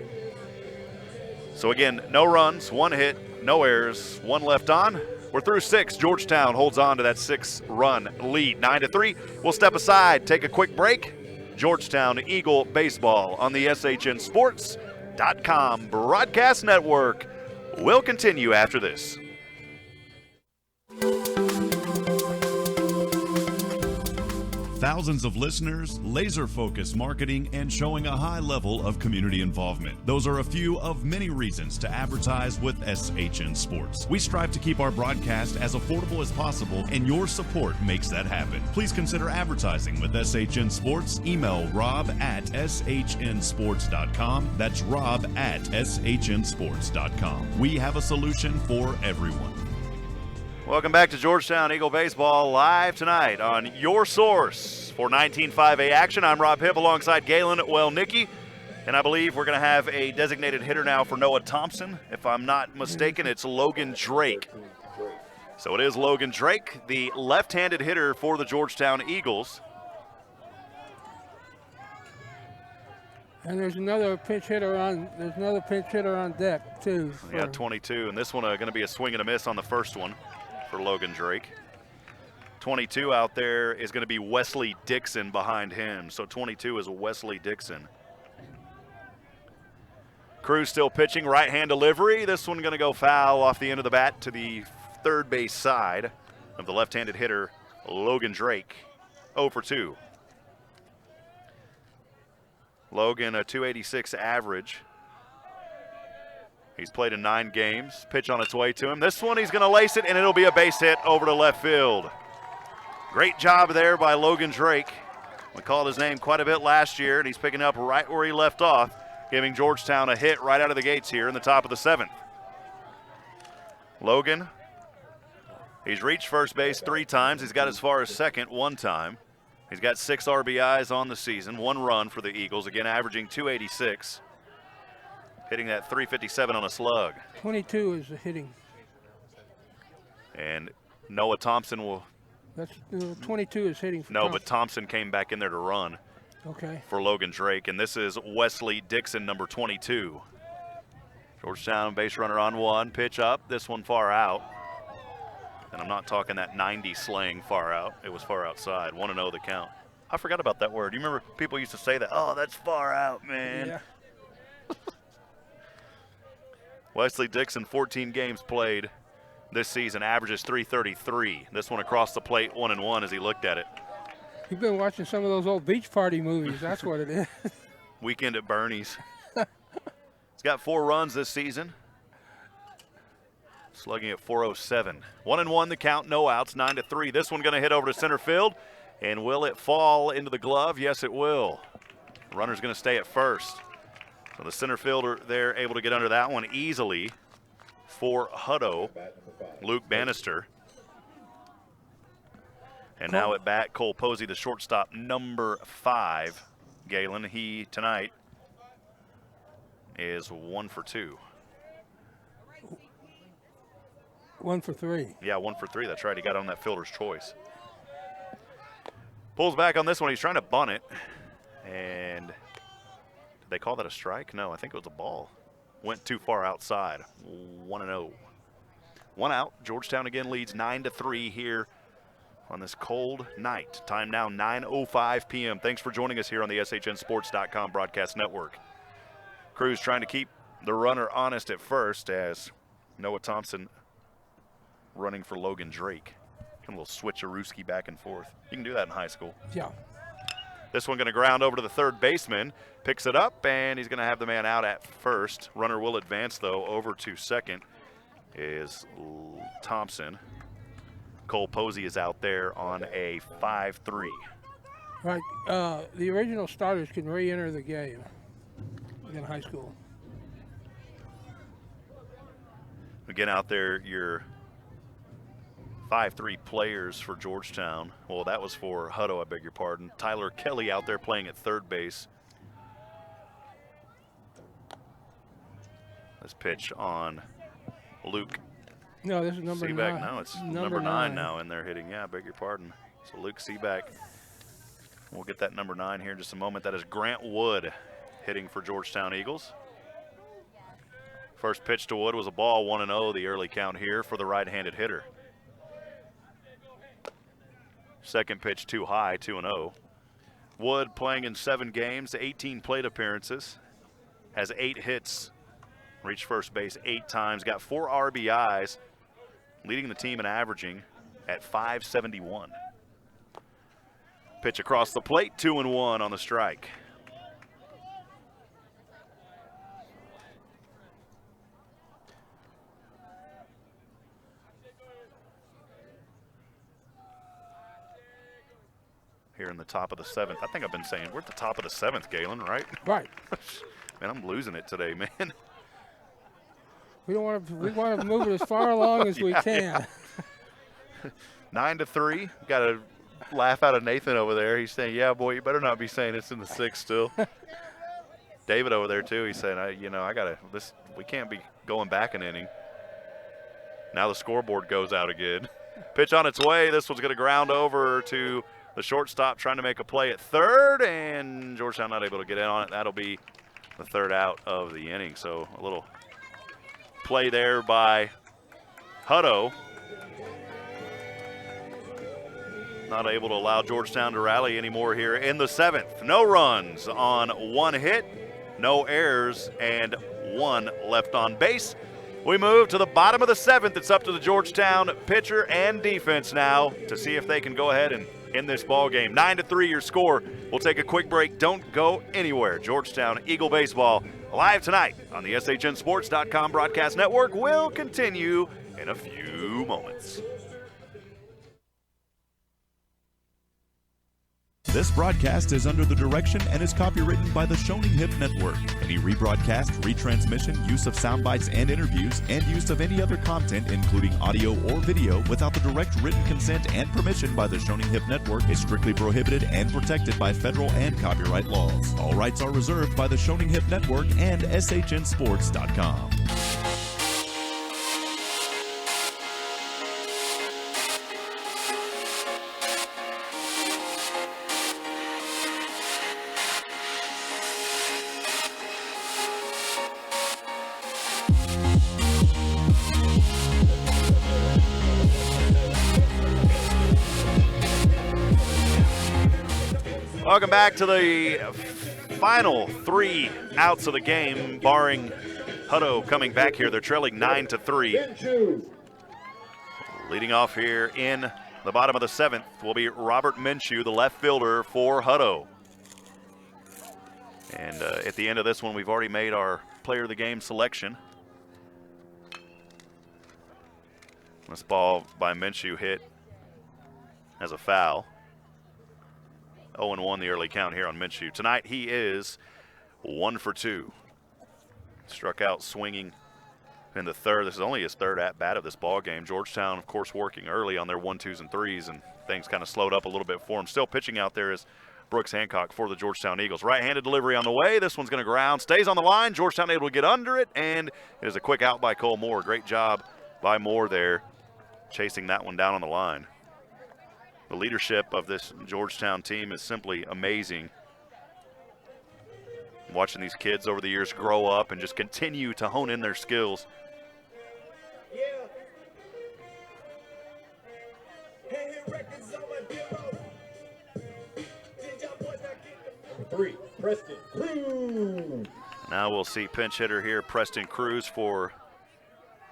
So again, no runs, 1 hit, no errors, 1 left on. We're through 6. Georgetown holds on to that 6-run lead, 9-3. We'll step aside, take a quick break. Georgetown Eagle Baseball on the SHNSports.com broadcast network will continue after this. Thousands of listeners, laser-focused marketing, and showing a high level of community involvement. Those are a few of many reasons to advertise with SHN Sports. We strive to keep our broadcast as affordable as possible, and your support makes that happen. Please consider advertising with SHN Sports. Email rob@shnsports.com. That's rob@shnsports.com. We have a solution for everyone. Welcome back to Georgetown Eagle Baseball, live tonight on your source for 19-5A action. I'm Rob Hipp alongside Galen Wellnicki, and I believe we're going to have a designated hitter now for Noah Thompson. If I'm not mistaken, it's Logan Drake. So it is Logan Drake, the left-handed hitter for the Georgetown Eagles. And there's another pinch hitter on deck too. Yeah, 22, and this one going to be a swing and a miss on the first one for Logan Drake. 22 out there is going to be Wesley Dixon behind him. So 22 is Wesley Dixon. Cruz still pitching, right-hand delivery. This one going to go foul off the end of the bat to the third base side of the left-handed hitter, Logan Drake. 0 for 2. Logan, a 286 average. He's played in 9 games. Pitch on its way to him. This one, he's going to lace it, and it'll be a base hit over to left field. Great job there by Logan Drake. We called his name quite a bit last year, and he's picking up right where he left off, giving Georgetown a hit right out of the gates here in the top of the 7th. Logan, he's reached first base 3 times. He's got as far as second 1 time. He's got 6 RBIs on the season, 1 run for the Eagles, again averaging 286. hitting that 357 on a slug. 22 is the hitting. And Noah Thompson will. That's 22 is hitting for No, Thompson. but Thompson came back in there to run. Okay. For Logan Drake, and this is Wesley Dixon, number 22. Georgetown base runner on one, pitch up, this one far out. And I'm not talking that 90 slang far out. It was far outside. 1-0 the count. I forgot about that word. You remember people used to say that? Oh, that's far out, man. Yeah. Wesley Dixon, 14 games played this season, averages 333. This one across the plate, 1-1 as he looked at it. You've been watching some of those old beach party movies. That's what it is. Weekend at Bernie's. He's got 4 runs this season. Slugging at 407. 1-1 the count, no outs, 9-3. This one going to hit over to center field. And will it fall into the glove? Yes, it will. Runner's going to stay at first. So the center fielder there able to get under that one easily for Hutto, Luke Bannister. And now at bat, Cole Posey, the shortstop, number 5. Galen, he tonight is 1 for 2. 1 for 3. Yeah, 1 for 3. That's right. He got on that fielder's choice. Pulls back on this one. He's trying to bunt it. And did they call that a strike? No, I think it was a ball. Went too far outside. 1-0. 1 out. Georgetown again leads 9-3 here on this cold night. Time now 9:05 p.m. Thanks for joining us here on the SHNSports.com broadcast network. Cruz trying to keep the runner honest at first as Noah Thompson running for Logan Drake. A little switcherooski back and forth. You can do that in high school. Yeah. This one going to ground over to the third baseman. Picks it up, and he's going to have the man out at first. Runner will advance, though, over to second is Thompson. Cole Posey is out there on a 5-3. Right. The original starters can re-enter the game in high school. Again, out there, your 5-3 players for Georgetown. Well, that was for Hutto, I beg your pardon. Tyler Kelly out there playing at third base. This pitch on Luke. No, this is number Seaback. 9. No, it's number 9 now in there hitting. Yeah, I beg your pardon. So Luke Seaback. We'll get that number 9 here in just a moment. That is Grant Wood hitting for Georgetown Eagles. First pitch to Wood was a ball, 1-0, the early count here for the right-handed hitter. Second pitch too high, 2-0. Wood playing in 7 games, 18 plate appearances, has 8 hits, reached first base 8 times, got 4 RBIs, leading the team in averaging at .571. Pitch across the plate, 2-1 on the strike. Here in the top of the 7th. I think I've been saying we're at the top of the 7th, Galen, right? Right. Man, I'm losing it today, man. We want to move it as far along as we can. 9-3. Got a laugh out of Nathan over there. He's saying, "Yeah, boy, you better not be saying it's in the 6th still." David over there too. He's saying, I gotta. This we can't be going back an inning. Now the scoreboard goes out again. Pitch on its way. This one's going to ground over to the shortstop trying to make a play at third, and Georgetown not able to get in on it. That'll be the 3rd out of the inning. So a little play there by Hutto. Not able to allow Georgetown to rally anymore here in the 7th. No runs on 1 hit, no errors, and 1 left on base. We move to the bottom of the 7th. It's up to the Georgetown pitcher and defense now to see if they can go ahead and end this ball game. 9-3 your score. We'll take a quick break. Don't go anywhere. Georgetown Eagle Baseball live tonight on the SHNSports.com broadcast network will continue in a few moments. This broadcast is under the direction and is copywritten by the Shoning Hipp Network. Any rebroadcast, retransmission, use of sound bites and interviews, and use of any other content, including audio or video, without the direct written consent and permission by the Shoning Hipp Network is strictly prohibited and protected by federal and copyright laws. All rights are reserved by the Shoning Hipp Network and SHNSports.com. Welcome back to the final 3 outs of the game, barring Hutto coming back here. They're trailing 9-3. Leading off here in the bottom of the 7th will be Robert Minshew, the left fielder for Hutto. And at the end of this one, we've already made our player of the game selection. This ball by Minshew hit as a foul. 0-1 the early count here on Minshew. Tonight he is 1 for 2. Struck out swinging in the 3rd. This is only his 3rd at-bat of this ball game. Georgetown, of course, working early on their 1-2s and 3s, and things kind of slowed up a little bit for him. Still pitching out there is Brooks Hancock for the Georgetown Eagles. Right-handed delivery on the way. This one's going to ground. Stays on the line. Georgetown able to get under it, and it is a quick out by Cole Moore. Great job by Moore there, chasing that one down on the line. The leadership of this Georgetown team is simply amazing. Watching these kids over the years grow up and just continue to hone in their skills. Number 3, Preston Cruz. Now we'll see pinch hitter here, Preston Cruz for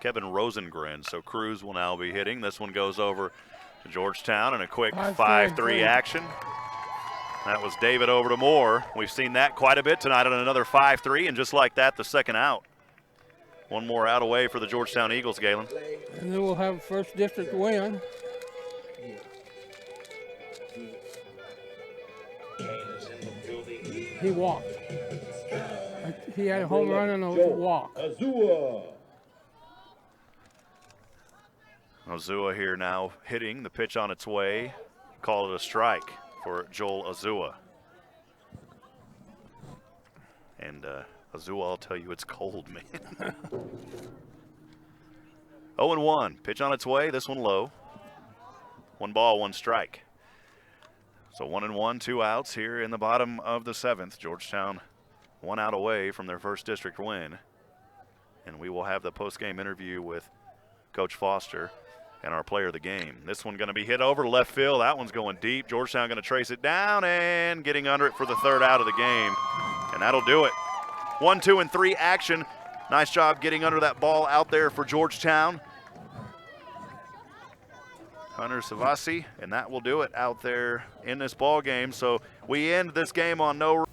Kevin Rosengren. So Cruz will now be hitting. This one goes over to Georgetown in a quick 5-3 action. That was David over to Moore. We've seen that quite a bit tonight on another 5-3, and just like that, the second out. One more out away for the Georgetown Eagles, Galen. And then we'll have first district win. He walked. He had a home run and a walk. Azua here now hitting. The pitch on its way. Call it a strike for Joel Azua. And Azua, I'll tell you, it's cold, man. 0-1. Pitch on its way. This one low. 1 ball, 1 strike. So 1-1, 2 outs here in the bottom of the 7th. Georgetown 1 out away from their first district win. And we will have the post-game interview with Coach Foster and our player of the game. This one going to be hit over to left field. That one's going deep. Georgetown going to trace it down and getting under it for the 3rd out of the game. And that'll do it. 1, 2, and 3 action. Nice job getting under that ball out there for Georgetown. Hunter Savasi, and that will do it out there in this ball game. So we end this game on no.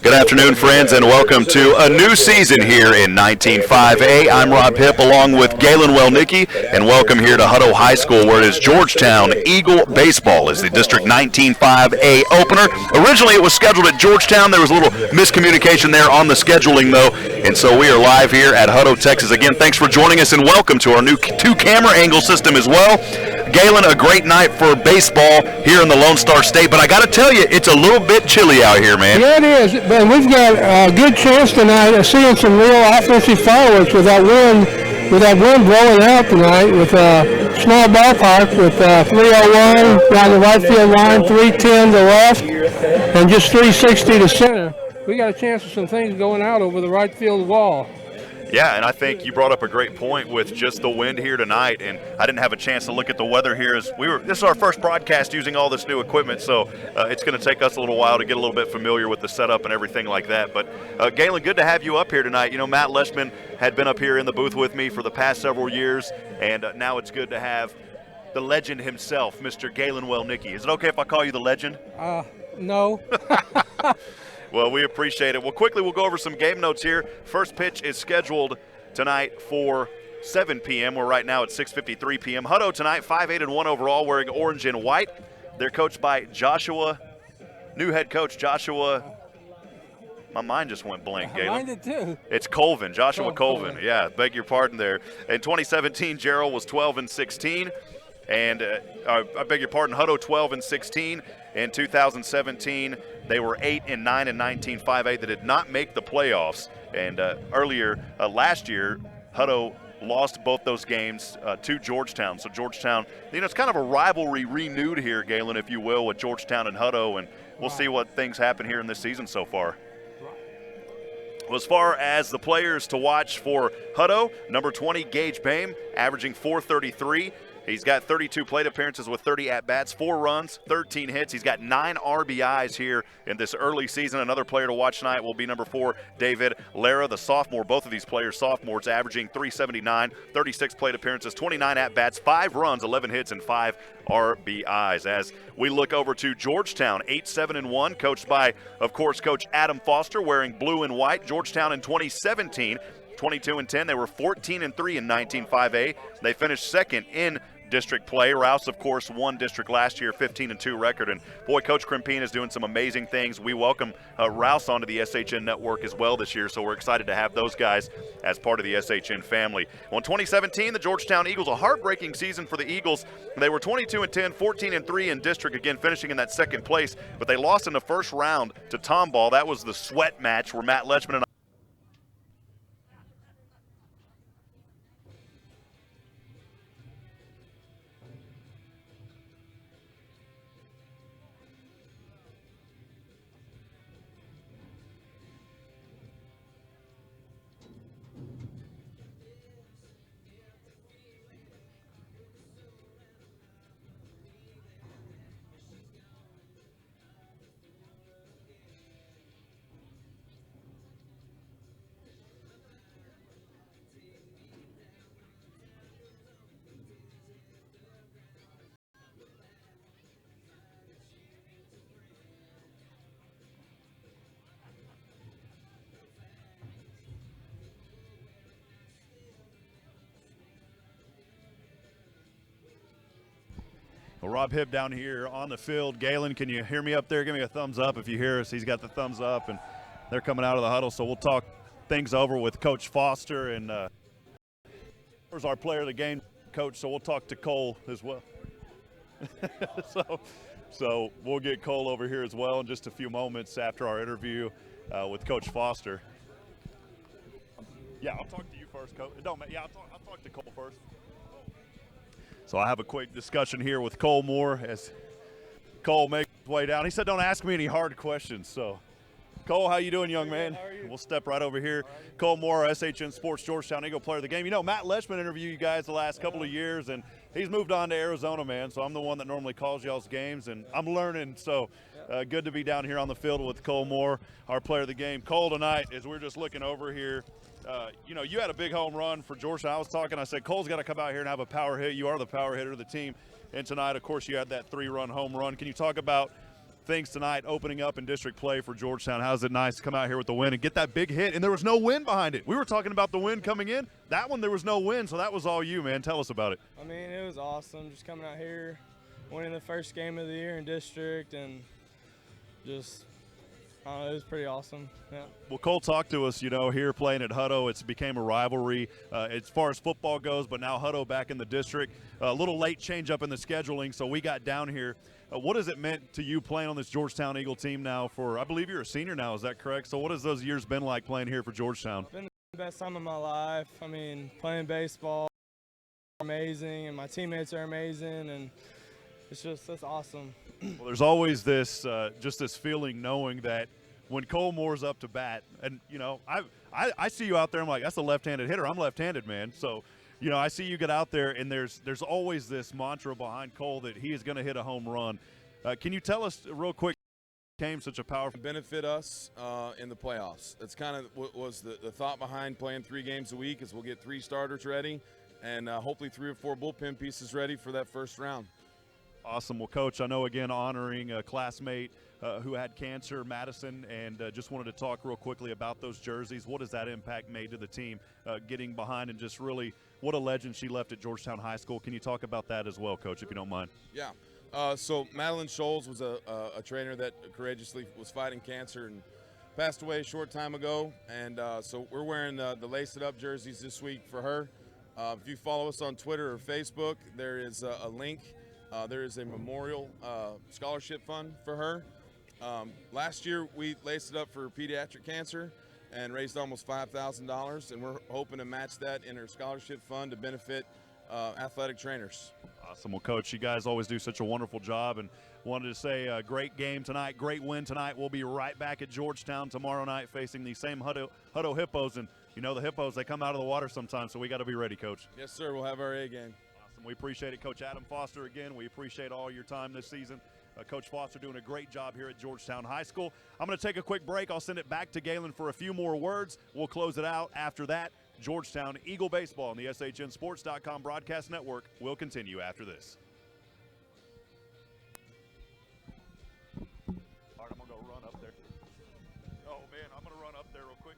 Good afternoon, friends, and welcome to a new season here in 19-5A. I'm Rob Hipp along with Galen Wellnicki, and welcome here to Hutto High School, where it is Georgetown Eagle Baseball is the District 19-5A opener. Originally, it was scheduled at Georgetown. There was a little miscommunication there on the scheduling, though, And so we are live here at Hutto, Texas. Again, thanks for joining us, and welcome to our new two-camera angle system as well. Galen, a great night for baseball here in the Lone Star State, but I got to tell you, it's a little bit chilly out here, man. Yeah, it is. But we've got a good chance tonight of seeing some real offensive fireworks with that wind blowing out tonight with a small ballpark with 301 down the right field line, 310 to left, and just 360 to center. We got a chance of some things going out over the right field wall. Yeah, and I think you brought up a great point with just the wind here tonight, and I didn't have a chance to look at the weather here as this is our first broadcast using all this new equipment, so it's going to take us a little while to get a little bit familiar with the setup and everything like that. But Galen, good to have you up here tonight. You know, Matt Leschman had been up here in the booth with me for the past several years, and now it's good to have the legend himself, Mr. Galen Wellnicki. Is it okay if I call you the legend? No. Well, we appreciate it. Well, quickly, we'll go over some game notes here. First pitch is scheduled tonight for 7 p.m. We're right now at 6:53 p.m. Hutto tonight, 5-8-1 overall, wearing orange and white. They're coached by new head coach Joshua. My mind just went blank, Galen. Mine did too. It's Colvin, Joshua Colvin. Colvin. Yeah, beg your pardon there. In 2017, Gerald was 12-16. And I beg your pardon, Hutto 12-16. In 2017, they were 8-9 and 19 5-8. They did not make the playoffs. And earlier last year, Hutto lost both those games to Georgetown. So Georgetown, you know, it's kind of a rivalry renewed here, Galen, if you will, with Georgetown and Hutto. And we'll see what things happen here in this season so far. Well, as far as the players to watch for Hutto, number 20, Gage Bame, averaging .433. He's got 32 plate appearances with 30 at-bats, 4 runs, 13 hits. He's got 9 RBIs here in this early season. Another player to watch tonight will be number 4, David Lara, the sophomore. Both of these players sophomores, averaging .379, 36 plate appearances, 29 at-bats, 5 runs, 11 hits, and 5 RBIs. As we look over to Georgetown, 8-7-1, coached by, of course, Coach Adam Foster, wearing blue and white. Georgetown in 2017, 22-10. They were 14-3 in 19 5A. They finished second in district play. Rouse, of course, won district last year, 15-2 record. And boy, Coach Crimpine is doing some amazing things. We welcome Rouse onto the SHN network as well this year, so we're excited to have those guys as part of the SHN family. Well, in 2017, the Georgetown Eagles, a heartbreaking season for the Eagles. They were 22-10, 14-3 in district, again finishing in that second place, but they lost in the first round to Tomball. That was the sweat match where Matt Leschman and Well, Rob Hipp down here on the field. Galen, can you hear me up there? Give me a thumbs up if you hear us. He's got the thumbs up, and they're coming out of the huddle. So we'll talk things over with Coach Foster. And there's our player of the game, Coach. So we'll talk to Cole as well. so we'll get Cole over here as well in just a few moments after our interview with Coach Foster. Yeah, I'll talk to you first, Coach. I'll talk to Cole first. So I have a quick discussion here with Cole Moore as Cole makes his way down. He said don't ask me any hard questions. So, Cole, how you doing, young man? How are you? We'll step right over here. Cole Moore, SHN Sports Georgetown Eagle player of the game. You know, Matt Leschman interviewed you guys the last couple of years, and he's moved on to Arizona, man. So I'm the one that normally calls y'all's games, and I'm learning. So good to be down here on the field with Cole Moore, our player of the game. Cole, tonight, as we're just looking over here, you know, you had a big home run for Georgetown. I said, Cole's got to come out here and have a power hit. You are the power hitter of the team. And tonight, of course, you had that 3-run home run. Can you talk about things tonight opening up in district play for Georgetown? How's it nice to come out here with the win and get that big hit? And there was no wind behind it. We were talking about the wind coming in. That one, there was no wind, so that was all you, man. Tell us about it. I mean, it was awesome just coming out here, winning the first game of the year in district, and just It was pretty awesome. Yeah. Well, Cole, talk to us. Here playing at Hutto, it's became a rivalry as far as football goes, but now Hutto back in the district. A little late change up in the scheduling, so we got down here. What has it meant to you playing on this Georgetown Eagle team now I believe you're a senior now, is that correct? So what has those years been like playing here for Georgetown? Been the best time of my life. I mean, playing baseball, amazing, and my teammates are amazing, and it's awesome. Well, there's always this just this feeling knowing that when Cole Moore's up to bat, and I see you out there, I'm like, that's a left-handed hitter. I'm left-handed, man. So, I see you get out there, and there's always this mantra behind Cole that he is going to hit a home run. Can you tell us real quick, came such a powerful benefit us in the playoffs? That's kind of what was the thought behind playing 3 games a week, is we'll get 3 starters ready and hopefully 3 or 4 bullpen pieces ready for that first round. Awesome. Well, Coach, I know, again, honoring a classmate who had cancer, Madison, and just wanted to talk real quickly about those jerseys. What has that impact made to the team, getting behind, and just really what a legend she left at Georgetown High School? Can you talk about that as well, Coach, if you don't mind? Yeah. So Madeline Scholes was a trainer that courageously was fighting cancer and passed away a short time ago. And so we're wearing the Lace It Up jerseys this week for her. If you follow us on Twitter or Facebook, there is a link. There is a memorial scholarship fund for her. Last year, we laced it up for pediatric cancer and raised almost $5,000, and we're hoping to match that in her scholarship fund to benefit athletic trainers. Awesome. Well, Coach, you guys always do such a wonderful job, and wanted to say great game tonight, great win tonight. We'll be right back at Georgetown tomorrow night facing the same Hutto Hippos, and the Hippos, they come out of the water sometimes, so we got to be ready, Coach. Yes, sir. We'll have our A game. Awesome. We appreciate it, Coach Adam Foster. Again, we appreciate all your time this season. Coach Foster doing a great job here at Georgetown High School. I'm going to take a quick break. I'll send it back to Galen for a few more words. We'll close it out. After that, Georgetown Eagle Baseball on the SHNSports.com broadcast network will continue after this. All right, I'm going to go run up there. Oh, man, I'm going to run up there real quick.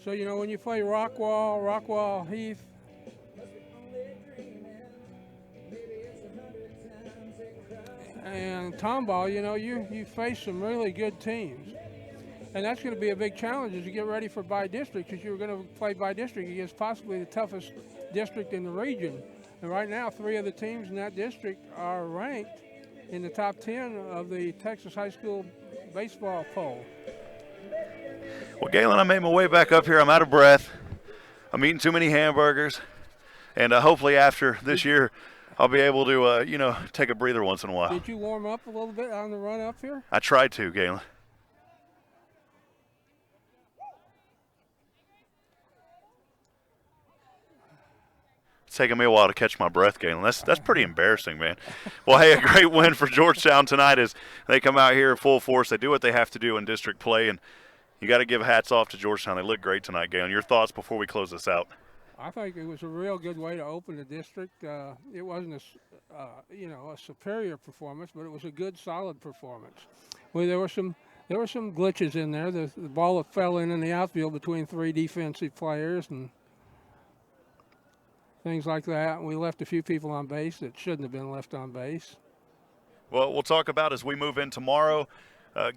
So, when you play Rockwall Heath, and Tomball, you face some really good teams. And that's going to be a big challenge as you get ready for by-district, because you're going to play by-district against possibly the toughest district in the region. And right now, 3 of the teams in that district are ranked in the top 10 of the Texas high school baseball poll. Well, Galen, I made my way back up here. I'm out of breath. I'm eating too many hamburgers. And hopefully after this year, I'll be able to, take a breather once in a while. Did you warm up a little bit on the run up here? I tried to, Galen. It's taking me a while to catch my breath, Galen. That's pretty embarrassing, man. Well, hey, a great win for Georgetown tonight as they come out here in full force. They do what they have to do in district play, and you got to give hats off to Georgetown. They look great tonight, Galen. Your thoughts before we close this out? I think it was a real good way to open the district. It wasn't a superior performance, but it was a good, solid performance. Well, there were some glitches in there. The ball that fell in the outfield between 3 defensive players and things like that. We left a few people on base that shouldn't have been left on base. Well, we'll talk about as we move in tomorrow.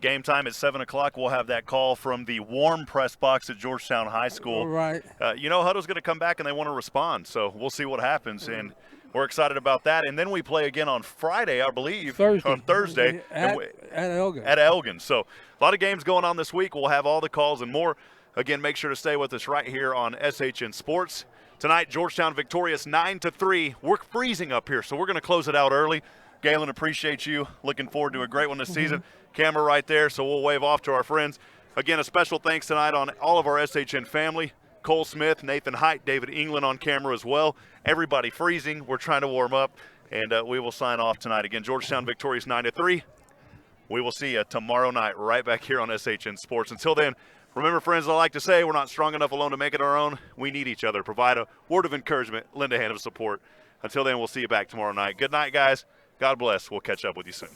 Game time at 7 o'clock. We'll have that call from the warm press box at Georgetown High School. Right. Hutto's going to come back and they want to respond, so we'll see what happens. And we're excited about that. And then we play again on Friday, I believe. Thursday. At Elgin. At Elgin. So a lot of games going on this week. We'll have all the calls and more. Again, make sure to stay with us right here on SHN Sports. Tonight, Georgetown victorious 9-3. We're freezing up here, so we're going to close it out early. Galen, appreciate you. Looking forward to a great one this season. Camera right there, so we'll wave off to our friends. Again, a special thanks tonight on all of our SHN family. Cole Smith, Nathan Height, David England on camera as well. Everybody freezing. We're trying to warm up, and we will sign off tonight. Again, Georgetown victorious 9-3. We will see you tomorrow night right back here on SHN Sports. Until then, remember, friends, I like to say we're not strong enough alone to make it our own. We need each other. Provide a word of encouragement, lend a hand of support. Until then, we'll see you back tomorrow night. Good night, guys. God bless. We'll catch up with you soon.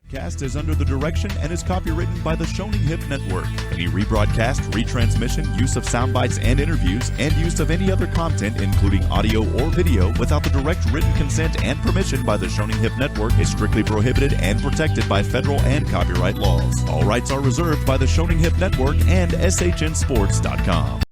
Cast is under the direction and is copywritten by the Hipp Network. Any rebroadcast, retransmission, use of sound bites and interviews, and use of any other content, including audio or video, without the direct written consent and permission by the Hipp Network is strictly prohibited and protected by federal and copyright laws. All rights are reserved by the Hipp Network and SHNSports.com.